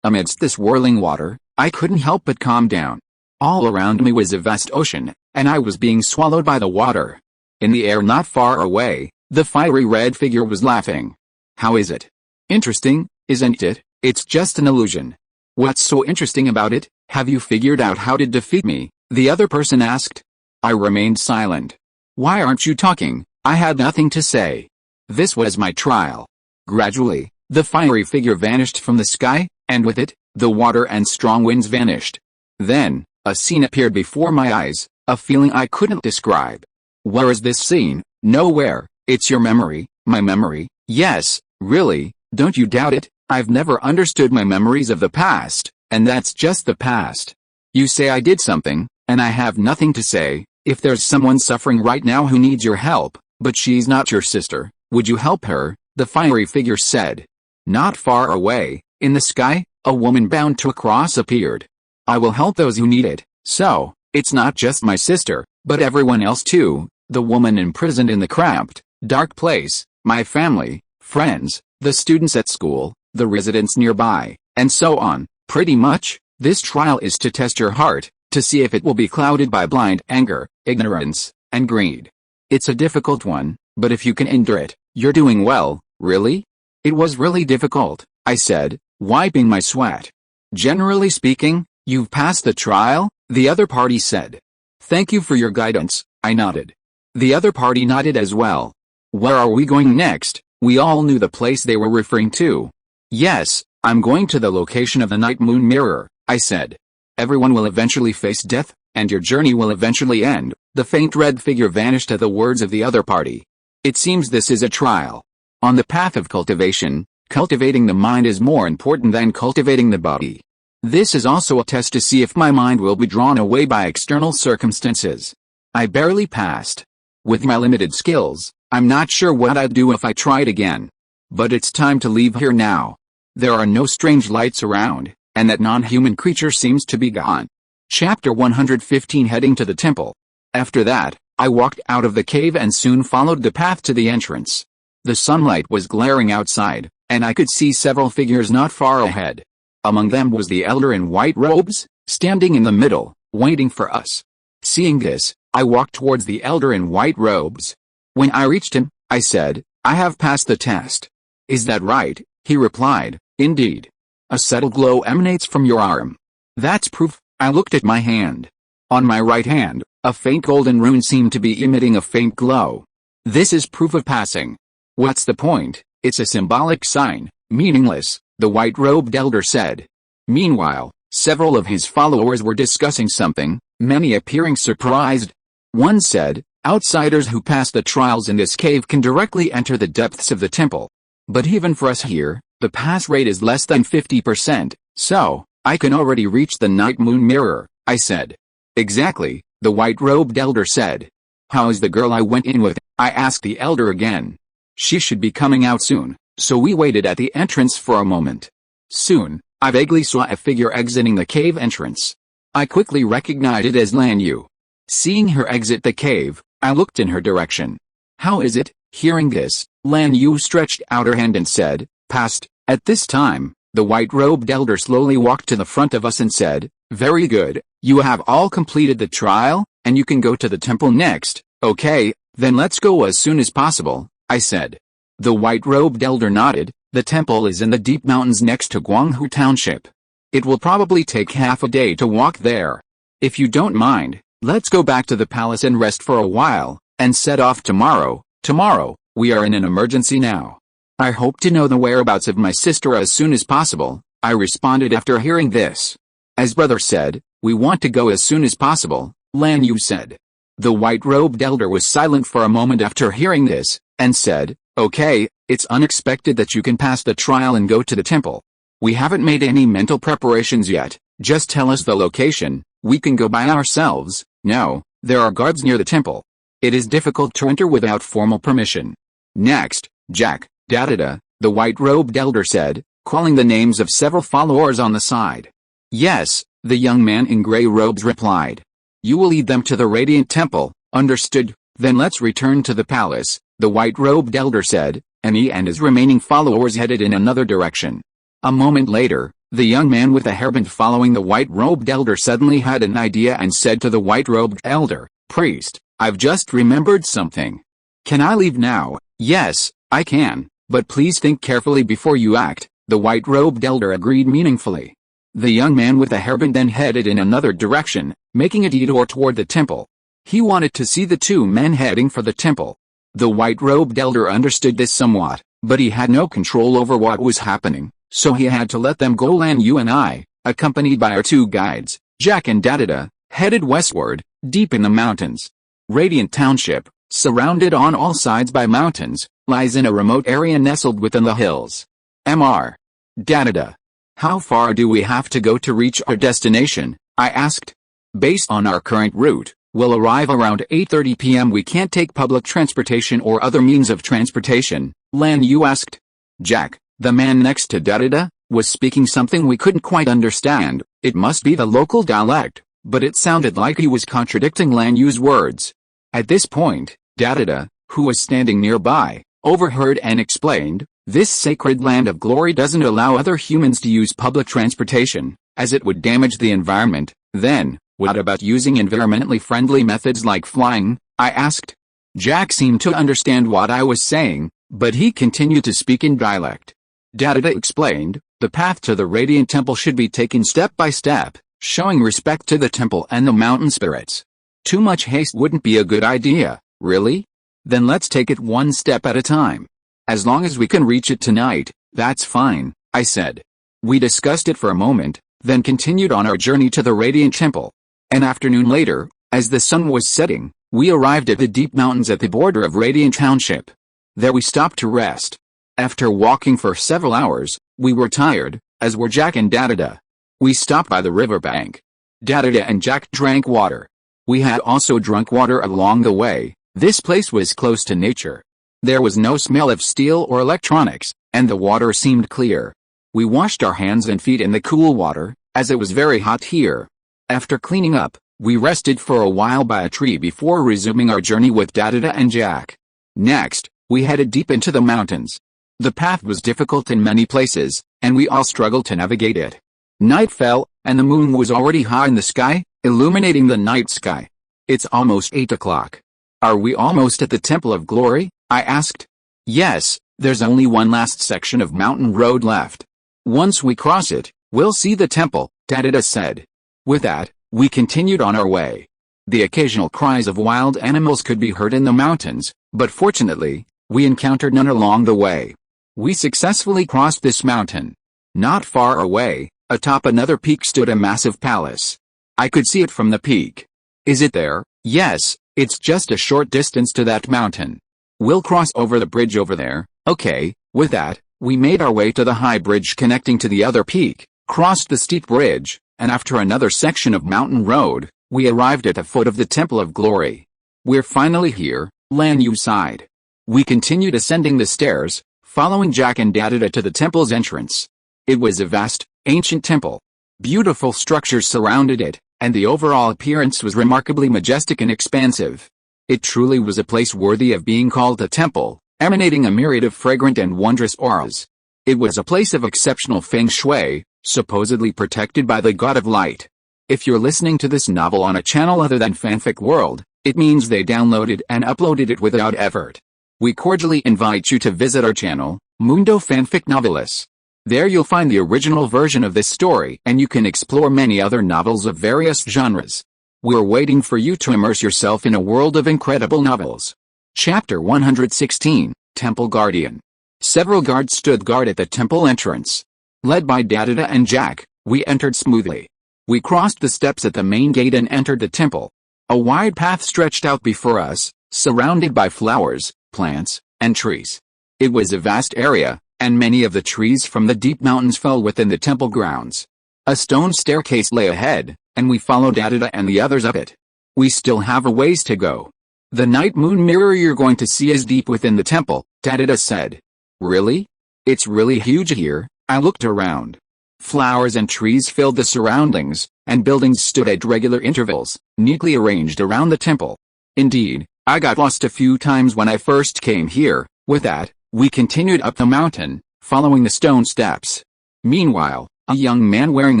S1: Amidst this whirling water, I couldn't help but calm down. All around me was a vast ocean, and I was being swallowed by the water. In the air not far away, the fiery red figure was laughing. How is it? Interesting, isn't it? It's just an illusion. What's so interesting about it? Have you figured out how to defeat me? The other person asked. I remained silent. Why aren't you talking? I had nothing to say. This was my trial. Gradually, the fiery figure vanished from the sky, and with it, the water and strong winds vanished. Then, a scene appeared before my eyes, a feeling I couldn't describe. Where is this scene? Nowhere. It's your memory, my memory. Yes, really, don't you doubt it? I've never understood my memories of the past, and that's just the past. You say I did something, and I have nothing to say. If there's someone suffering right now who needs your help, but she's not your sister, would you help her? The fiery figure said. Not far away, in the sky, a woman bound to a cross appeared. I will help those who need it. So, it's not just my sister, but everyone else too, the woman imprisoned in the cramped, dark place, my family, friends, the students at school, the residents nearby, and so on. Pretty much, this trial is to test your heart, to see if it will be clouded by blind anger, ignorance, and greed. It's a difficult one, but if you can endure it, you're doing well. Really? It was really difficult, I said, wiping my sweat. Generally speaking, you've passed the trial, the other party said. Thank you for your guidance, I nodded. The other party nodded as well. Where are we going next? We all knew the place they were referring to. Yes, I'm going to the location of the night moon mirror, I said. Everyone will eventually face death, and your journey will eventually end. The faint red figure vanished at the words of the other party. It seems this is a trial. On the path of cultivation, cultivating the mind is more important than cultivating the body. This is also a test to see if my mind will be drawn away by external circumstances. I barely passed. With my limited skills, I'm not sure what I'd do if I tried again. But it's time to leave here now. There are no strange lights around, and that non-human creature seems to be gone. Chapter 115 Heading to the temple. After that, I walked out of the cave and soon followed the path to the entrance. The sunlight was glaring outside, and I could see several figures not far ahead. Among them was the elder in white robes, standing in the middle, waiting for us. Seeing this, I walked towards the elder in white robes. When I reached him, I said, I have passed the test. Is that right? He replied, indeed. A subtle glow emanates from your arm. That's proof. I looked at my hand. On my right hand, a faint golden rune seemed to be emitting a faint glow. This is proof of passing. What's the point? It's a symbolic sign, meaningless, the white-robed elder said. Meanwhile, several of his followers were discussing something, many appearing surprised. One said, outsiders who pass the trials in this cave can directly enter the depths of the temple. But even for us here, the pass rate is less than 50%, so, I can already reach the night moon mirror, I said. Exactly, the white-robed elder said. How is the girl I went in with? I asked the elder again. She should be coming out soon, so we waited at the entrance for a moment. Soon, I vaguely saw a figure exiting the cave entrance. I quickly recognized it as Lan Yu. Seeing her exit the cave, I looked in her direction. How is it? Hearing this, Lan Yu stretched out her hand and said, passed. At this time, the white-robed elder slowly walked to the front of us and said, very good, you have all completed the trial, and you can go to the temple next. Okay, then let's go as soon as possible, I said. The white-robed elder nodded. The temple is in the deep mountains next to Guanghu Township. It will probably take half a day to walk there. If you don't mind, let's go back to the palace and rest for a while, and set off tomorrow. Tomorrow, we are in an emergency now. I hope to know the whereabouts of my sister as soon as possible, I responded after hearing this. As brother said, we want to go as soon as possible, Lan Yu said. The white-robed elder was silent for a moment after hearing this, and said, okay, it's unexpected that you can pass the trial and go to the temple. We haven't made any mental preparations yet, just tell us the location, we can go by ourselves. No, there are guards near the temple. It is difficult to enter without formal permission. Next, Jack, da-da-da, the white-robed elder said, calling the names of several followers on the side. Yes, the young man in gray robes replied. You will lead them to the Radiant Temple, understood? Then let's return to the palace, the white-robed elder said, and he and his remaining followers headed in another direction. A moment later, the young man with the hairband following the white-robed elder suddenly had an idea and said to the white-robed elder, Priest, I've just remembered something. Can I leave now? Yes, I can, but please think carefully before you act, the white-robed elder agreed meaningfully. The young man with the hairband then headed in another direction, making a detour toward the temple. He wanted to see the two men heading for the temple. The white-robed elder understood this somewhat, but he had no control over what was happening, so he had to let them go. Lan Yu and I, accompanied by our two guides, Jack and Dadada, headed westward, deep in the mountains. Radiant Township, surrounded on all sides by mountains, lies in a remote area nestled within the hills. Mr. Dadada. How far do we have to go to reach our destination? I asked. Based on our current route, we'll arrive around 8:30 p.m. We can't take public transportation or other means of transportation, Lan Yu asked. Jack, the man next to Dadada, was speaking something we couldn't quite understand. It must be the local dialect, but it sounded like he was contradicting Lan Yu's words. At this point, Dadada, who was standing nearby, overheard and explained, this sacred land of glory doesn't allow other humans to use public transportation, as it would damage the environment. Then, what about using environmentally friendly methods like flying? I asked. Jack seemed to understand what I was saying, but he continued to speak in dialect. Dadada explained, the path to the Radiant Temple should be taken step by step, showing respect to the temple and the mountain spirits. Too much haste wouldn't be a good idea, really? Then let's take it one step at a time. As long as we can reach it tonight, that's fine, I said. We discussed it for a moment, then continued on our journey to the Radiant Temple. An afternoon later, as the sun was setting, we arrived at the deep mountains at the border of Radiant Township. There we stopped to rest. After walking for several hours, we were tired, as were Jack and Dadada. We stopped by the riverbank. Dadada and Jack drank water. We had also drunk water along the way. This place was close to nature. There was no smell of steel or electronics, and the water seemed clear. We washed our hands and feet in the cool water, as it was very hot here. After cleaning up, we rested for a while by a tree before resuming our journey with Dadada and Jack. Next, we headed deep into the mountains. The path was difficult in many places, and we all struggled to navigate it. Night fell, and the moon was already high in the sky, illuminating the night sky. It's almost 8 o'clock. Are we almost at the Temple of Glory? I asked. Yes, there's only one last section of mountain road left. Once we cross it, we'll see the temple, Dadada said. With that, we continued on our way. The occasional cries of wild animals could be heard in the mountains, but fortunately, we encountered none along the way. We successfully crossed this mountain. Not far away, atop another peak stood a massive palace. I could see it from the peak. Is it there? Yes, it's just a short distance to that mountain. We'll cross over the bridge over there. Okay. With that, we made our way to the high bridge connecting to the other peak, crossed the steep bridge, and after another section of mountain road, we arrived at the foot of the Temple of Glory. We're finally here, Lan Yu sighed. We continued ascending the stairs, following Jack and Dadada to the temple's entrance. It was a vast, ancient temple. Beautiful structures surrounded it, and the overall appearance was remarkably majestic and expansive. It truly was a place worthy of being called a temple, emanating a myriad of fragrant and wondrous auras. It was a place of exceptional feng shui, supposedly protected by the god of light. If you're listening to this novel on a channel other than Fanfic World, it means they downloaded and uploaded it without effort. We cordially invite you to visit our channel, Mundo Fanfic Novelis. There you'll find the original version of this story and you can explore many other novels of various genres. We're waiting for you to immerse yourself in a world of incredible novels. Chapter 116, Temple Guardian. Several guards stood guard at the temple entrance. Led by Dadada and Jack, we entered smoothly. We crossed the steps at the main gate and entered the temple. A wide path stretched out before us, surrounded by flowers, plants, and trees. It was a vast area, and many of the trees from the deep mountains fell within the temple grounds. A stone staircase lay ahead, and we followed Dadada and the others up it. We still have a ways to go. The night moon mirror you're going to see is deep within the temple, Dadada said. Really? It's really huge here. I looked around. Flowers and trees filled the surroundings, and buildings stood at regular intervals, neatly arranged around the temple. Indeed, I got lost a few times when I first came here. With that, we continued up the mountain, following the stone steps. Meanwhile, a young man wearing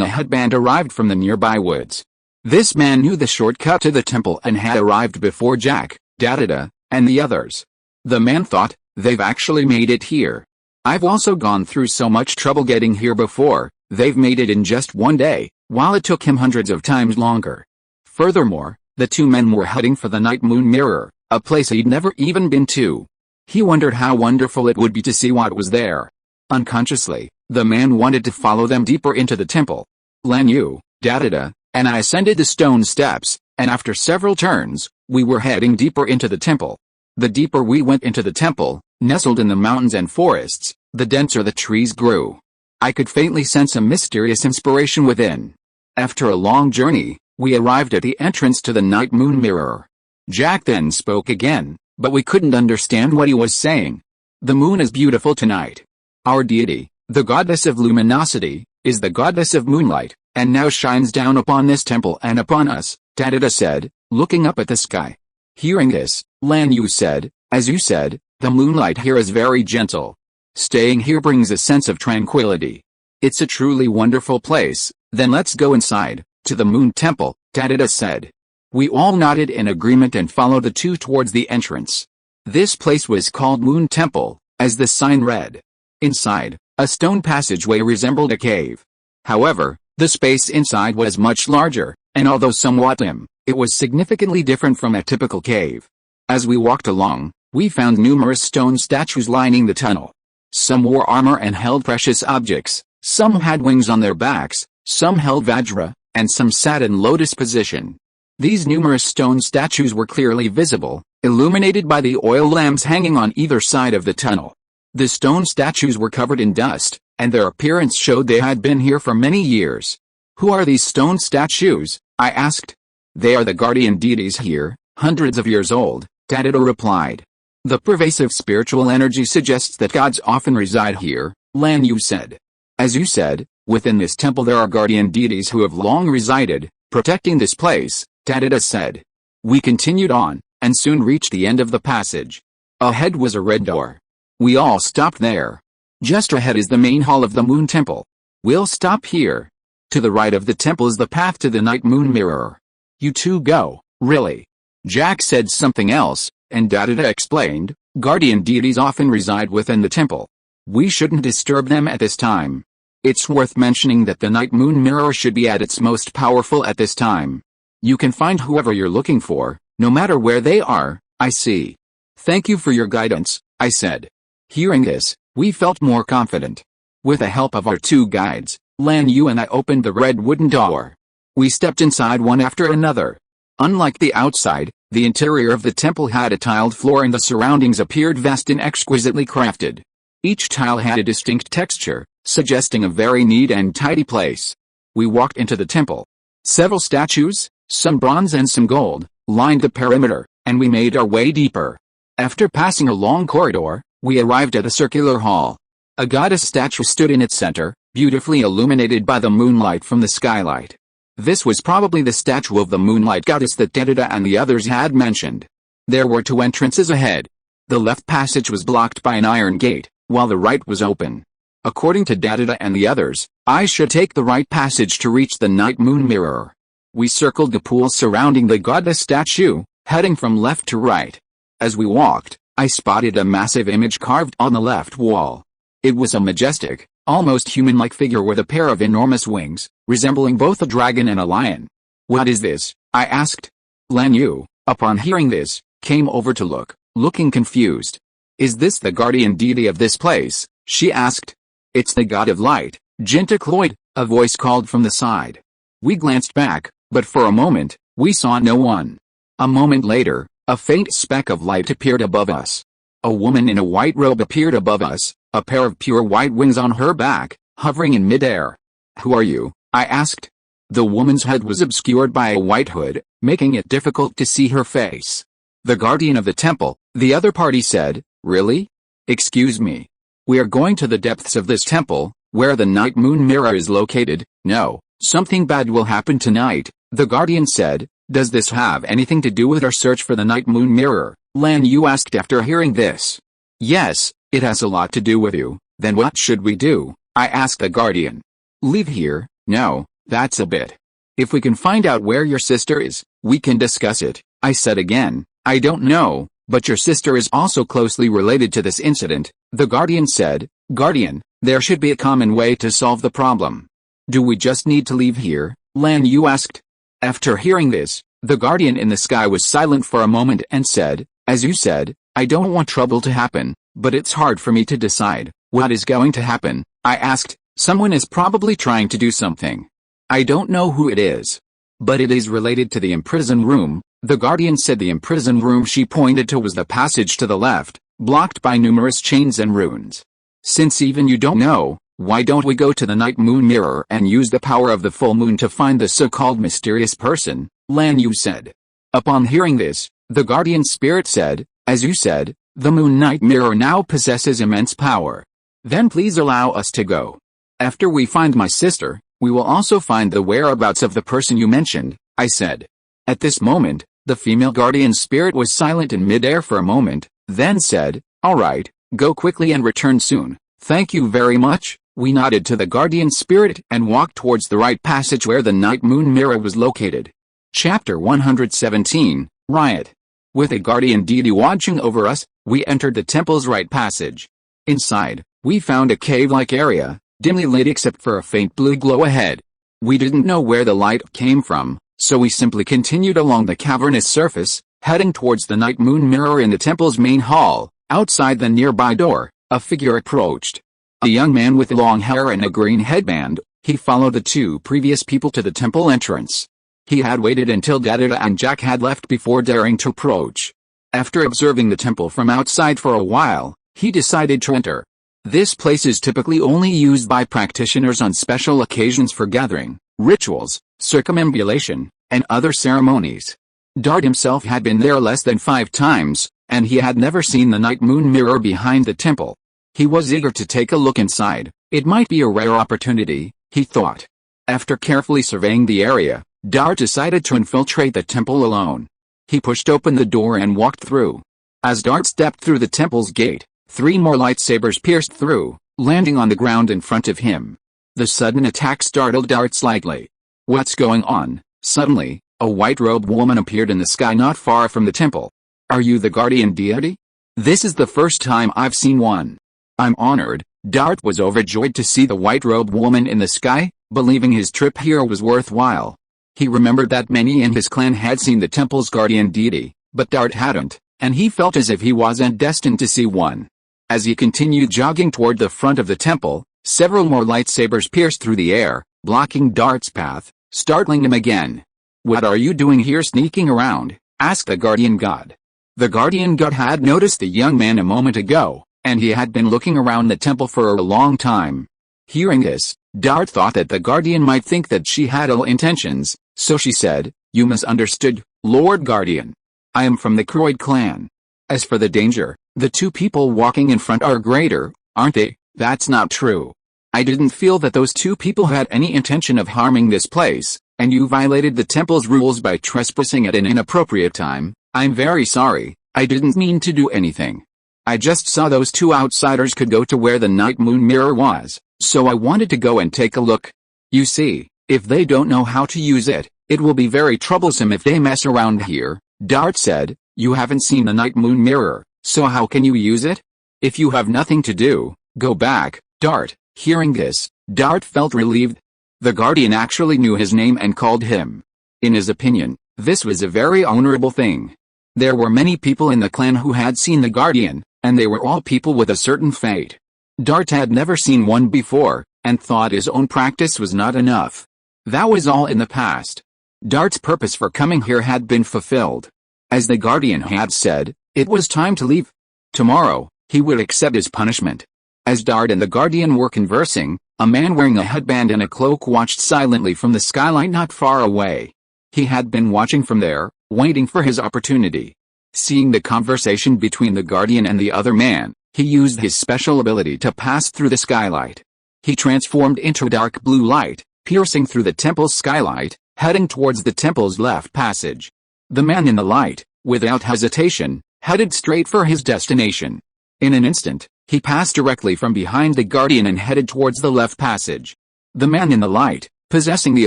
S1: a headband arrived from the nearby woods. This man knew the shortcut to the temple and had arrived before Jack, Dadada, and the others. The man thought, they've actually made it here. I've also gone through so much trouble getting here before, they've made it in just one day, while it took him hundreds of times longer. Furthermore, the two men were heading for the Night Moon Mirror, a place he'd never even been to. He wondered how wonderful it would be to see what was there. Unconsciously, the man wanted to follow them deeper into the temple. Lanyu, Dadada, and I ascended the stone steps, and after several turns, we were heading deeper into the temple. The deeper we went into the temple, nestled in the mountains and forests, the denser the trees grew. I could faintly sense a mysterious inspiration within. After a long journey, we arrived at the entrance to the Night Moon Mirror. Jack then spoke again, but we couldn't understand what he was saying. The moon is beautiful tonight. Our deity, the goddess of luminosity, is the goddess of moonlight, and now shines down upon this temple and upon us, Dadada said, looking up at the sky. Hearing this, Lanyu said, as you said, the moonlight here is very gentle. Staying here brings a sense of tranquility. It's a truly wonderful place. Then let's go inside, to the moon temple, Dadada said. We all nodded in agreement and followed the two towards the entrance. This place was called Moon Temple, as the sign read. Inside, a stone passageway resembled a cave. However, the space inside was much larger, and although somewhat dim, it was significantly different from a typical cave. As we walked along, we found numerous stone statues lining the tunnel. Some wore armor and held precious objects, some had wings on their backs, some held Vajra, and some sat in lotus position. These numerous stone statues were clearly visible, illuminated by the oil lamps hanging on either side of the tunnel. The stone statues were covered in dust, and their appearance showed they had been here for many years. Who are these stone statues? I asked. They are the guardian deities here, hundreds of years old, Dadada replied. The pervasive spiritual energy suggests that gods often reside here, Lanyu said. As you said, within this temple there are guardian deities who have long resided, protecting this place, Dadada said. We continued on, and soon reached the end of the passage. Ahead was a red door. We all stopped there. Just ahead is the main hall of the Moon Temple. We'll stop here. To the right of the temple is the path to the Night Moon Mirror. You two go, really. Jack said something else, and Dadada explained, guardian deities often reside within the temple. We shouldn't disturb them at this time. It's worth mentioning that the Night Moon Mirror should be at its most powerful at this time. You can find whoever you're looking for, no matter where they are, I see. Thank you for your guidance, I said. Hearing this, we felt more confident. With the help of our two guides, Lanyu and I opened the red wooden door. We stepped inside one after another. Unlike the outside, the interior of the temple had a tiled floor and the surroundings appeared vast and exquisitely crafted. Each tile had a distinct texture, suggesting a very neat and tidy place. We walked into the temple. Several statues, some bronze and some gold, lined the perimeter, and we made our way deeper. After passing a long corridor, we arrived at a circular hall. A goddess statue stood in its center, beautifully illuminated by the moonlight from the skylight. This was probably the statue of the moonlight goddess that Dadada and the others had mentioned. There were two entrances ahead. The left passage was blocked by an iron gate, while the right was open. According to Dadada and the others, I should take the right passage to reach the Night Moon Mirror. We circled the pool surrounding the goddess statue, heading from left to right. As we walked, I spotted a massive image carved on the left wall. It was a majestic, almost human-like figure with a pair of enormous wings, resembling both a dragon and a lion. What is this? I asked. Lanyu, upon hearing this, came over to look, looking confused. Is this the guardian deity of this place? She asked. It's the god of light, Gentacloid, a voice called from the side. We glanced back, but for a moment, we saw no one. A moment later, a faint speck of light appeared above us. A woman in a white robe appeared above us, a pair of pure white wings on her back, hovering in midair. Who are you? I asked. The woman's head was obscured by a white hood, making it difficult to see her face. The guardian of the temple, the other party said. Really? Excuse me. We are going to the depths of this temple, where the night moon mirror is located. No, something bad will happen tonight, the Guardian said. Does this have anything to do with our search for the night moon mirror? Lan Yu asked after hearing this. Yes, it has a lot to do with you. Then what should we do? I asked the Guardian. Leave here? No, that's a bit. If we can find out where your sister is, we can discuss it, I said again. I don't know, but your sister is also closely related to this incident, the Guardian said. Guardian, there should be a common way to solve the problem. Do we just need to leave here? Lan Yu asked. After hearing this, the Guardian in the sky was silent for a moment and said, as you said, I don't want trouble to happen, but it's hard for me to decide. What is going to happen? I asked. Someone is probably trying to do something. I don't know who it is. But it is related to the imprisoned room, the Guardian said. The imprisoned room she pointed to was the passage to the left, blocked by numerous chains and runes. Since even you don't know, why don't we go to the night moon mirror and use the power of the full moon to find the so-called mysterious person, Lan Yu said. Upon hearing this, the Guardian spirit said, as you said, the moon night mirror now possesses immense power. Then please allow us to go. After we find my sister, we will also find the whereabouts of the person you mentioned, I said. At this moment, the female Guardian spirit was silent in midair for a moment, then said, all right, go quickly and return soon. Thank you very much. We nodded to the Guardian spirit and walked towards the right passage where the night moon mirror was located. Chapter 117, Riot. With a guardian deity watching over us, we entered the temple's right passage. Inside, we found a cave-like area, dimly lit except for a faint blue glow ahead. We didn't know where the light came from, so we simply continued along the cavernous surface, heading towards the night moon mirror in the temple's main hall. Outside the nearby door, a figure approached. A young man with long hair and a green headband. He followed the two previous people to the temple entrance. He had waited until Dadada and Jack had left before daring to approach. After observing the temple from outside for a while, he decided to enter. This place is typically only used by practitioners on special occasions for gathering, rituals, circumambulation, and other ceremonies. Dart himself had been there less than 5 times, and he had never seen the night moon mirror behind the temple. He was eager to take a look inside. It might be a rare opportunity, he thought. After carefully surveying the area, Dart decided to infiltrate the temple alone. He pushed open the door and walked through. As Dart stepped through the temple's gate, 3 more lightsabers pierced through, landing on the ground in front of him. The sudden attack startled Dart slightly. What's going on? Suddenly, a white-robed woman appeared in the sky not far from the temple. Are you the guardian deity? This is the first time I've seen one. I'm honored. Dart was overjoyed to see the white-robed woman in the sky, believing his trip here was worthwhile. He remembered that many in his clan had seen the temple's guardian deity, but Dart hadn't, and he felt as if he wasn't destined to see one. As he continued jogging toward the front of the temple, several more lightsabers pierced through the air, blocking Dart's path, startling him again. What are you doing here sneaking around? Asked the guardian god. The guardian god had noticed the young man a moment ago, and he had been looking around the temple for a long time. Hearing this, Dart thought that the guardian might think that she had ill intentions, so she said, "You misunderstood, Lord Guardian. I am from the Croyd clan. As for the danger, the 2 people walking in front are greater, aren't they?" "That's not true. I didn't feel that those 2 people had any intention of harming this place, and you violated the temple's rules by trespassing at an inappropriate time. I'm very sorry, I didn't mean to do anything. I just saw those 2 outsiders could go to where the night moon mirror was, so I wanted to go and take a look. You see, if they don't know how to use it, it will be very troublesome if they mess around here," Dart said. "You haven't seen the night moon mirror, so how can you use it? If you have nothing to do, go back, Dart." Hearing this, Dart felt relieved. The guardian actually knew his name and called him. In his opinion, this was a very honorable thing. There were many people in the clan who had seen the guardian, and they were all people with a certain fate. Dart had never seen one before, and thought his own practice was not enough. That was all in the past. Dart's purpose for coming here had been fulfilled. As the guardian had said, it was time to leave. Tomorrow, he would accept his punishment. As Dart and the guardian were conversing, a man wearing a headband and a cloak watched silently from the skylight not far away. He had been watching from there, waiting for his opportunity. Seeing the conversation between the guardian and the other man, he used his special ability to pass through the skylight. He transformed into dark blue light, piercing through the temple's skylight, heading towards the temple's left passage. The man in the light, without hesitation, headed straight for his destination. In an instant, he passed directly from behind the guardian and headed towards the left passage. The man in the light, possessing the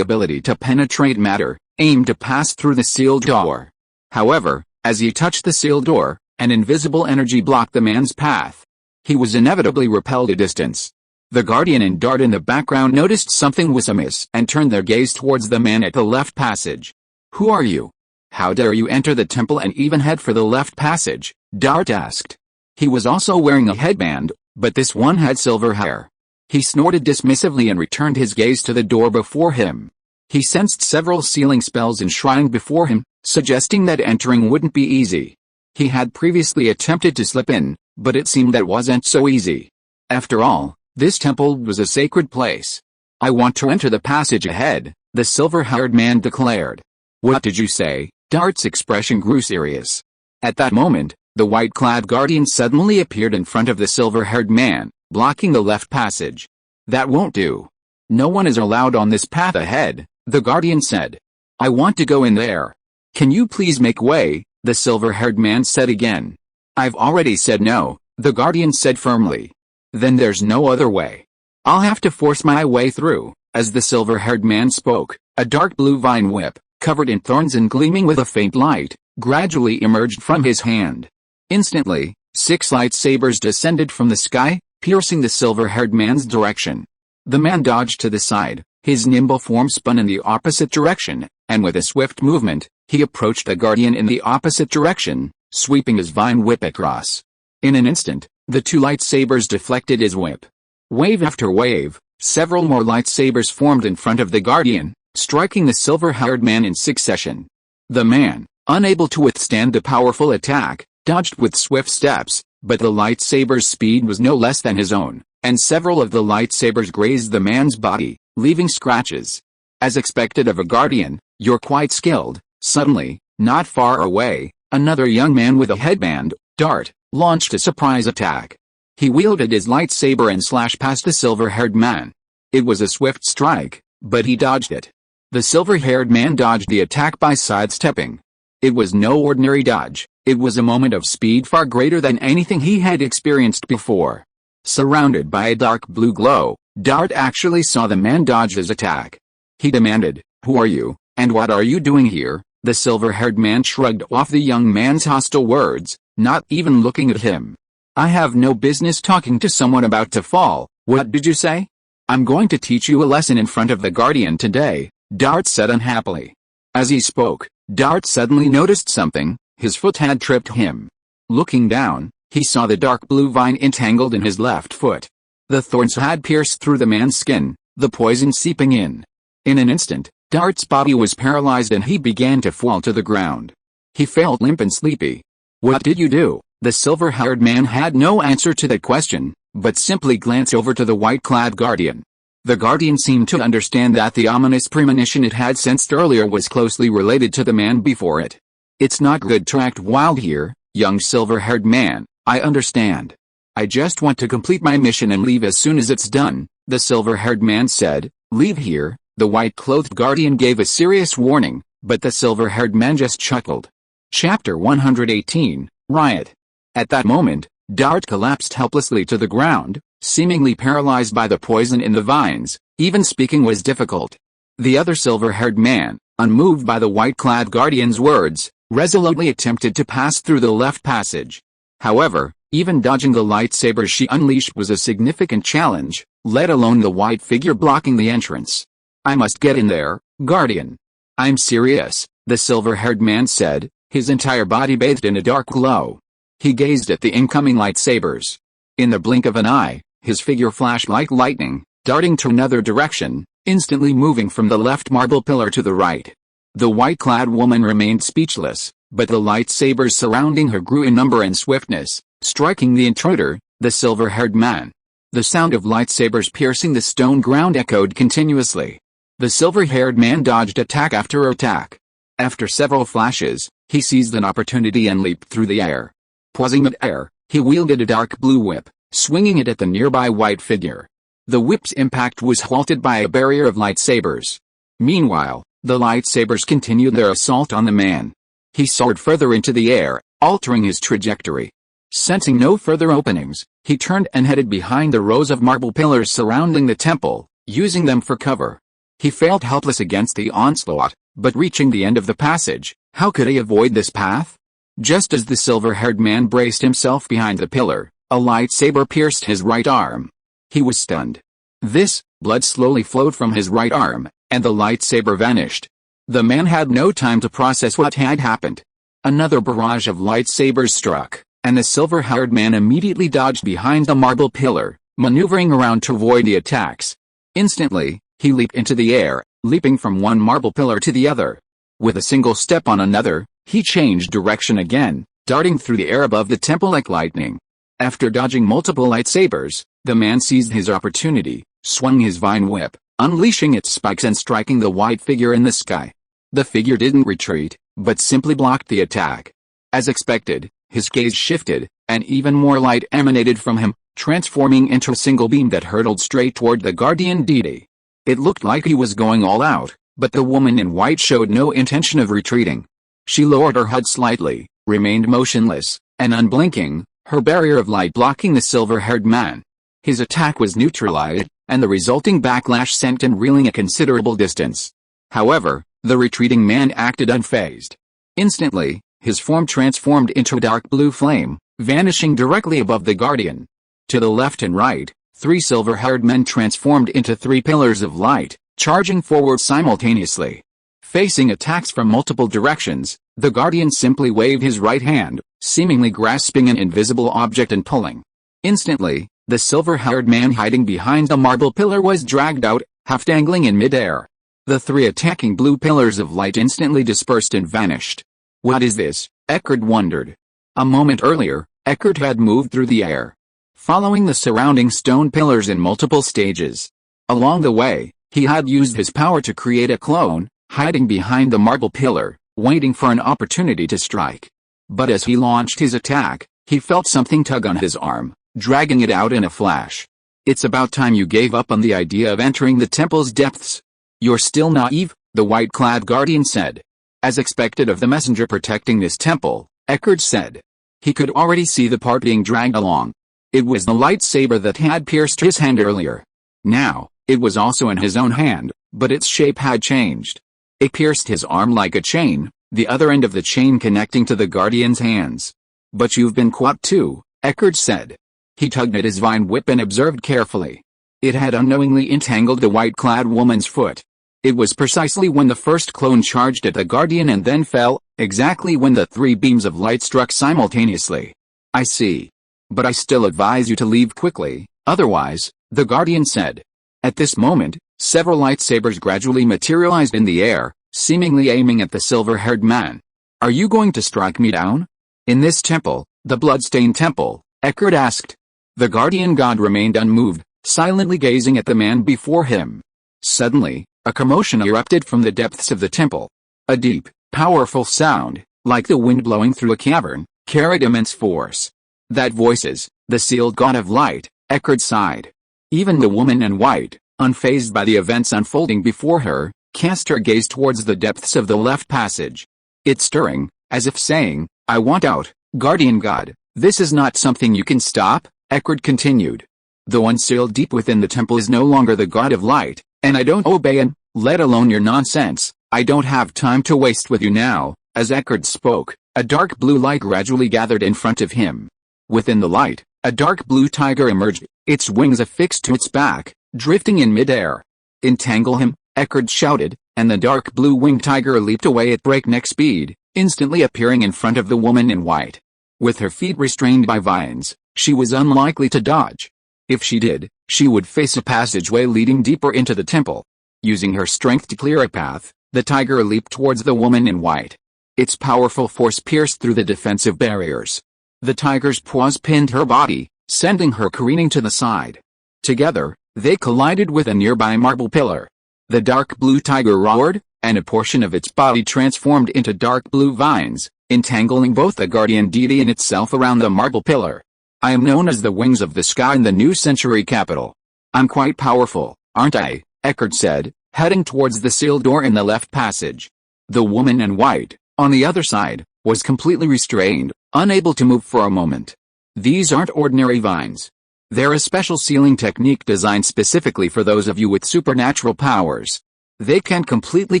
S1: ability to penetrate matter, aimed to pass through the sealed door. However, as he touched the sealed door, an invisible energy blocked the man's path. He was inevitably repelled a distance. The guardian and Dart in the background noticed something was amiss and turned their gaze towards the man at the left passage. "Who are you? How dare you enter the temple and even head for the left passage?" Dart asked. He was also wearing a headband, but this one had silver hair. He snorted dismissively and returned his gaze to the door before him. He sensed several sealing spells enshrined before him, suggesting that entering wouldn't be easy. He had previously attempted to slip in, but it seemed that wasn't so easy. After all, this temple was a sacred place. "I want to enter the passage ahead," the silver-haired man declared. "What did you say?" Dart's expression grew serious. At that moment, the white-clad guardian suddenly appeared in front of the silver-haired man, blocking the left passage. "That won't do. No one is allowed on this path ahead," the guardian said. "I want to go in there. Can you please make way?" the silver-haired man said again. "I've already said no," the guardian said firmly. "Then there's no other way. I'll have to force my way through." As the silver-haired man spoke, a dark blue vine whip, covered in thorns and gleaming with a faint light, gradually emerged from his hand. Instantly, 6 lightsabers descended from the sky, piercing the silver-haired man's direction. The man dodged to the side, his nimble form spun in the opposite direction, and with a swift movement, he approached the guardian in the opposite direction, sweeping his vine whip across. In an instant, the 2 lightsabers deflected his whip. Wave after wave, several more lightsabers formed in front of the guardian, striking the silver-haired man in succession. The man, unable to withstand the powerful attack, dodged with swift steps, but the lightsaber's speed was no less than his own, and several of the lightsabers grazed the man's body, leaving scratches. As expected of a guardian, "You're quite skilled." Suddenly, not far away, another young man with a headband, Dart, launched a surprise attack. He wielded his lightsaber and slashed past the silver-haired man. It was a swift strike, but he dodged it. The silver-haired man dodged the attack by sidestepping. It was no ordinary dodge, it was a moment of speed far greater than anything he had experienced before. Surrounded by a dark blue glow, Dart actually saw the man dodge his attack. He demanded, "Who are you, and what are you doing here?" The silver-haired man shrugged off the young man's hostile words, not even looking at him. "I have no business talking to someone about to fall." "What did you say?" "I'm going to teach you a lesson in front of the guardian today," Dart said unhappily. As he spoke, Dart suddenly noticed something. His foot had tripped him. Looking down, he saw the dark blue vine entangled in his left foot. The thorns had pierced through the man's skin, the poison seeping in. In an instant, Dart's body was paralyzed and he began to fall to the ground. He felt limp and sleepy. "What did you do?" The silver-haired man had no answer to that question, but simply glanced over to the white-clad guardian. The guardian seemed to understand that the ominous premonition it had sensed earlier was closely related to the man before it. "It's not good to act wild here, young silver-haired man, I understand. I just want to complete my mission and leave as soon as it's done," the silver-haired man said. "Leave here," the white-clothed guardian gave a serious warning, but the silver-haired man just chuckled. Chapter 118, Riot. At that moment, Dart collapsed helplessly to the ground, seemingly paralyzed by the poison in the vines. Even speaking was difficult. The other silver-haired man, unmoved by the white-clad guardian's words, resolutely attempted to pass through the left passage. However, even dodging the lightsabers she unleashed was a significant challenge, let alone the white figure blocking the entrance. "I must get in there, guardian. I'm serious," the silver-haired man said, his entire body bathed in a dark glow. He gazed at the incoming lightsabers. In the blink of an eye, his figure flashed like lightning, darting to another direction, instantly moving from the left marble pillar to the right. The white-clad woman remained speechless, but the lightsabers surrounding her grew in number and swiftness, striking the intruder, the silver-haired man. The sound of lightsabers piercing the stone ground echoed continuously. The silver-haired man dodged attack after attack. After several flashes, he seized an opportunity and leaped through the air. Pausing mid-air, he wielded a dark blue whip, swinging it at the nearby white figure. The whip's impact was halted by a barrier of lightsabers. Meanwhile, the lightsabers continued their assault on the man. He soared further into the air, altering his trajectory. Sensing no further openings, he turned and headed behind the rows of marble pillars surrounding the temple, using them for cover. He felt helpless against the onslaught, but reaching the end of the passage, how could he avoid this path? Just as the silver-haired man braced himself behind the pillar, a lightsaber pierced his right arm. He was stunned. Blood slowly flowed from his right arm, and the lightsaber vanished. The man had no time to process what had happened. Another barrage of lightsabers struck, and the silver-haired man immediately dodged behind the marble pillar, maneuvering around to avoid the attacks. Instantly, he leaped into the air, leaping from one marble pillar to the other. With a single step on another, he changed direction again, darting through the air above the temple like lightning. After dodging multiple lightsabers, the man seized his opportunity, swung his vine whip, unleashing its spikes and striking the white figure in the sky. The figure didn't retreat, but simply blocked the attack. As expected, his gaze shifted, and even more light emanated from him, transforming into a single beam that hurtled straight toward the guardian deity. It looked like he was going all out, but the woman in white showed no intention of retreating. She lowered her head slightly, remained motionless, and unblinking, her barrier of light blocking the silver-haired man. His attack was neutralized, and the resulting backlash sent him reeling a considerable distance. However, the retreating man acted unfazed. Instantly, his form transformed into a dark blue flame, vanishing directly above the guardian. To the left and right, 3 silver-haired men transformed into 3 pillars of light, charging forward simultaneously. Facing attacks from multiple directions, the guardian simply waved his right hand, seemingly grasping an invisible object and pulling. Instantly, the silver-haired man hiding behind the marble pillar was dragged out, half dangling in midair. The 3 attacking blue pillars of light instantly dispersed and vanished. What is this? Eckhard wondered. A moment earlier, Eckhard had moved through the air, following the surrounding stone pillars in multiple stages. Along the way, he had used his power to create a clone, hiding behind the marble pillar, waiting for an opportunity to strike. But as he launched his attack, he felt something tug on his arm, dragging it out in a flash. It's about time you gave up on the idea of entering the temple's depths. You're still naive, the white-clad guardian said. As expected of the messenger protecting this temple, Eckhard said. He could already see the part being dragged along. It was the lightsaber that had pierced his hand earlier. Now, it was also in his own hand, but its shape had changed. It pierced his arm like a chain, the other end of the chain connecting to the guardian's hands. But you've been caught too, Eckhard said. He tugged at his vine whip and observed carefully. It had unknowingly entangled the white-clad woman's foot. It was precisely when the first clone charged at the guardian and then fell, exactly when the 3 beams of light struck simultaneously. I see. But I still advise you to leave quickly, otherwise, the guardian said. At this moment, several lightsabers gradually materialized in the air, seemingly aiming at the silver-haired man. Are you going to strike me down? In this temple, the bloodstained temple, Eckhard asked. The guardian god remained unmoved, silently gazing at the man before him. Suddenly, a commotion erupted from the depths of the temple. A deep, powerful sound, like the wind blowing through a cavern, carried immense force. That voices, the sealed god of light, Eckhard sighed. Even the woman in white, unfazed by the events unfolding before her, cast her gaze towards the depths of the left passage. It's stirring, as if saying, I want out, guardian god. This is not something you can stop, Eckhard continued. Though unsealed deep within the temple is no longer the god of light, and I don't obey him, let alone your nonsense, I don't have time to waste with you now. As Eckhard spoke, a dark blue light gradually gathered in front of him. Within the light, a dark blue tiger emerged, its wings affixed to its back, drifting in midair. Entangle him, Eckhard shouted, and the dark blue-winged tiger leaped away at breakneck speed, instantly appearing in front of the woman in white. With her feet restrained by vines, she was unlikely to dodge. If she did, she would face a passageway leading deeper into the temple. Using her strength to clear a path, the tiger leaped towards the woman in white. Its powerful force pierced through the defensive barriers. The tiger's paws pinned her body, sending her careening to the side. Together, they collided with a nearby marble pillar. The dark blue tiger roared, and a portion of its body transformed into dark blue vines, entangling both the guardian deity and itself around the marble pillar. I am known as the Wings of the Sky in the New Century capital. I'm quite powerful, aren't I? Eckert said, heading towards the sealed door in the left passage. The woman in white, on the other side, was completely restrained, unable to move for a moment. These aren't ordinary vines. They're a special sealing technique designed specifically for those of you with supernatural powers. They can't completely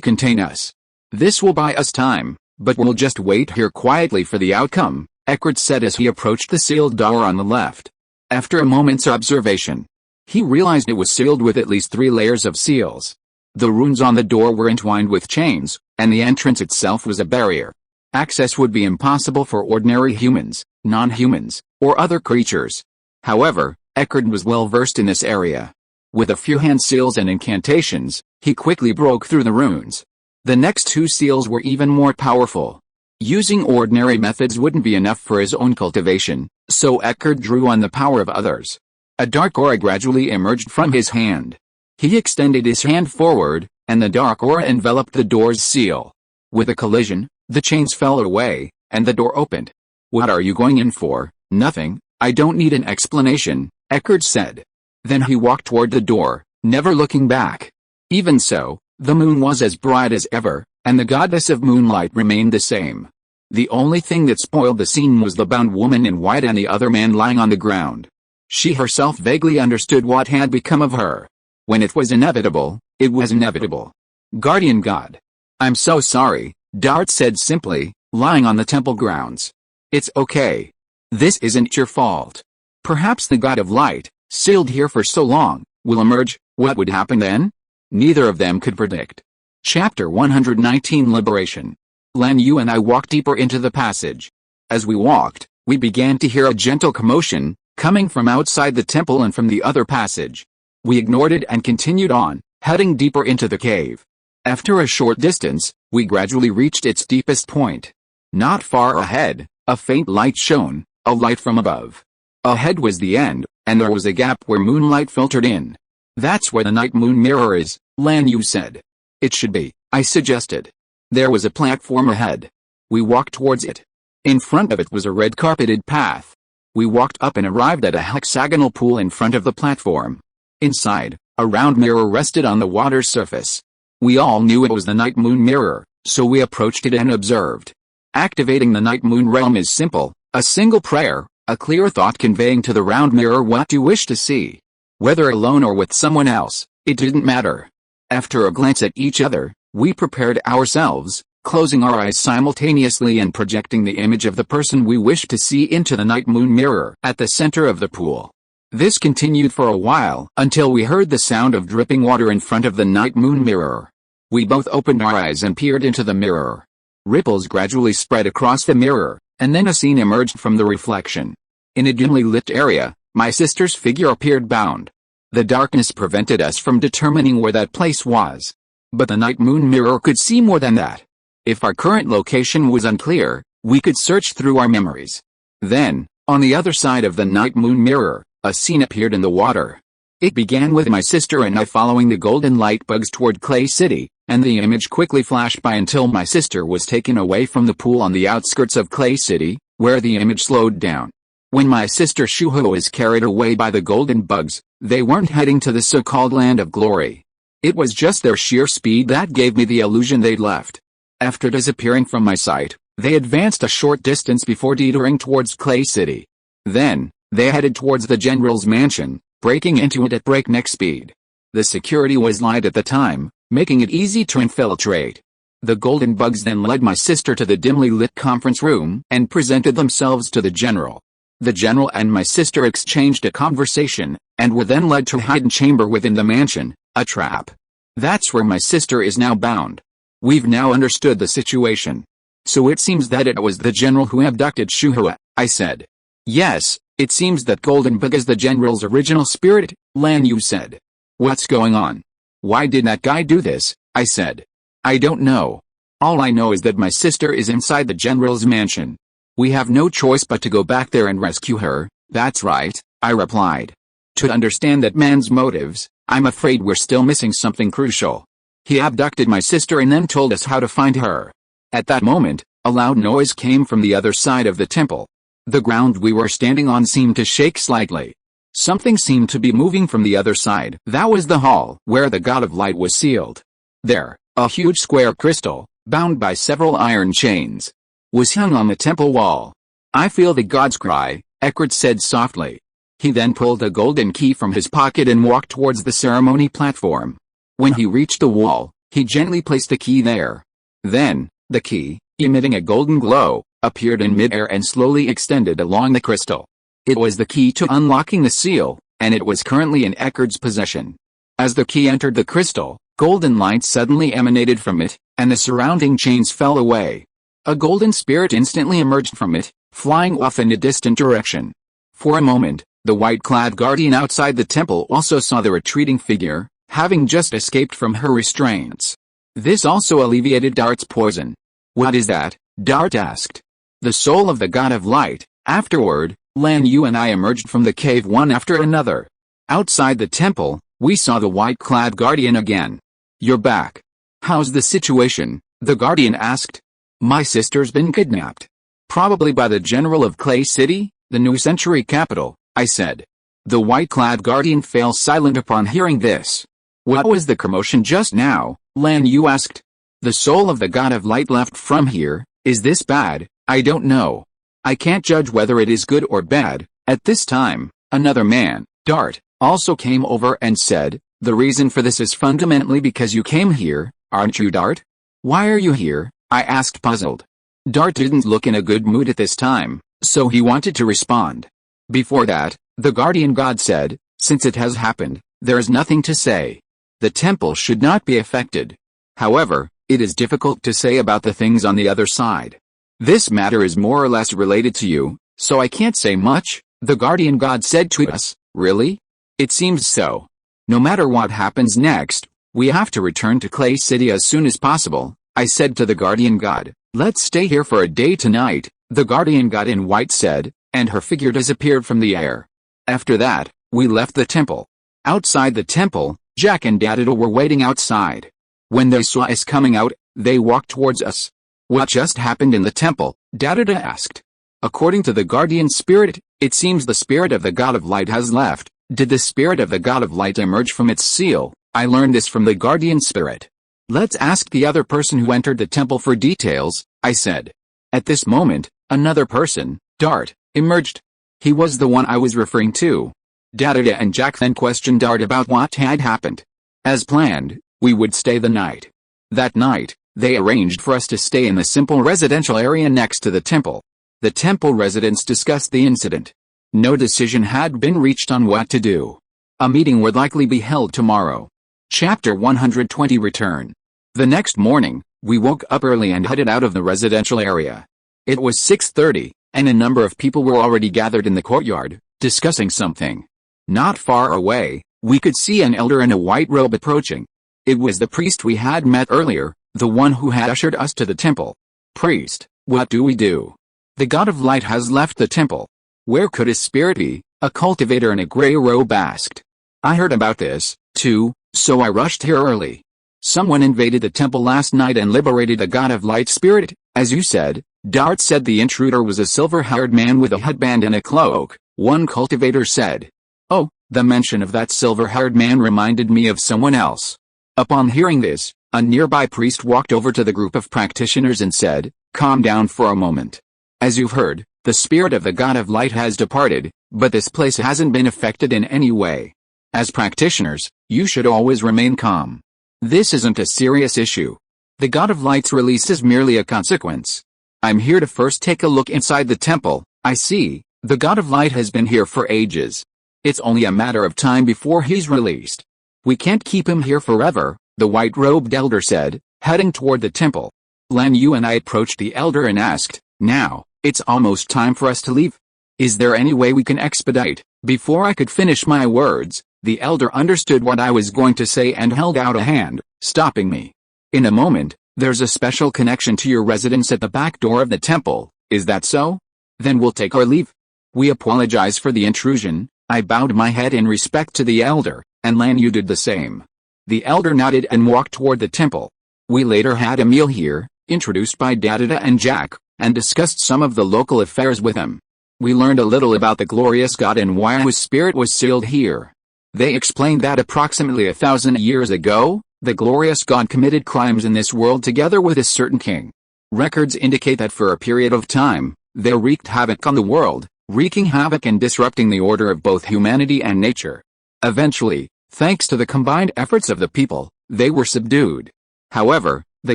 S1: contain us. This will buy us time, but we'll just wait here quietly for the outcome, Eckert said as he approached the sealed door on the left. After a moment's observation, he realized it was sealed with at least 3 layers of seals. The runes on the door were entwined with chains, and the entrance itself was a barrier. Access would be impossible for ordinary humans, non-humans, or other creatures. However, Eckert was well versed in this area. With a few hand seals and incantations, he quickly broke through the runes. The next 2 seals were even more powerful. Using ordinary methods wouldn't be enough for his own cultivation, so Eckert drew on the power of others. A dark aura gradually emerged from his hand. He extended his hand forward, and the dark aura enveloped the door's seal. With a collision, the chains fell away, and the door opened. "What are you going in for?" "Nothing, I don't need an explanation," Eckert said. Then he walked toward the door, never looking back. Even so, the moon was as bright as ever, and the goddess of moonlight remained the same. The only thing that spoiled the scene was the bound woman in white and the other man lying on the ground. She herself vaguely understood what had become of her. When it was inevitable, it was inevitable. "Guardian God. I'm so sorry," Dart said simply, lying on the temple grounds. "It's okay. This isn't your fault. Perhaps the God of Light, sealed here for so long, will emerge." What would happen then? Neither of them could predict. Chapter 119 Liberation. Lan Yu and I walked deeper into the passage. As we walked, we began to hear a gentle commotion, coming from outside the temple and from the other passage. We ignored it and continued on, heading deeper into the cave. After a short distance, we gradually reached its deepest point. Not far ahead, a faint light shone, a light from above. Ahead was the end, and there was a gap where moonlight filtered in. "That's where the night moon mirror is," Lan Yu said. "It should be," I suggested. There was a platform ahead. We walked towards it. In front of it was a red carpeted path. We walked up and arrived at a hexagonal pool in front of the platform. Inside, a round mirror rested on the water's surface. We all knew it was the night moon mirror, so we approached it and observed. Activating the night moon realm is simple: a single prayer, a clear thought conveying to the round mirror what you wish to see. Whether alone or with someone else, it didn't matter. After a glance at each other, we prepared ourselves, closing our eyes simultaneously and projecting the image of the person we wished to see into the night moon mirror at the center of the pool. This continued for a while until we heard the sound of dripping water in front of the night moon mirror. We both opened our eyes and peered into the mirror. Ripples gradually spread across the mirror, and then a scene emerged from the reflection. In a dimly lit area, my sister's figure appeared bound. The darkness prevented us from determining where that place was. But the night moon mirror could see more than that. If our current location was unclear, we could search through our memories. Then, on the other side of the night moon mirror, a scene appeared in the water. It began with my sister and I following the golden light bugs toward Clay City, and the image quickly flashed by until my sister was taken away from the pool on the outskirts of Clay City, where the image slowed down. When my sister Shuho was carried away by the golden bugs, they weren't heading to the so-called land of glory. It was just their sheer speed that gave me the illusion they'd left. After disappearing from my sight, they advanced a short distance before teetering towards Clay City. Then, they headed towards the general's mansion, breaking into it at breakneck speed. The security was light at the time, making it easy to infiltrate. The golden bugs then led my sister to the dimly lit conference room and presented themselves to the general. The general and my sister exchanged a conversation, and were then led to a hidden chamber within the mansion, a trap. That's where my sister is now bound. We've now understood the situation. So it seems that it was the general who abducted Shuhua, I said. Yes, it seems that Golden Bug is the general's original spirit, Lan Yu said. What's going on? Why did that guy do this? I said. I don't know. All I know is that my sister is inside the general's mansion. We have no choice but to go back there and rescue her. That's right, I replied. To understand that man's motives, I'm afraid we're still missing something crucial. He abducted my sister and then told us how to find her. At that moment, a loud noise came from the other side of the temple. The ground we were standing on seemed to shake slightly. Something seemed to be moving from the other side. That was the hall where the God of Light was sealed. There, a huge square crystal, bound by several iron chains, was hung on the temple wall. I feel the god's cry, Eckert said softly. He then pulled a golden key from his pocket and walked towards the ceremony platform. When he reached the wall, he gently placed the key there. Then, the key, emitting a golden glow, appeared in midair and slowly extended along the crystal. It was the key to unlocking the seal, and it was currently in Eckert's possession. As the key entered the crystal, golden light suddenly emanated from it, and the surrounding chains fell away. A golden spirit instantly emerged from it, flying off in a distant direction. For a moment, the white-clad guardian outside the temple also saw the retreating figure, having just escaped from her restraints. This also alleviated Dart's poison. "What is that?" Dart asked. "The soul of the God of Light." Afterward, Lan Yu and I emerged from the cave one after another. Outside the temple, we saw the white-clad guardian again. "You're back. How's the situation?" the guardian asked. "My sister's been kidnapped. Probably by the general of Clay City, the new century capital," I said. The white-clad guardian fell silent upon hearing this. "What was the commotion just now?" Lan Yu asked. "The soul of the God of Light left from here. Is this bad?" "I don't know. I can't judge whether it is good or bad." At this time, another man, Dart, also came over and said, "The reason for this is fundamentally because you came here, aren't you, Dart?" "Why are you here?" I asked, puzzled. Dart didn't look in a good mood at this time, so he wanted to respond. Before that, the guardian god said, "Since it has happened, there is nothing to say. The temple should not be affected. However, it is difficult to say about the things on the other side. This matter is more or less related to you, so I can't say much," the guardian god said to us. "Really? It seems so. No matter what happens next, we have to return to Clay City as soon as possible," I said to the guardian god. "Let's stay here for a day tonight," the guardian god in white said, and her figure disappeared from the air. After that, we left the temple. Outside the temple, Jack and Dadada were waiting outside. When they saw us coming out, they walked towards us. "What just happened in the temple?" Dadada asked. "According to the guardian spirit, it seems the spirit of the God of Light has left." "Did the spirit of the God of Light emerge from its seal?" "I learned this from the guardian spirit." "Let's ask the other person who entered the temple for details," I said. At this moment, another person, Dart, emerged. He was the one I was referring to. Dadada and Jack then questioned Dart about what had happened. As planned, we would stay the night. That night, they arranged for us to stay in the simple residential area next to the temple. The temple residents discussed the incident. No decision had been reached on what to do. A meeting would likely be held tomorrow. Chapter 120 Return. The next morning, we woke up early and headed out of the residential area. It was 6:30, and a number of people were already gathered in the courtyard, discussing something. Not far away, we could see an elder in a white robe approaching. It was the priest we had met earlier, the one who had ushered us to the temple. "Priest, what do we do? The God of Light has left the temple. Where could his spirit be?" a cultivator in a gray robe asked. "I heard about this, too, so I rushed here early. Someone invaded the temple last night and liberated the God of Light spirit, as you said." Dart said the intruder was a silver-haired man with a headband and a cloak, one cultivator said. "Oh, the mention of that silver-haired man reminded me of someone else." Upon hearing this, a nearby priest walked over to the group of practitioners and said, "Calm down for a moment. As you've heard, the spirit of the God of Light has departed, but this place hasn't been affected in any way. As practitioners, you should always remain calm. This isn't a serious issue. The God of Light's release is merely a consequence. I'm here to first take a look inside the temple. I see, the God of Light has been here for ages. It's only a matter of time before he's released. We can't keep him here forever," the white-robed elder said, heading toward the temple. Lan Yu and I approached the elder and asked, "Now, it's almost time for us to leave. Is there any way we can expedite?" Before I could finish my words, the elder understood what I was going to say and held out a hand, stopping me. "In a moment, there's a special connection to your residence at the back door of the temple, is that so? Then we'll take our leave." "We apologize for the intrusion." I bowed my head in respect to the elder, and Lan Yu did the same. The elder nodded and walked toward the temple. We later had a meal here, introduced by Dadada and Jack, and discussed some of the local affairs with him. We learned a little about the glorious god and why his spirit was sealed here. They explained that approximately 1,000 years ago, the glorious god committed crimes in this world together with a certain king. Records indicate that for a period of time, they wreaked havoc on the world, wreaking havoc and disrupting the order of both humanity and nature. Eventually, thanks to the combined efforts of the people, they were subdued. However, the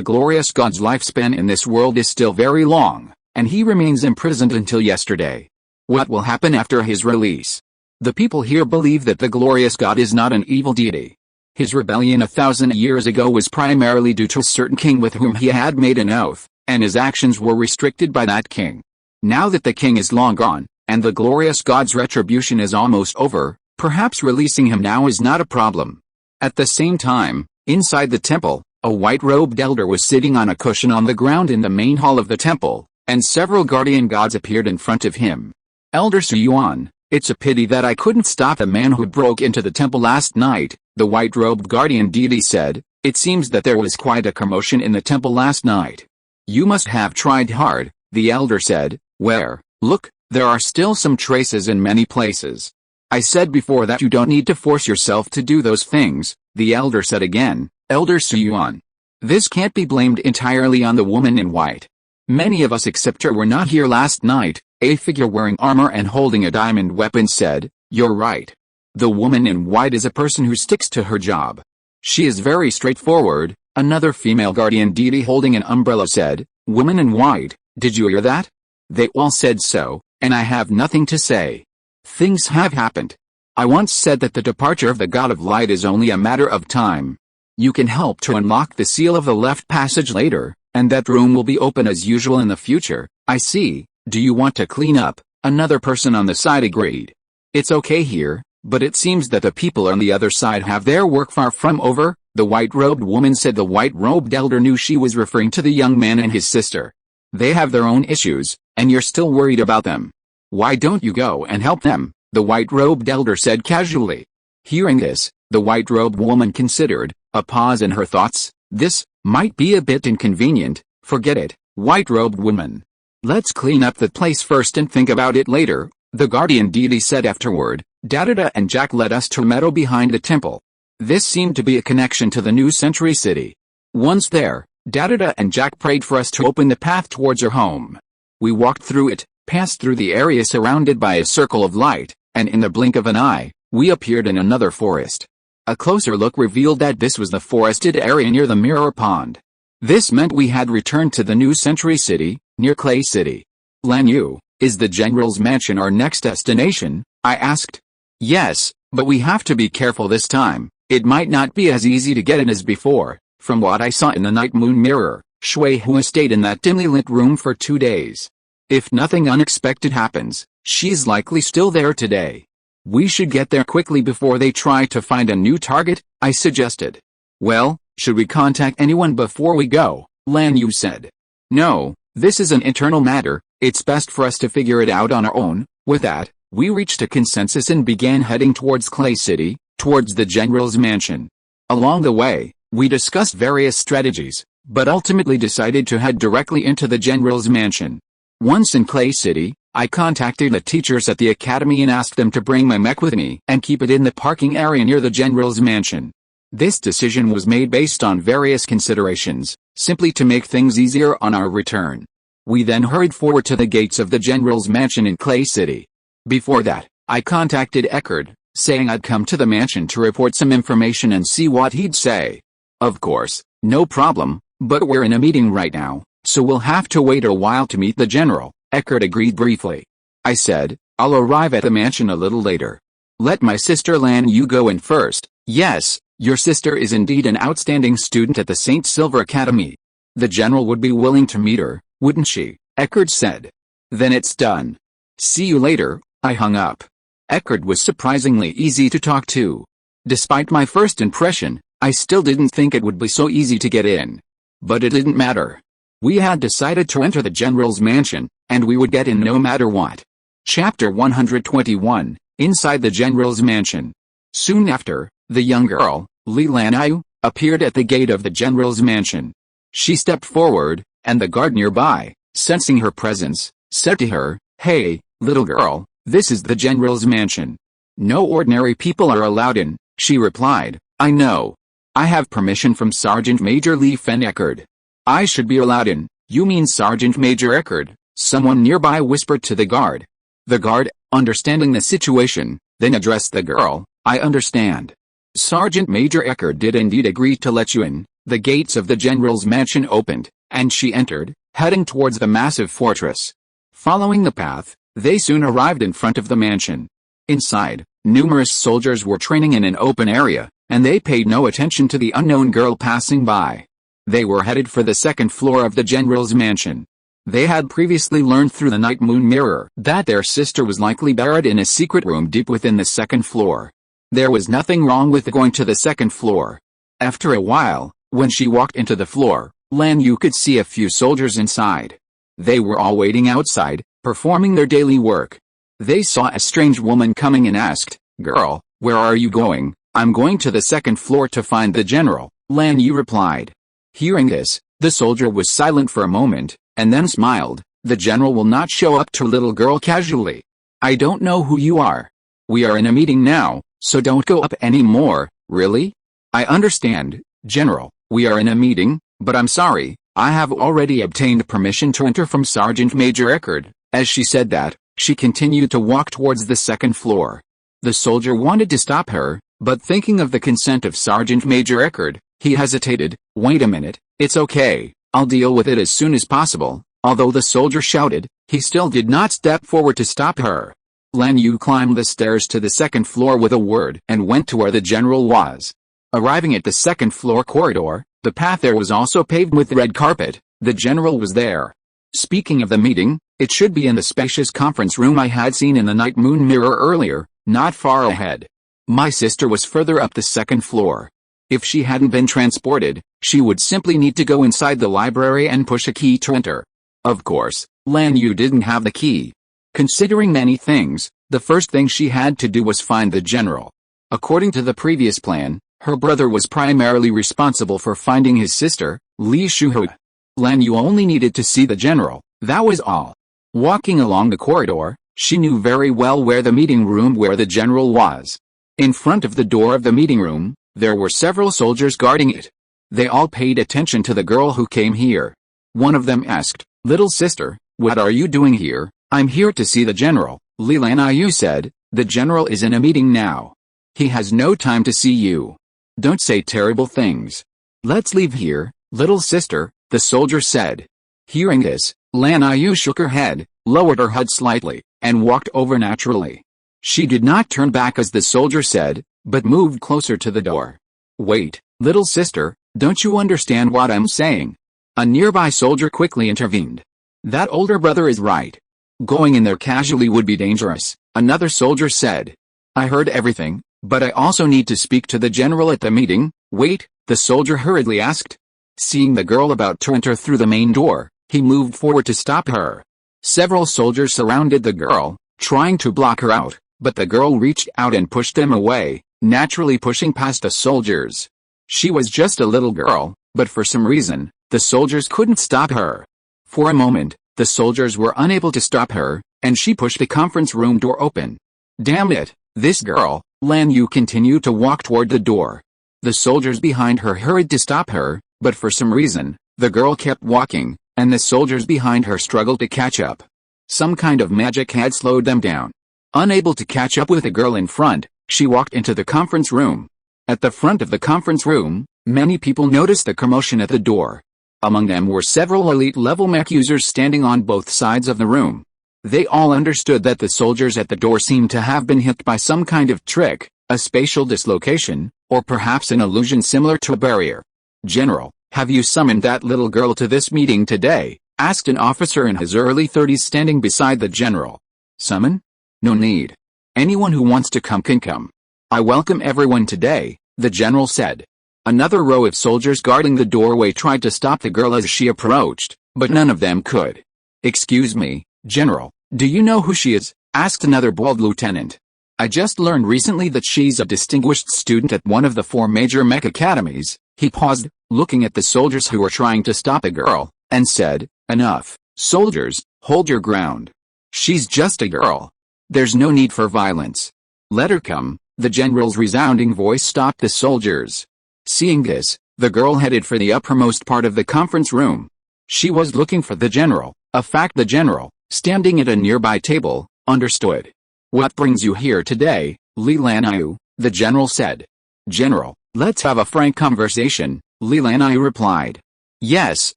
S1: glorious god's lifespan in this world is still very long, and he remains imprisoned until yesterday. What will happen after his release? The people here believe that the glorious god is not an evil deity. His rebellion 1,000 years ago was primarily due to a certain king with whom he had made an oath, and his actions were restricted by that king. Now that the king is long gone, and the glorious god's retribution is almost over, perhaps releasing him now is not a problem. At the same time, inside the temple, a white-robed elder was sitting on a cushion on the ground in the main hall of the temple, and several guardian gods appeared in front of him. Elder Suyuan, it's a pity that I couldn't stop the man who broke into the temple last night, the white-robed guardian deity said. It seems that there was quite a commotion in the temple last night. You must have tried hard, the elder said. Where? Look, there are still some traces in many places. I said before that you don't need to force yourself to do those things, the elder said again. Elder Suyuan. This can't be blamed entirely on the woman in white. Many of us except her were not here last night, a figure wearing armor and holding a diamond weapon said. You're right. The woman in white is a person who sticks to her job. She is very straightforward, another female guardian deity holding an umbrella said. Woman in white, did you hear that? They all said so, and I have nothing to say. Things have happened. I once said that the departure of the god of light is only a matter of time. You can help to unlock the seal of the left passage later, and that room will be open as usual in the future. I see. Do you want to clean up? Another person on the side agreed. It's okay here, but it seems that the people on the other side have their work far from over, the white-robed woman said. The white-robed elder knew she was referring to the young man and his sister. They have their own issues, and you're still worried about them. Why don't you go and help them? The white-robed elder said casually. Hearing this, the white-robed woman considered, a pause in her thoughts. This might be a bit inconvenient. Forget it, white-robed woman. Let's clean up the place first and think about it later, the guardian deity said afterward. Dadada and Jack led us to a meadow behind the temple. This seemed to be a connection to the new century city. Once there, Dadada and Jack prayed for us to open the path towards our home. We walked through it, passed through the area surrounded by a circle of light, and in the blink of an eye, we appeared in another forest. A closer look revealed that this was the forested area near the mirror pond. This meant we had returned to the new century city, near Clay City. Lan Yu, is the general's mansion our next destination? I asked. Yes, but we have to be careful this time. It might not be as easy to get in as before. From what I saw in the night moon mirror, Shui Hua stayed in that dimly lit room for 2 days. If nothing unexpected happens, she's likely still there today. We should get there quickly before they try to find a new target, I suggested. Well, should we contact anyone before we go? Lan Yu said. No, this is an internal matter, it's best for us to figure it out on our own. With that, we reached a consensus and began heading towards Clay City, towards the general's mansion. Along the way, we discussed various strategies, but ultimately decided to head directly into the general's mansion. Once in Clay City, I contacted the teachers at the academy and asked them to bring my mech with me and keep it in the parking area near the general's mansion. This decision was made based on various considerations, simply to make things easier on our return. We then hurried forward to the gates of the general's mansion in Clay City. Before that, I contacted Eckerd, saying I'd come to the mansion to report some information and see what he'd say. Of course, no problem, but we're in a meeting right now, so we'll have to wait a while to meet the general. Eckerd agreed briefly. I said, I'll arrive at the mansion a little later. Let my sister Lan Yu go in first. Yes, your sister is indeed an outstanding student at the St. Silver Academy. The general would be willing to meet her, wouldn't she? Eckerd said. Then it's done. See you later. I hung up. Eckerd was surprisingly easy to talk to. Despite my first impression, I still didn't think it would be so easy to get in. But it didn't matter. We had decided to enter the general's mansion, and we would get in no matter what. Chapter 121, Inside the General's Mansion. Soon after, the young girl, Li Lanyu, appeared at the gate of the general's mansion. She stepped forward, and the guard nearby, sensing her presence, said to her, Hey, "Little girl, this is the general's mansion. No ordinary people are allowed in," she replied. "I know. I have permission from Sergeant Major Lee Fen-Eckerd. I should be allowed in." "You mean Sergeant Major Eckerd?" someone nearby whispered to the guard. The guard, understanding the situation, then addressed the girl. "I understand. Sergeant Major Eckerd did indeed agree to let you in." The gates of the general's mansion opened, and she entered, heading towards the massive fortress. Following the path, they soon arrived in front of the mansion. Inside, numerous soldiers were training in an open area, and they paid no attention to the unknown girl passing by. They were headed for the second floor of the general's mansion. They had previously learned through the night moon mirror that their sister was likely buried in a secret room deep within the second floor. There was nothing wrong with going to the second floor. After a while, when she walked into the floor, Lan Yu could see a few soldiers inside. They were all waiting outside, performing their daily work. They saw a strange woman coming and asked, "Girl, where are you going?" "I'm going to the second floor to find the general," Lan Yu replied. Hearing this, the soldier was silent for a moment, and then smiled. "The general will not show up to little girl casually. I don't know who you are. We are in a meeting now, so don't go up anymore." "Really? I understand, General. We are in a meeting, but I'm sorry, I have already obtained permission to enter from Sergeant Major Eckerd." As she said that, she continued to walk towards the second floor. The soldier wanted to stop her, but thinking of the consent of Sergeant Major Eckerd, he hesitated. "Wait a minute, it's okay, I'll deal with it as soon as possible." Although the soldier shouted, he still did not step forward to stop her. Lan Yu climbed the stairs to the second floor with a word and went to where the general was. Arriving at the second floor corridor, the path there was also paved with red carpet. The general was there. Speaking of the meeting, it should be in the spacious conference room I had seen in the night moon mirror earlier, not far ahead. My sister was further up the second floor. If she hadn't been transported, she would simply need to go inside the library and push a key to enter. Of course, Lan Yu didn't have the key. Considering many things, the first thing she had to do was find the general. According to the previous plan, her brother was primarily responsible for finding his sister, Li Shuhui. Lan Yu only needed to see the general, that was all. Walking along the corridor, she knew very well where the meeting room where the general was. In front of the door of the meeting room, there were several soldiers guarding it. They all paid attention to the girl who came here. One of them asked, "Little sister, what are you doing here?" "I'm here to see the general," Li Lan-Yu said. "The general is in a meeting now. He has no time to see you. Don't say terrible things. Let's leave here, little sister," the soldier said. Hearing this, Lan-Yu shook her head, lowered her head slightly, and walked over naturally. She did not turn back as the soldier said, but moved closer to the door. "Wait, little sister, don't you understand what I'm saying?" A nearby soldier quickly intervened. "That older brother is right. Going in there casually would be dangerous," another soldier said. "I heard everything, but I also need to speak to the general at the meeting." "Wait," the soldier hurriedly asked. Seeing the girl about to enter through the main door, he moved forward to stop her. Several soldiers surrounded the girl, trying to block her out, but the girl reached out and pushed them away, naturally pushing past the soldiers. She was just a little girl, but for some reason, the soldiers couldn't stop her. For a moment, the soldiers were unable to stop her, and she pushed the conference room door open. "Damn it, this girl," Lan Yu continued to walk toward the door. The soldiers behind her hurried to stop her, but for some reason, the girl kept walking, and the soldiers behind her struggled to catch up. Some kind of magic had slowed them down. Unable to catch up with the girl in front, she walked into the conference room. At the front of the conference room, many people noticed the commotion at the door. Among them were several elite-level mech users standing on both sides of the room. They all understood that the soldiers at the door seemed to have been hit by some kind of trick, a spatial dislocation, or perhaps an illusion similar to a barrier. "General, have you summoned that little girl to this meeting today?" asked an officer in his early 30s standing beside the general. "Summon? No need. Anyone who wants to come can come. I welcome everyone today," the general said. Another row of soldiers guarding the doorway tried to stop the girl as she approached, but none of them could. "Excuse me, General, do you know who she is?" asked another bald lieutenant. "I just learned recently that she's a distinguished student at one of the 4 major Mecha Academies." He paused, looking at the soldiers who were trying to stop the girl, and said, "Enough, soldiers, hold your ground. She's just a girl. There's no need for violence. Let her come. The general's resounding voice stopped the soldiers. Seeing this, the girl headed for the uppermost part of the conference room. She was looking for the general, a fact the general, standing at a nearby table, understood. What brings you here today, Li Lanyu? The general said. General, let's have a frank conversation, Li Lanyu replied. Yes,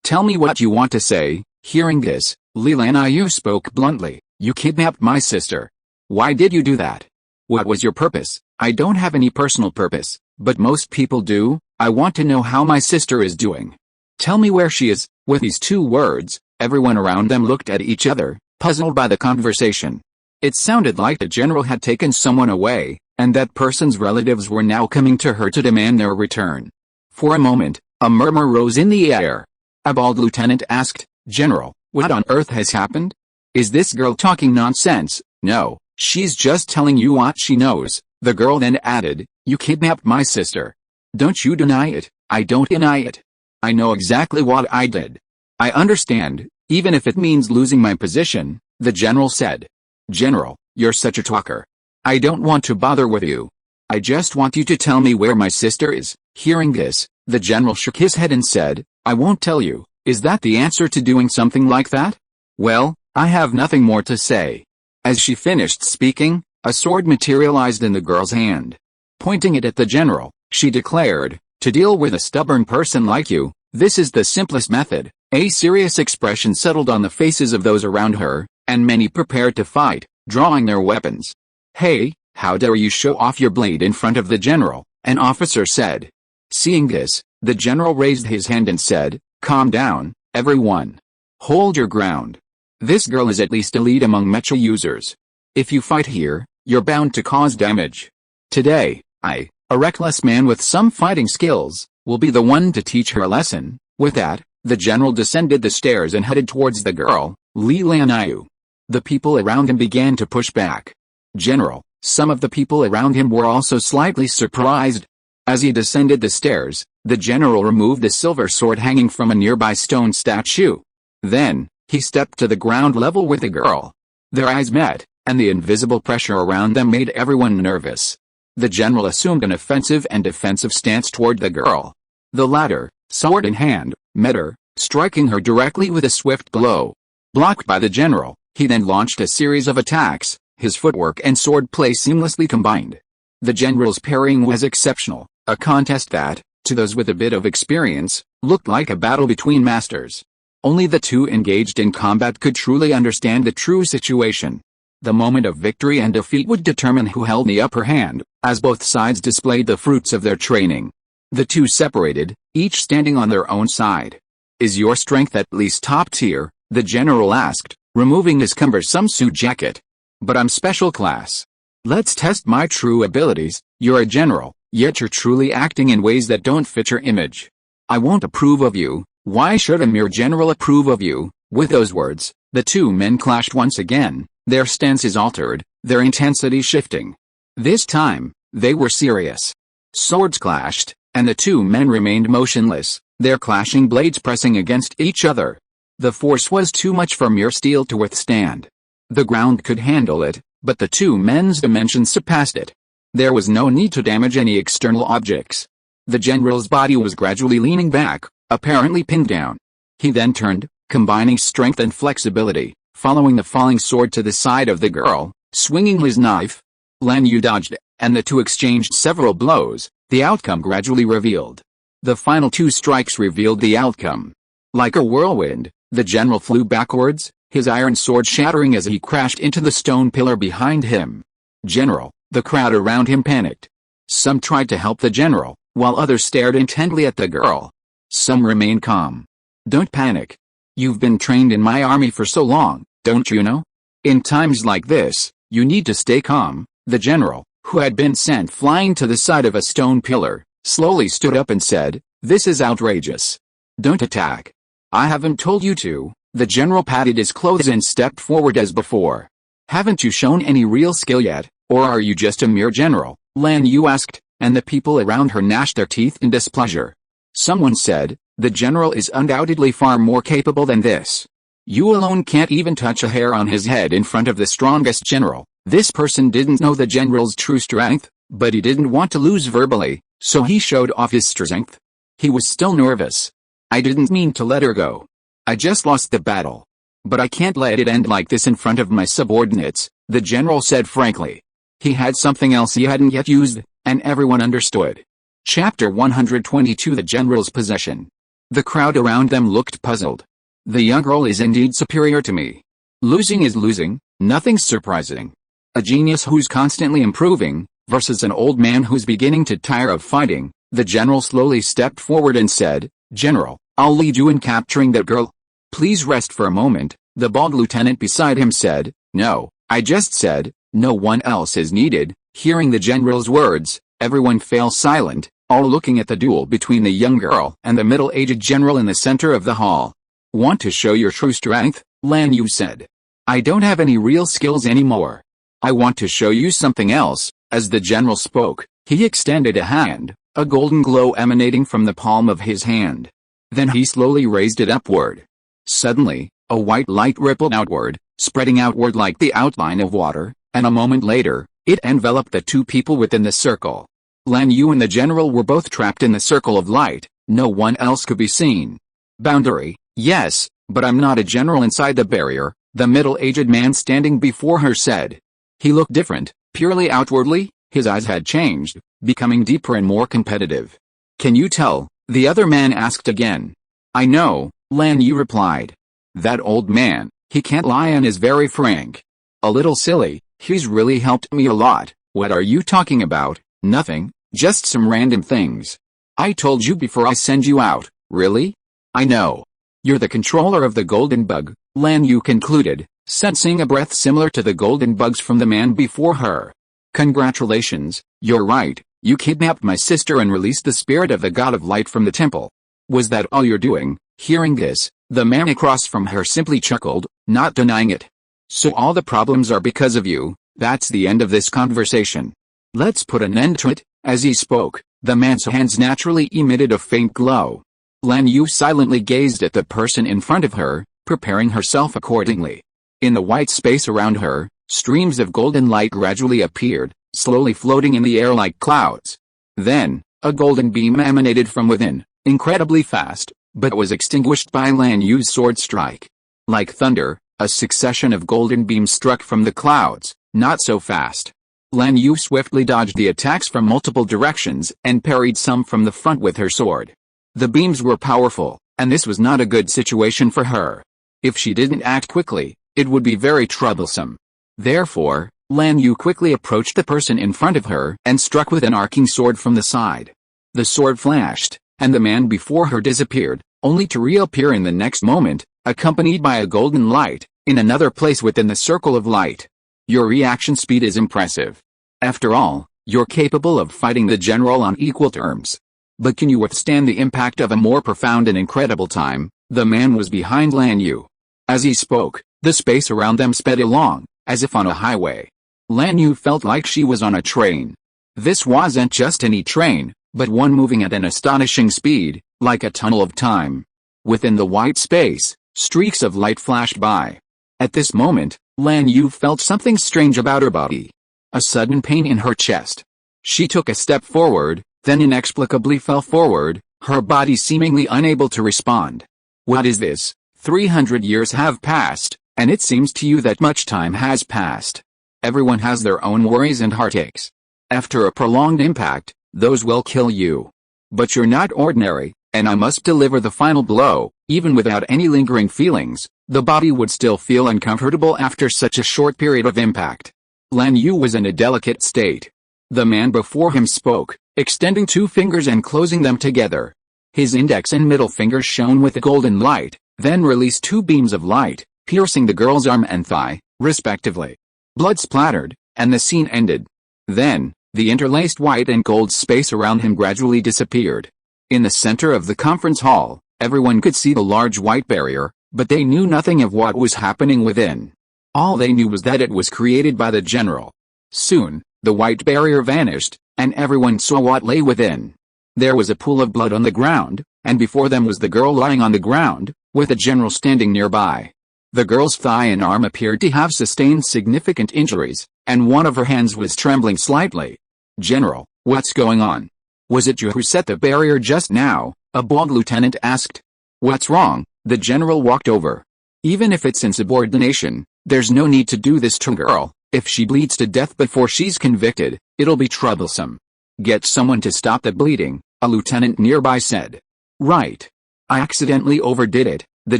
S1: tell me what you want to say. Hearing this, Li Lanyu spoke bluntly. You kidnapped my sister. Why did you do that? What was your purpose? I don't have any personal purpose, but most people do. I want to know how my sister is doing. Tell me where she is. With these two words, everyone around them looked at each other, puzzled by the conversation. It sounded like the general had taken someone away, and that person's relatives were now coming to her to demand their return. For a moment, a murmur rose in the air. A bald lieutenant asked, General, what on earth has happened? Is this girl talking nonsense? No, she's just telling you what she knows. The girl then added, you kidnapped my sister. Don't you deny it? I don't deny it. I know exactly what I did. I understand, even if it means losing my position, the general said. General, you're such a talker. I don't want to bother with you. I just want you to tell me where my sister is. Hearing this, the general shook his head and said, I won't tell you. Is that the answer to doing something like that? Well, I have nothing more to say. As she finished speaking, a sword materialized in the girl's hand. Pointing it at the general, she declared, to deal with a stubborn person like you, this is the simplest method. A serious expression settled on the faces of those around her, and many prepared to fight, drawing their weapons. Hey, how dare you show off your blade in front of the general, an officer said. Seeing this, the general raised his hand and said, calm down, everyone. Hold your ground. This girl is at least elite among Mecha users. If you fight here, you're bound to cause damage. Today, I, a reckless man with some fighting skills, will be the one to teach her a lesson. With that, the general descended the stairs and headed towards the girl, Li Lanyu. The people around him began to push back. General, some of the people around him were also slightly surprised. As he descended the stairs, the general removed a silver sword hanging from a nearby stone statue. Then, he stepped to the ground level with the girl. Their eyes met, and the invisible pressure around them made everyone nervous. The general assumed an offensive and defensive stance toward the girl. The latter, sword in hand, met her, striking her directly with a swift blow. Blocked by the general, he then launched a series of attacks, his footwork and swordplay seamlessly combined. The general's parrying was exceptional, a contest that, to those with a bit of experience, looked like a battle between masters. Only the two engaged in combat could truly understand the true situation. The moment of victory and defeat would determine who held the upper hand, as both sides displayed the fruits of their training. The two separated, each standing on their own side. Is your strength at least top tier? The general asked, removing his cumbersome suit jacket. But I'm special class. Let's test my true abilities. You're a general, yet you're truly acting in ways that don't fit your image. I won't approve of you. Why should a mere general approve of you? With those words, the two men clashed once again, their stances altered, their intensity shifting. This time, they were serious. Swords clashed, and the two men remained motionless, their clashing blades pressing against each other. The force was too much for mere steel to withstand. The ground could handle it, but the two men's dimensions surpassed it. There was no need to damage any external objects. The general's body was gradually leaning back, apparently pinned down. He then turned, combining strength and flexibility, following the falling sword to the side of the girl, swinging his knife. Lanyu dodged, and the two exchanged several blows, the outcome gradually revealed. The final two strikes revealed the outcome. Like a whirlwind, the general flew backwards, his iron sword shattering as he crashed into the stone pillar behind him. General, the crowd around him panicked. Some tried to help the general, while others stared intently at the girl. Some remained calm. Don't panic. You've been trained in my army for so long, don't you know? In times like this, you need to stay calm. The general, who had been sent flying to the side of a stone pillar, slowly stood up and said, "This is outrageous. Don't attack. I haven't told you to." The general patted his clothes and stepped forward as before. "Haven't you shown any real skill yet, or are you just a mere general?" Lanyu asked, and the people around her gnashed their teeth in displeasure. Someone said, "The general is undoubtedly far more capable than this." You alone can't even touch a hair on his head in front of the strongest general. This person didn't know the general's true strength, but he didn't want to lose verbally, so he showed off his strength. He was still nervous. I didn't mean to let her go. I just lost the battle. But I can't let it end like this in front of my subordinates, the general said frankly. He had something else he hadn't yet used, and everyone understood. Chapter 122 The General's Possession. The crowd around them looked puzzled. The young girl is indeed superior to me. Losing is losing, nothing's surprising. A genius who's constantly improving, versus an old man who's beginning to tire of fighting. The general slowly stepped forward and said, General, I'll lead you in capturing that girl. Please rest for a moment, the bald lieutenant beside him said. No, I just said, no one else is needed. Hearing the general's words, everyone fell silent, all looking at the duel between the young girl and the middle-aged general in the center of the hall. Want to show your true strength? Lan Yu said. I don't have any real skills anymore. I want to show you something else. As the general spoke, he extended a hand, a golden glow emanating from the palm of his hand. Then he slowly raised it upward. Suddenly, a white light rippled outward, spreading outward like the outline of water, and a moment later, it enveloped the two people within the circle. Lan Yu and the general were both trapped in the circle of light, no one else could be seen. Boundary, yes, but I'm not a general inside the barrier, the middle-aged man standing before her said. He looked different, purely outwardly, his eyes had changed, becoming deeper and more competitive. Can you tell? The other man asked again. I know, Lan Yu replied. That old man, he can't lie and is very frank. A little silly, he's really helped me a lot. What are you talking about? Nothing, just some random things. I told you before I send you out, really? I know. You're the controller of the golden bug, Lan Yu concluded, sensing a breath similar to the golden bugs from the man before her. Congratulations, you're right, you kidnapped my sister and released the spirit of the god of light from the temple. Was that all you're doing? Hearing this, the man across from her simply chuckled, not denying it. So all the problems are because of you. That's the end of this conversation. Let's put an end to it. As he spoke, the man's hands naturally emitted a faint glow. Lan Yu silently gazed at the person in front of her, preparing herself accordingly. In the white space around her, streams of golden light gradually appeared, slowly floating in the air like clouds. Then, a golden beam emanated from within, incredibly fast, but was extinguished by Lan Yu's sword strike. Like thunder, a succession of golden beams struck from the clouds, not so fast. Lan Yu swiftly dodged the attacks from multiple directions and parried some from the front with her sword. The beams were powerful, and this was not a good situation for her. If she didn't act quickly, it would be very troublesome. Therefore, Lan Yu quickly approached the person in front of her and struck with an arcing sword from the side. The sword flashed, and the man before her disappeared, only to reappear in the next moment, accompanied by a golden light, in another place within the circle of light. Your reaction speed is impressive. After all, you're capable of fighting the general on equal terms. But can you withstand the impact of a more profound and incredible time? The man was behind Lan Yu. As he spoke, the space around them sped along, as if on a highway. Lan Yu felt like she was on a train. This wasn't just any train, but one moving at an astonishing speed, like a tunnel of time. Within the white space, streaks of light flashed by. At this moment, Lan Yu felt something strange about her body. A sudden pain in her chest. She took a step forward, then inexplicably fell forward, her body seemingly unable to respond. What is this? 300 years have passed, and it seems to you that much time has passed. Everyone has their own worries and heartaches. After a prolonged impact, those will kill you. But you're not ordinary, and I must deliver the final blow. Even without any lingering feelings, the body would still feel uncomfortable after such a short period of impact. Lan Yu was in a delicate state. The man before him spoke, extending two fingers and closing them together. His index and middle fingers shone with a golden light, then released two beams of light, piercing the girl's arm and thigh, respectively. Blood splattered, and the scene ended. Then, the interlaced white and gold space around him gradually disappeared. In the center of the conference hall, everyone could see the large white barrier, but they knew nothing of what was happening within. All they knew was that it was created by the general. Soon, the white barrier vanished, and everyone saw what lay within. There was a pool of blood on the ground, and before them was the girl lying on the ground, with the general standing nearby. The girl's thigh and arm appeared to have sustained significant injuries, and one of her hands was trembling slightly. "General, what's going on? Was it you who set the barrier just now?" a bald lieutenant asked. "What's wrong?" The general walked over. "Even if it's insubordination, there's no need to do this to girl. If she bleeds to death before she's convicted, it'll be troublesome. Get someone to stop the bleeding," a lieutenant nearby said. "Right. I accidentally overdid it," the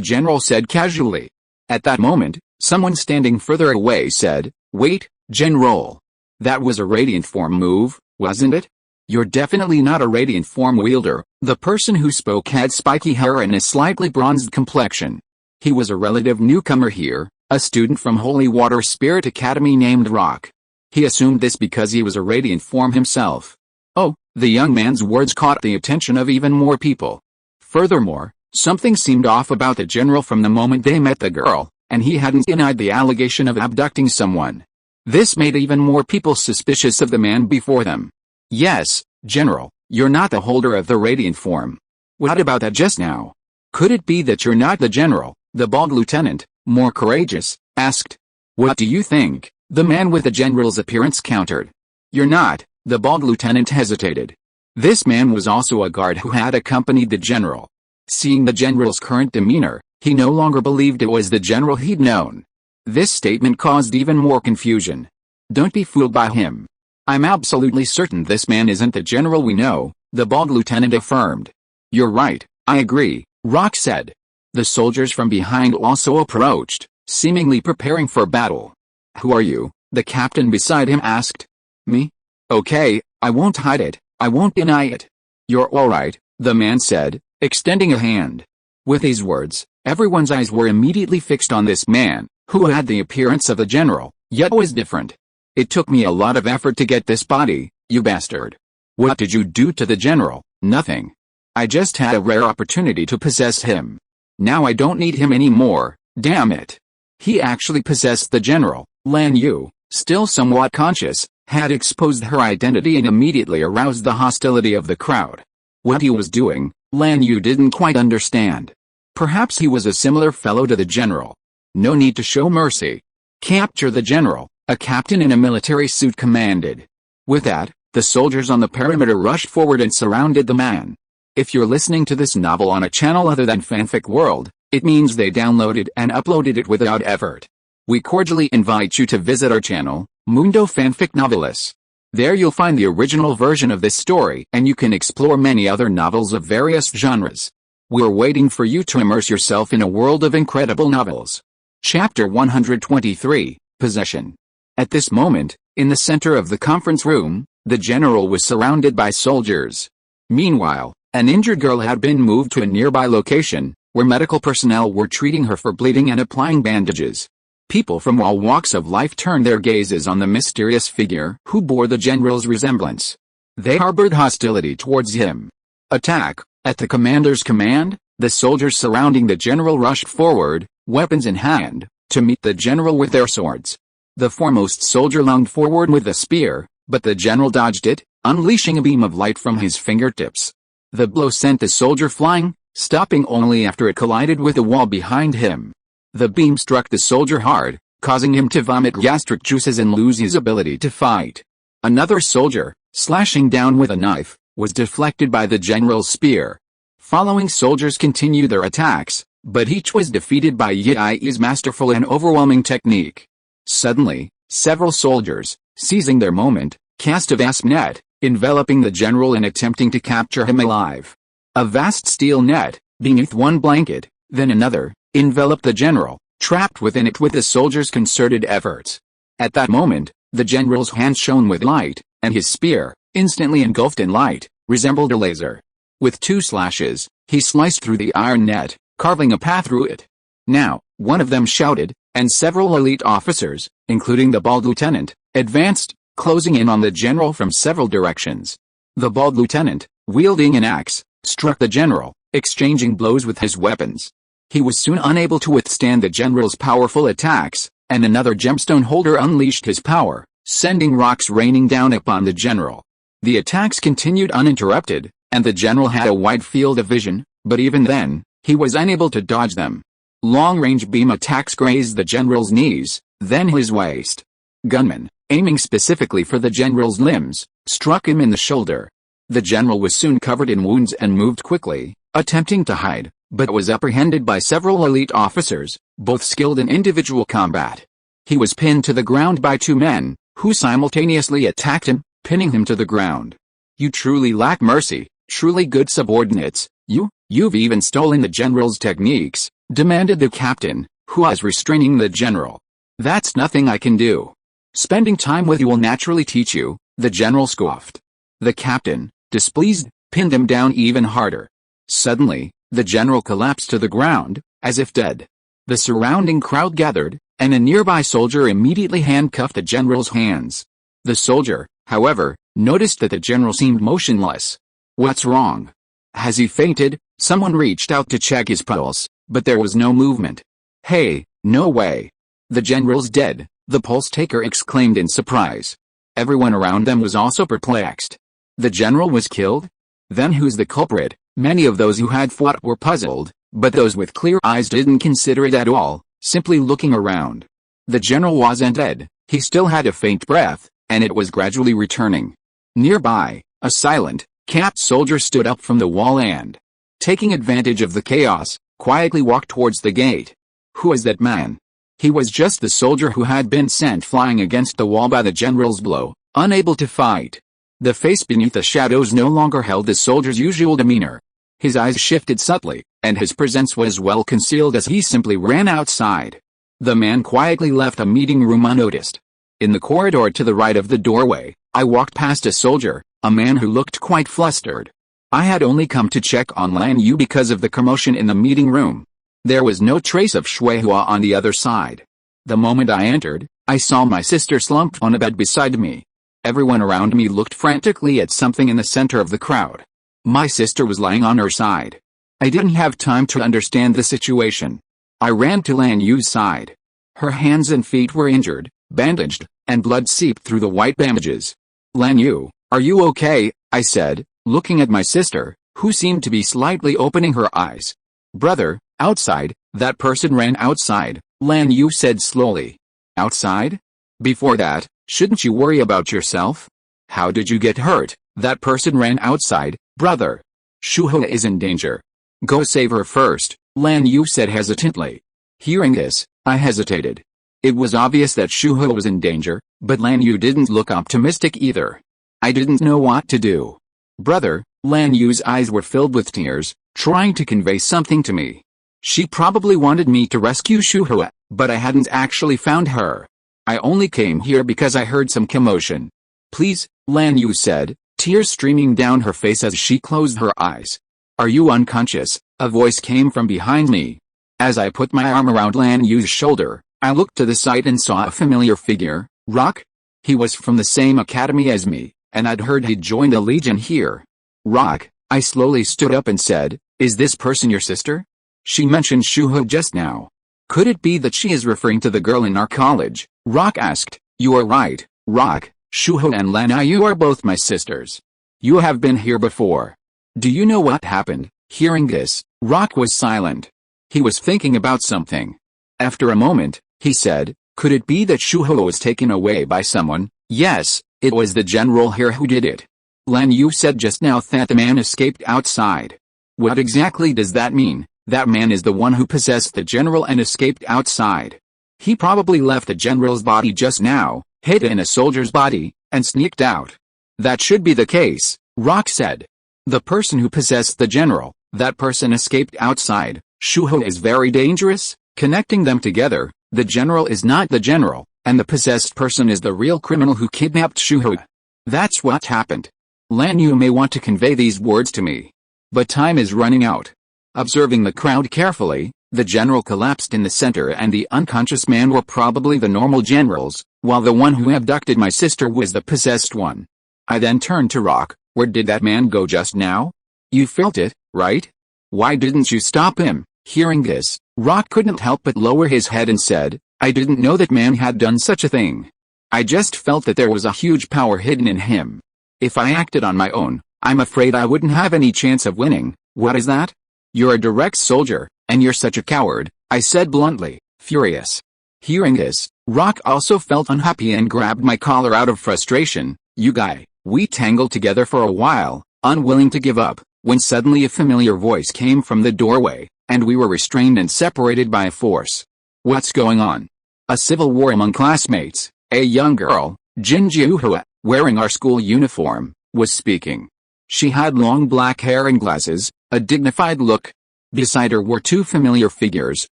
S1: general said casually. At that moment, someone standing further away said, "Wait, General. That was a radiant form move, wasn't it?" "You're definitely not a radiant form wielder." The person who spoke had spiky hair and a slightly bronzed complexion. He was a relative newcomer here, a student from Holy Water Spirit Academy named Rock. He assumed this because he was a radiant form himself. Oh, the young man's words caught the attention of even more people. Furthermore, something seemed off about the general from the moment they met the girl, and he hadn't denied the allegation of abducting someone. This made even more people suspicious of the man before them. "Yes, General, you're not the holder of the radiant form. What about that just now? Could it be that you're not the general?" the bald lieutenant, more courageous, asked. "What do you think?" the man with the general's appearance countered. "You're not," the bald lieutenant hesitated. This man was also a guard who had accompanied the general. Seeing the general's current demeanor, he no longer believed it was the general he'd known. This statement caused even more confusion. "Don't be fooled by him. I'm absolutely certain this man isn't the general we know," the bald lieutenant affirmed. "You're right, I agree," Rock said. The soldiers from behind also approached, seemingly preparing for battle. "Who are you?" the captain beside him asked. "Me? Okay, I won't hide it, I won't deny it." "You're alright," the man said, extending a hand. With these words, everyone's eyes were immediately fixed on this man, who had the appearance of a general, yet was different. "It took me a lot of effort to get this body, you bastard." "What did you do to the general?" "Nothing. I just had a rare opportunity to possess him. Now I don't need him anymore, damn it." He actually possessed the general. Lan Yu, still somewhat conscious, had exposed her identity and immediately aroused the hostility of the crowd. What he was doing, Lan Yu didn't quite understand. Perhaps he was a similar fellow to the general. No need to show mercy. "Capture the general," a captain in a military suit commanded. With that, the soldiers on the perimeter rushed forward and surrounded the man. If you're listening to this novel on a channel other than Fanfic World, it means they downloaded and uploaded it without effort. We cordially invite you to visit our channel, Mundo Fanfic Novelis. There you'll find the original version of this story and you can explore many other novels of various genres. We're waiting for you to immerse yourself in a world of incredible novels. Chapter 123, Possession. At this moment, in the center of the conference room, the general was surrounded by soldiers. Meanwhile, an injured girl had been moved to a nearby location, where medical personnel were treating her for bleeding and applying bandages. People from all walks of life turned their gazes on the mysterious figure who bore the general's resemblance. They harbored hostility towards him. "Attack!" At the commander's command, the soldiers surrounding the general rushed forward, weapons in hand, to meet the general with their swords. The foremost soldier lunged forward with a spear, but the general dodged it, unleashing a beam of light from his fingertips. The blow sent the soldier flying, stopping only after it collided with the wall behind him. The beam struck the soldier hard, causing him to vomit gastric juices and lose his ability to fight. Another soldier, slashing down with a knife, was deflected by the general's spear. Following soldiers continued their attacks, but each was defeated by Yi's masterful and overwhelming technique. Suddenly, several soldiers, seizing their moment, cast a vast net, enveloping the general and attempting to capture him alive. A vast steel net, beneath one blanket, then another, enveloped the general, trapped within it with the soldiers' concerted efforts. At that moment, the general's hand shone with light, and his spear, instantly engulfed in light, resembled a laser. With 2 slashes, he sliced through the iron net, carving a path through it. "Now," one of them shouted, and several elite officers, including the bald lieutenant, advanced, closing in on the general from several directions. The bald lieutenant, wielding an axe, struck the general, exchanging blows with his weapons. He was soon unable to withstand the general's powerful attacks, and another gemstone holder unleashed his power, sending rocks raining down upon the general. The attacks continued uninterrupted, and the general had a wide field of vision, but even then, he was unable to dodge them. Long-range beam attacks grazed the general's knees, then his waist. Gunman, aiming specifically for the general's limbs, struck him in the shoulder. The general was soon covered in wounds and moved quickly, attempting to hide, but was apprehended by several elite officers, both skilled in individual combat. He was pinned to the ground by 2 men, who simultaneously attacked him, pinning him to the ground. You truly lack mercy, truly good subordinates. You've even stolen the general's techniques, demanded the captain, who was restraining the general. That's nothing I can do. Spending time with you will naturally teach you, the general scoffed. The captain, displeased, pinned him down even harder. Suddenly, the general collapsed to the ground, as if dead. The surrounding crowd gathered, and a nearby soldier immediately handcuffed the general's hands. The soldier, however, noticed that the general seemed motionless. What's wrong? Has he fainted? Someone reached out to check his pulse, but there was no movement. Hey, no way. The general's dead, the pulse taker exclaimed in surprise. Everyone around them was also perplexed. The general was killed? Then who's the culprit? Many of those who had fought were puzzled, but those with clear eyes didn't consider it at all, simply looking around. The general wasn't dead, he still had a faint breath, and it was gradually returning. Nearby, a silent, capped soldier stood up from the wall and, taking advantage of the chaos, quietly walked towards the gate. Who is that man? He was just the soldier who had been sent flying against the wall by the general's blow, unable to fight. The face beneath the shadows no longer held the soldier's usual demeanor. His eyes shifted subtly, and his presence was well concealed as he simply ran outside. The man quietly left a meeting room unnoticed. In the corridor to the right of the doorway, I walked past a soldier, a man who looked quite flustered. I had only come to check on Lan Yu because of the commotion in the meeting room. There was no trace of Shuihua on the other side. The moment I entered, I saw my sister slumped on a bed beside me. Everyone around me looked frantically at something in the center of the crowd. My sister was lying on her side. I didn't have time to understand the situation. I ran to Lan Yu's side. Her hands and feet were injured, bandaged, and blood seeped through the white bandages. Lan Yu, are you okay? I said, looking at my sister, who seemed to be slightly opening her eyes. Brother, outside, that person ran outside, Lan Yu said slowly. Outside? Before that, shouldn't you worry about yourself? How did you get hurt? That person ran outside, brother. Shuihua is in danger. Go save her first, Lan Yu said hesitantly. Hearing this, I hesitated. It was obvious that Shuihua was in danger, but Lan Yu didn't look optimistic either. I didn't know what to do. Brother, Lan Yu's eyes were filled with tears, trying to convey something to me. She probably wanted me to rescue Shuihua, but I hadn't actually found her. I only came here because I heard some commotion. Please, Lan Yu said, tears streaming down her face as she closed her eyes. Are you unconscious? A voice came from behind me. As I put my arm around Lan Yu's shoulder, I looked to the side and saw a familiar figure, Rock. He was from the same academy as me, and I'd heard he'd joined a legion here. Rock, I slowly stood up and said, is this person your sister? She mentioned Shuihua just now. Could it be that she is referring to the girl in our college? Rock asked. You are right, Rock. Shuihua and Lan Yu are both my sisters. You have been here before. Do you know what happened? Hearing this, Rock was silent. He was thinking about something. After a moment, he said, could it be that Shuihua was taken away by someone? Yes, it was the general here who did it. Lan Yu said just now that the man escaped outside. What exactly does that mean? That man is the one who possessed the general and escaped outside. He probably left the general's body just now, hid in a soldier's body, and sneaked out. That should be the case, Rock said. The person who possessed the general, that person escaped outside. Shuihua is very dangerous. Connecting them together, the general is not the general, and the possessed person is the real criminal who kidnapped Shuihua. That's what happened. Lan Yu may want to convey these words to me. But time is running out. Observing the crowd carefully, the general collapsed in the center and the unconscious man were probably the normal generals, while the one who abducted my sister was the possessed one. I then turned to Rock. Where did that man go just now? You felt it, right? Why didn't you stop him? Hearing this, Rock couldn't help but lower his head and said, I didn't know that man had done such a thing. I just felt that there was a huge power hidden in him. If I acted on my own, I'm afraid I wouldn't have any chance of winning. What is that? You're a direct soldier, and you're such a coward, I said bluntly, furious. Hearing this, Rock also felt unhappy and grabbed my collar out of frustration. You guy, we tangled together for a while, unwilling to give up, when suddenly a familiar voice came from the doorway, and we were restrained and separated by a force. What's going on? A civil war among classmates. A young girl, Xingze, wearing our school uniform, was speaking. She had long black hair and glasses, a dignified look. Beside her were two familiar figures,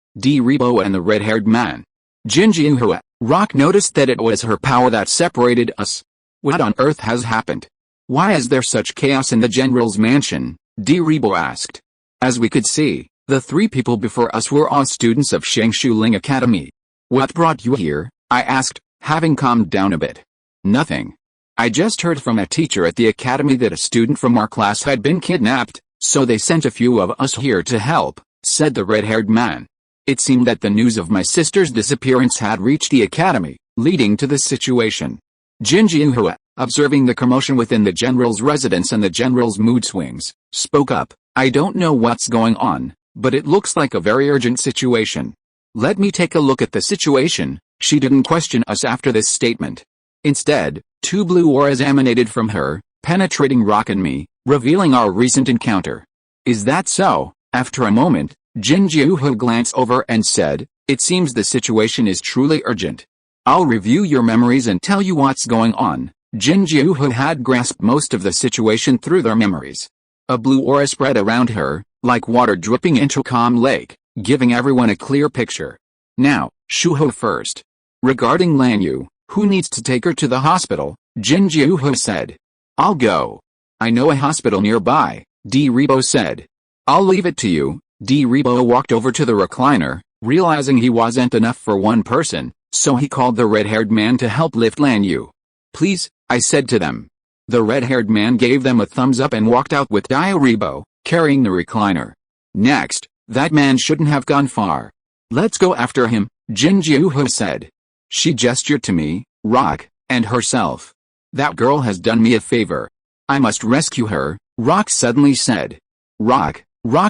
S1: Rebo and the red-haired man. Xingze, Rock noticed that it was her power that separated us. What on earth has happened? Why is there such chaos in the general's mansion? Rebo asked. As we could see, the three people before us were all students of Mecha Academy. What brought you here? I asked, having calmed down a bit. Nothing. I just heard from a teacher at the academy that a student from our class had been kidnapped, so they sent a few of us here to help, said the red-haired man. It seemed that the news of my sister's disappearance had reached the academy, leading to this situation. Xingze, observing the commotion within the general's residence and the general's mood swings, spoke up. I don't know what's going on, but it looks like a very urgent situation. Let me take a look at the situation. She didn't question us after this statement. Instead, two blue auras emanated from her, penetrating Rock and me, revealing our recent encounter. Is that so? After a moment, Xingze glanced over and said, it seems the situation is truly urgent. I'll review your memories and tell you what's going on. Xingze had grasped most of the situation through their memories. A blue aura spread around her, like water dripping into a calm lake, giving everyone a clear picture. Now, Shuho first. Regarding Lanyu, who needs to take her to the hospital, Xingze said. I'll go. I know a hospital nearby, Rebo said. I'll leave it to you. Rebo walked over to the recliner, realizing he wasn't enough for one person, so he called the red-haired man to help lift Lanyu. Please, I said to them. The red-haired man gave them a thumbs up and walked out with Rebo, carrying the recliner. Next, that man shouldn't have gone far. Let's go after him, Xingze said. She gestured to me, Rock, and herself. That girl has done me a favor. I must rescue her, Rock suddenly said. Rock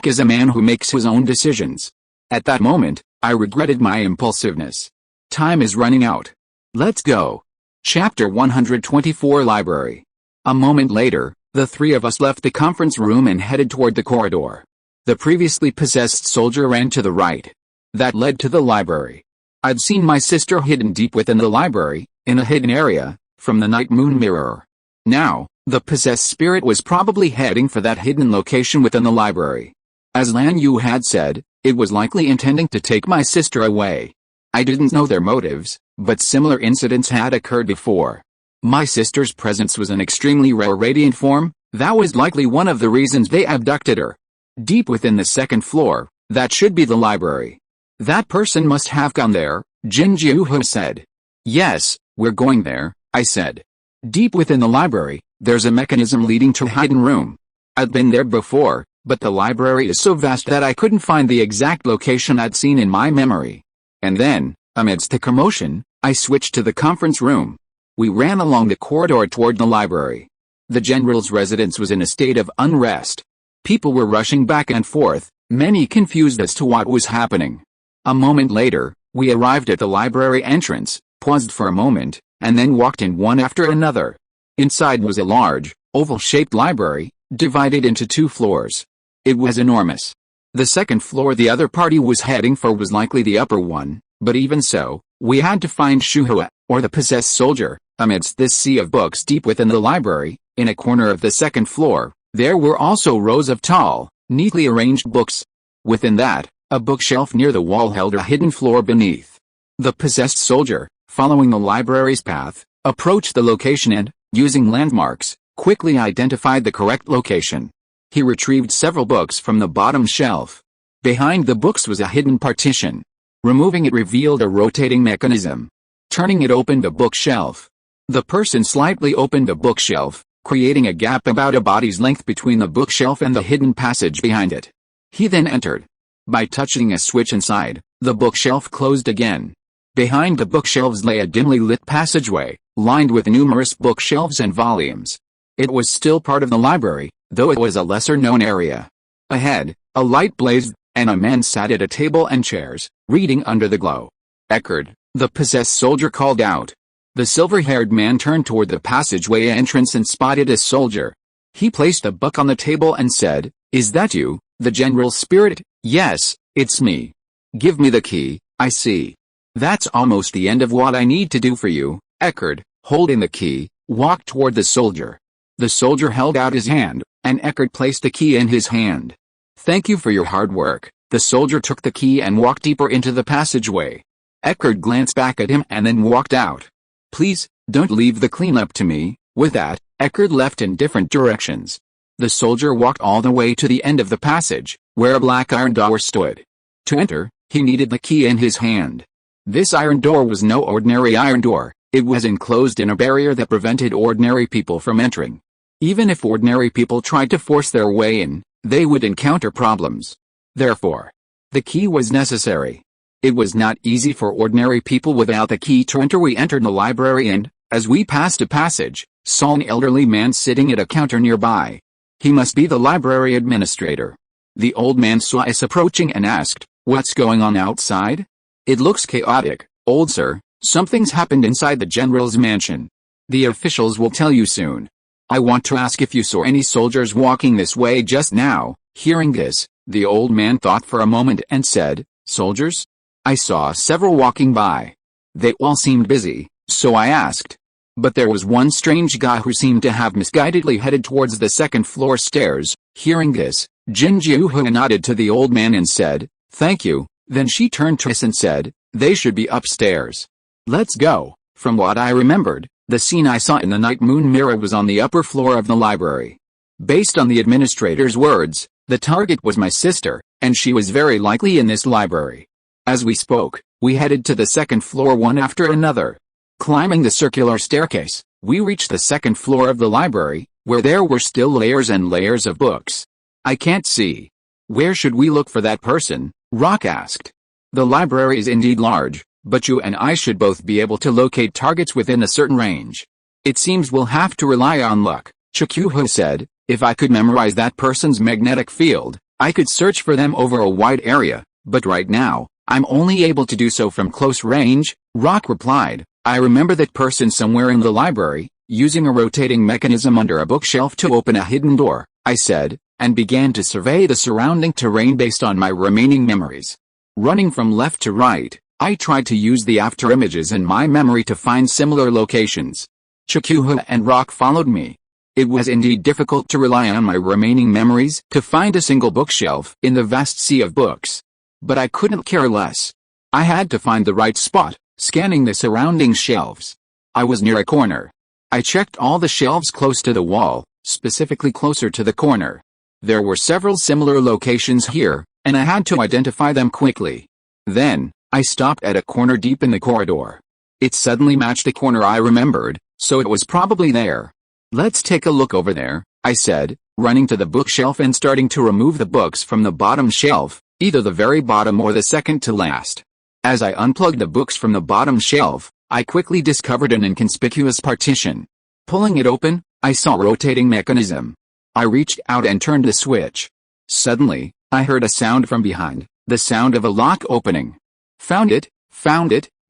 S1: is a man who makes his own decisions. At that moment, I regretted my impulsiveness. Time is running out. Let's go. Chapter 124 Library. A moment later, the three of us left the conference room and headed toward the corridor. The previously possessed soldier ran to the right. That led to the library. I'd seen my sister hidden deep within the library, in a hidden area, from the night moon mirror. Now, the possessed spirit was probably heading for that hidden location within the library. As Lanyu had said, it was likely intending to take my sister away. I didn't know their motives, but similar incidents had occurred before. My sister's presence was an extremely rare radiant form. That was likely one of the reasons they abducted her. Deep within the second floor, that should be the library. That person must have gone there, Xingze said. Yes, we're going there, I said. Deep within the library, there's a mechanism leading to a hidden room. I'd been there before, but the library is so vast that I couldn't find the exact location I'd seen in my memory. And then, amidst the commotion, I switched to the conference room. We ran along the corridor toward the library. The general's residence was in a state of unrest. People were rushing back and forth, many confused as to what was happening. A moment later, we arrived at the library entrance, paused for a moment, and then walked in one after another. Inside was a large, oval-shaped library, divided into two floors. It was enormous. The second floor the other party was heading for was likely the upper one, but even so, we had to find Shuho, or the possessed soldier. Amidst this sea of books deep within the library, in a corner of the second floor, there were also rows of tall, neatly arranged books. Within that, a bookshelf near the wall held a hidden floor beneath. The possessed soldier, following the library's path, approached the location and, using landmarks, quickly identified the correct location. He retrieved several books from the bottom shelf. Behind the books was a hidden partition. Removing it revealed a rotating mechanism. Turning it opened a bookshelf. The person slightly opened the bookshelf, creating a gap about a body's length between the bookshelf and the hidden passage behind it. He then entered. By touching a switch inside, the bookshelf closed again. Behind the bookshelves lay a dimly lit passageway, lined with numerous bookshelves and volumes. It was still part of the library, though it was a lesser-known area. Ahead, a light blazed, and a man sat at a table and chairs, reading under the glow. Eckerd, the possessed soldier called out. The silver-haired man turned toward the passageway entrance and spotted a soldier. He placed a book on the table and said, "Is that you, the general spirit?" "Yes, it's me." "Give me the key." "I see. That's almost the end of what I need to do for you." Eckerd, holding the key, walked toward the soldier. The soldier held out his hand, and Eckerd placed the key in his hand. "Thank you for your hard work." The soldier took the key and walked deeper into the passageway. Eckerd glanced back at him and then walked out. "Please, don't leave the cleanup to me." With that, Eckerd left in different directions. The soldier walked all the way to the end of the passage, where a black iron door stood. To enter, he needed the key in his hand. This iron door was no ordinary iron door. It was enclosed in a barrier that prevented ordinary people from entering. Even if ordinary people tried to force their way in, they would encounter problems. Therefore, the key was necessary. It was not easy for ordinary people without the key to enter. We entered the library and, as we passed a passage, saw an elderly man sitting at a counter nearby. He must be the library administrator. The old man saw us approaching and asked, "What's going on outside?" "It looks chaotic, old sir. Something's happened inside the general's mansion. The officials will tell you soon. I want to ask if you saw any soldiers walking this way just now." Hearing this, the old man thought for a moment and said, "Soldiers? I saw several walking by. They all seemed busy, so I asked. But there was one strange guy who seemed to have misguidedly headed towards the second-floor stairs." Hearing this, Xingze nodded to the old man and said, "Thank you." Then she turned to us and said, "They should be upstairs. Let's go." From what I remembered, the scene I saw in the night moon mirror was on the upper floor of the library. Based on the administrator's words, the target was my sister, and she was very likely in this library. As we spoke, we headed to the second floor one after another. Climbing the circular staircase, we reached the second floor of the library, where there were still layers and layers of books. "I can't see. Where should we look for that person?" Rock asked. "The library is indeed large, but you and I should both be able to locate targets within a certain range. It seems we'll have to rely on luck," Xingze said. "If I could memorize that person's magnetic field, I could search for them over a wide area, but right now, I'm only able to do so from close range." Rock replied, "I remember that person somewhere in the library, using a rotating mechanism under a bookshelf to open a hidden door," I said, and began to survey the surrounding terrain based on my remaining memories. Running from left to right, I tried to use the after images in my memory to find similar locations. Xingze and Rock followed me. It was indeed difficult to rely on my remaining memories to find a single bookshelf in the vast sea of books. But I couldn't care less. I had to find the right spot, scanning the surrounding shelves. I was near a corner. I checked all the shelves close to the wall, specifically closer to the corner. There were several similar locations here, and I had to identify them quickly. Then, I stopped at a corner deep in the corridor. It suddenly matched a corner I remembered, so it was probably there. "Let's take a look over there," I said, running to the bookshelf and starting to remove the books from the bottom shelf, either the very bottom or the second to last. As I unplugged the books from the bottom shelf, I quickly discovered an inconspicuous partition. Pulling it open, I saw a rotating mechanism. I reached out and turned the switch. Suddenly, I heard a sound from behind, the sound of a lock opening. Found it,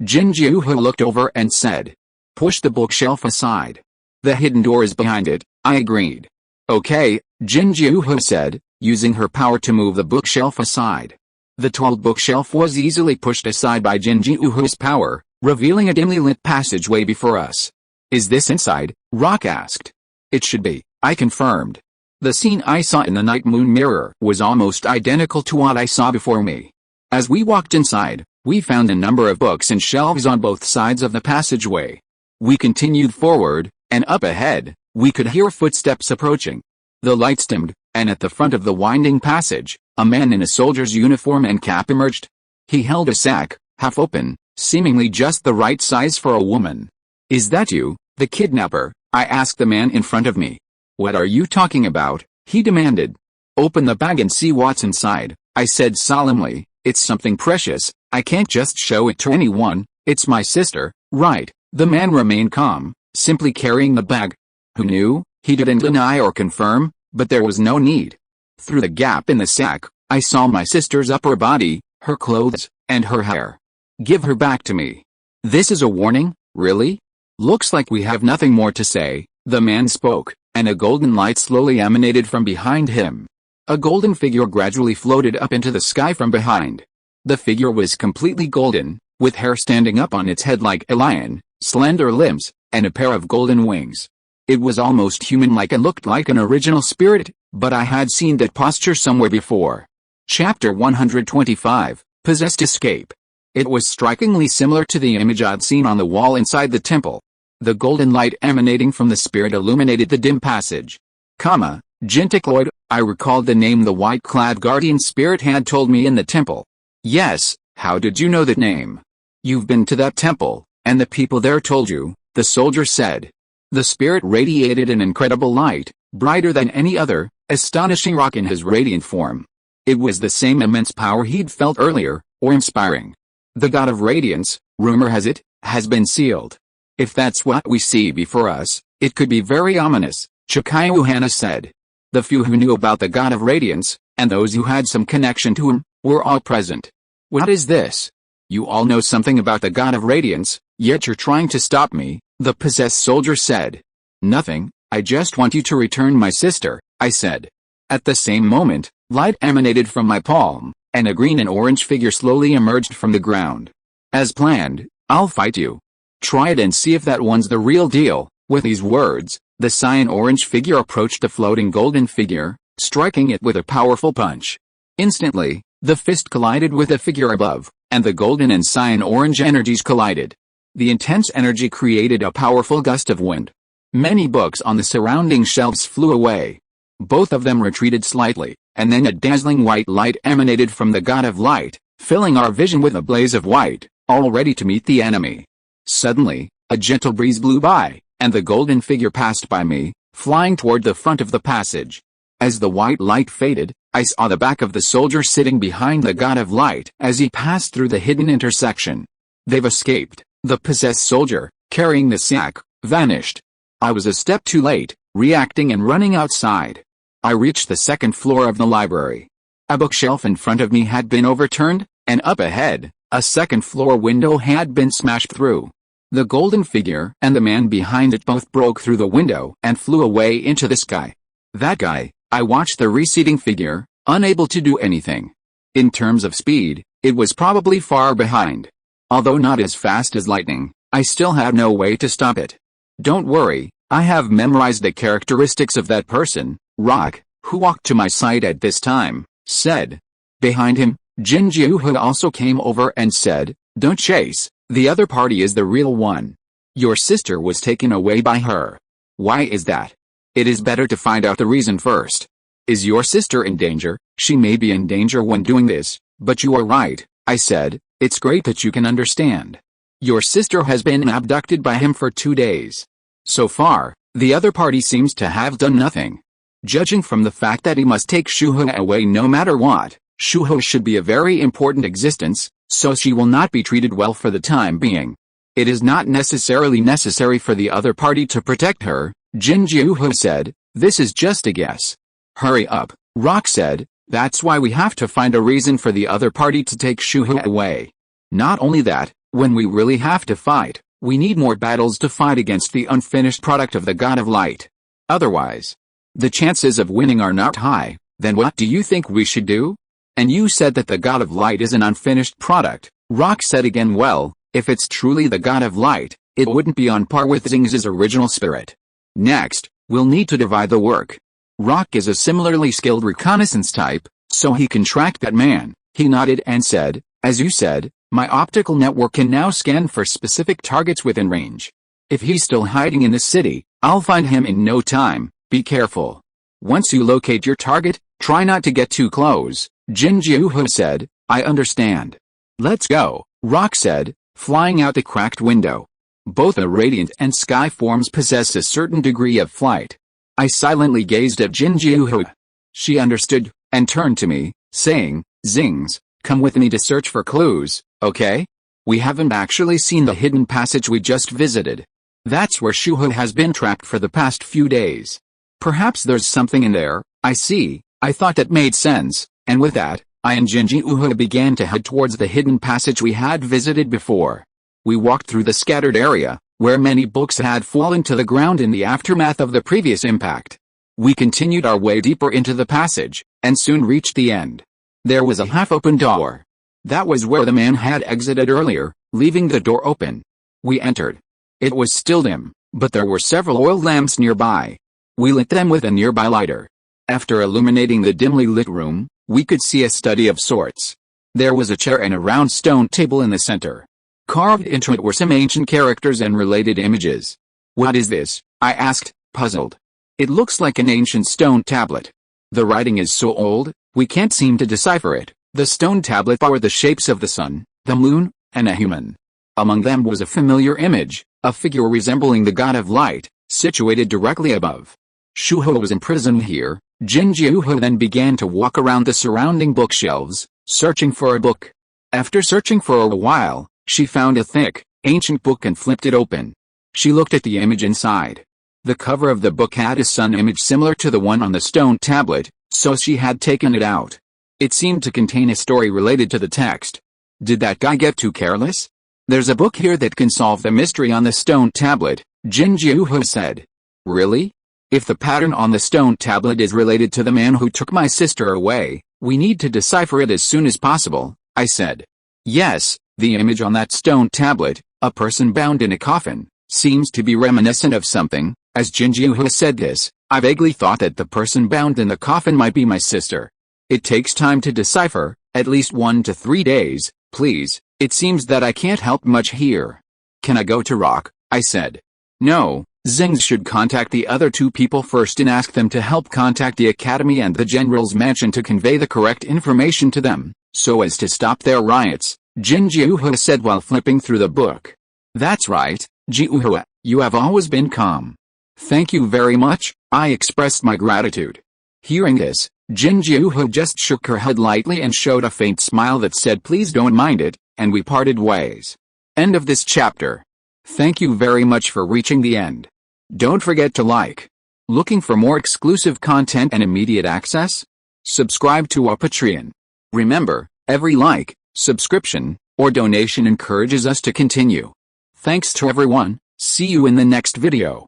S1: Xingze looked over and said. "Push the bookshelf aside. The hidden door is behind it," I agreed. "Okay," Xingze said, using her power to move the bookshelf aside. The tall bookshelf was easily pushed aside by Xingze's power, revealing a dimly lit passageway before us. "Is this inside?" Rock asked. "It should be," I confirmed. The scene I saw in the night moon mirror was almost identical to what I saw before me. As we walked inside, we found a number of books and shelves on both sides of the passageway. We continued forward, and up ahead, we could hear footsteps approaching. The lights dimmed, and at the front of the winding passage, a man in a soldier's uniform and cap emerged. He held a sack, half open, seemingly just the right size for a woman. "Is that you, the kidnapper?" I asked the man in front of me. "What are you talking about?" he demanded. "Open the bag and see what's inside," I said solemnly. "It's something precious, I can't just show it to anyone, it's my sister, right?" The man remained calm, simply carrying the bag. Who knew? He didn't deny or confirm, but there was no need. Through the gap in the sack, I saw my sister's upper body, her clothes, and her hair. Give her back to me. This is a warning, really? Looks like we have nothing more to say, the man spoke, and a golden light slowly emanated from behind him. A golden figure gradually floated up into the sky from behind. The figure was completely golden, with hair standing up on its head like a lion, slender limbs, and a pair of golden wings. It was almost human-like and looked like an original spirit, but I had seen that posture somewhere before. Chapter 125, Possessed Escape. It was strikingly similar to the image I'd seen on the wall inside the temple. The golden light emanating from the spirit illuminated the dim passage. Genticloid, I recalled the name the white-clad guardian spirit had told me in the temple. Yes, how did you know that name? You've been to that temple, and the people there told you, the soldier said. The spirit radiated an incredible light, brighter than any other, astonishing rock in his radiant form. It was the same immense power he'd felt earlier, or inspiring. The god of radiance, rumor has it, has been sealed. If that's what we see before us, it could be very ominous, Chikayuhana said. The few who knew about the god of radiance, and those who had some connection to him, were all present. What is this? You all know something about the god of radiance, yet you're trying to stop me, the possessed soldier said. Nothing, I just want you to return my sister, I said. At the same moment, light emanated from my palm, and a green and orange figure slowly emerged from the ground. As planned, I'll fight you. Try it and see if that one's the real deal. With these words, the cyan-orange figure approached the floating golden figure, striking it with a powerful punch. Instantly, the fist collided with the figure above, and the golden and cyan-orange energies collided. The intense energy created a powerful gust of wind. Many books on the surrounding shelves flew away. Both of them retreated slightly, and then a dazzling white light emanated from the god of light, filling our vision with a blaze of white, all ready to meet the enemy. Suddenly, a gentle breeze blew by, and the golden figure passed by me, flying toward the front of the passage. As the white light faded, I saw the back of the soldier sitting behind the god of light as he passed through the hidden intersection. They've escaped. The possessed soldier, carrying the sack, vanished. I was a step too late, reacting and running outside. I reached the second floor of the library. A bookshelf in front of me had been overturned, and up ahead, a second-floor window had been smashed through. The golden figure and the man behind it both broke through the window and flew away into the sky. That guy, I watched the receding figure, unable to do anything. In terms of speed, it was probably far behind. Although not as fast as lightning, I still had no way to stop it. Don't worry, I have memorized the characteristics of that person, Rock, who walked to my side at this time, said. Behind him, Xingze also came over and said, don't chase, the other party is the real one. Your sister was taken away by her. Why is that? It is better to find out the reason first. Is your sister in danger? She may be in danger when doing this, but you are right, I said. It's great that you can understand. Your sister has been abducted by him for 2 days. So far, the other party seems to have done nothing. Judging from the fact that he must take Shuhe away no matter what, Shuhe should be a very important existence, so she will not be treated well for the time being. It is not necessarily necessary for the other party to protect her, Xingze said. This is just a guess. Hurry up, Rock said. That's why we have to find a reason for the other party to take Shuhe away. Not only that, when we really have to fight, we need more battles to fight against the unfinished product of the God of Light. Otherwise, the chances of winning are not high. Then what do you think we should do? And you said that the God of Light is an unfinished product, Rock said again. Well, if it's truly the God of Light, it wouldn't be on par with Xingze's original spirit. Next, we'll need to divide the work. Rock is a similarly skilled reconnaissance type, so he can track that man. He nodded and said, as you said, my optical network can now scan for specific targets within range. If he's still hiding in the city, I'll find him in no time. Be careful. Once you locate your target, try not to get too close, Xingze said. I understand. Let's go, Rock said, flying out the cracked window. Both a radiant and sky forms possess a certain degree of flight. I silently gazed at Xingze. She understood, and turned to me, saying, Xingze, come with me to search for clues, okay? We haven't actually seen the hidden passage we just visited. That's where Shuhe has been trapped for the past few days. Perhaps there's something in there. I see. I thought that made sense, And with that, I and Xingze began to head towards the hidden passage we had visited before. We walked through the scattered area, where many books had fallen to the ground in the aftermath of the previous impact. We continued our way deeper into the passage, and soon reached the end. There was a half-open door. That was where the man had exited earlier, leaving the door open. We entered. It was still dim, but there were several oil lamps nearby. We lit them with a nearby lighter. After illuminating the dimly lit room, we could see a study of sorts. There was a chair and a round stone table in the center. Carved into it were some ancient characters and related images. "What is this?" I asked, puzzled. "It looks like an ancient stone tablet. The writing is so old, we can't seem to decipher it." The stone tablet bore the shapes of the sun, the moon, and a human. Among them was a familiar image, a figure resembling the god of light, situated directly above. Shuho was imprisoned here. Xingze then began to walk around the surrounding bookshelves, searching for a book. After searching for a while, she found a thick, ancient book and flipped it open. She looked at the image inside. The cover of the book had a sun image similar to the one on the stone tablet, so she had taken it out. It seemed to contain a story related to the text. Did that guy get too careless? "There's a book here that can solve the mystery on the stone tablet," Xingze said. "Really? If the pattern on the stone tablet is related to the man who took my sister away, we need to decipher it as soon as possible," I said. "Yes, the image on that stone tablet, a person bound in a coffin, seems to be reminiscent of something." As Xingze said this, I vaguely thought that the person bound in the coffin might be my sister. "It takes time to decipher, at least 1 to 3 days, please. It seems that I can't help much here." "Can I go to Rock?" I said. "No. Xingze should contact the other 2 people first and ask them to help contact the Academy and the General's mansion to convey the correct information to them, so as to stop their riots," Xingze said while flipping through the book. "That's right, Xingze, you have always been calm." "Thank you very much," I expressed my gratitude. Hearing this, Xingze just shook her head lightly and showed a faint smile that said please don't mind it, and we parted ways. End of this chapter. Thank you very much for reaching the end. Don't forget to like. Looking for more exclusive content and immediate access? Subscribe to our Patreon. Remember, every like, subscription, or donation encourages us to continue. Thanks to everyone, see you in the next video.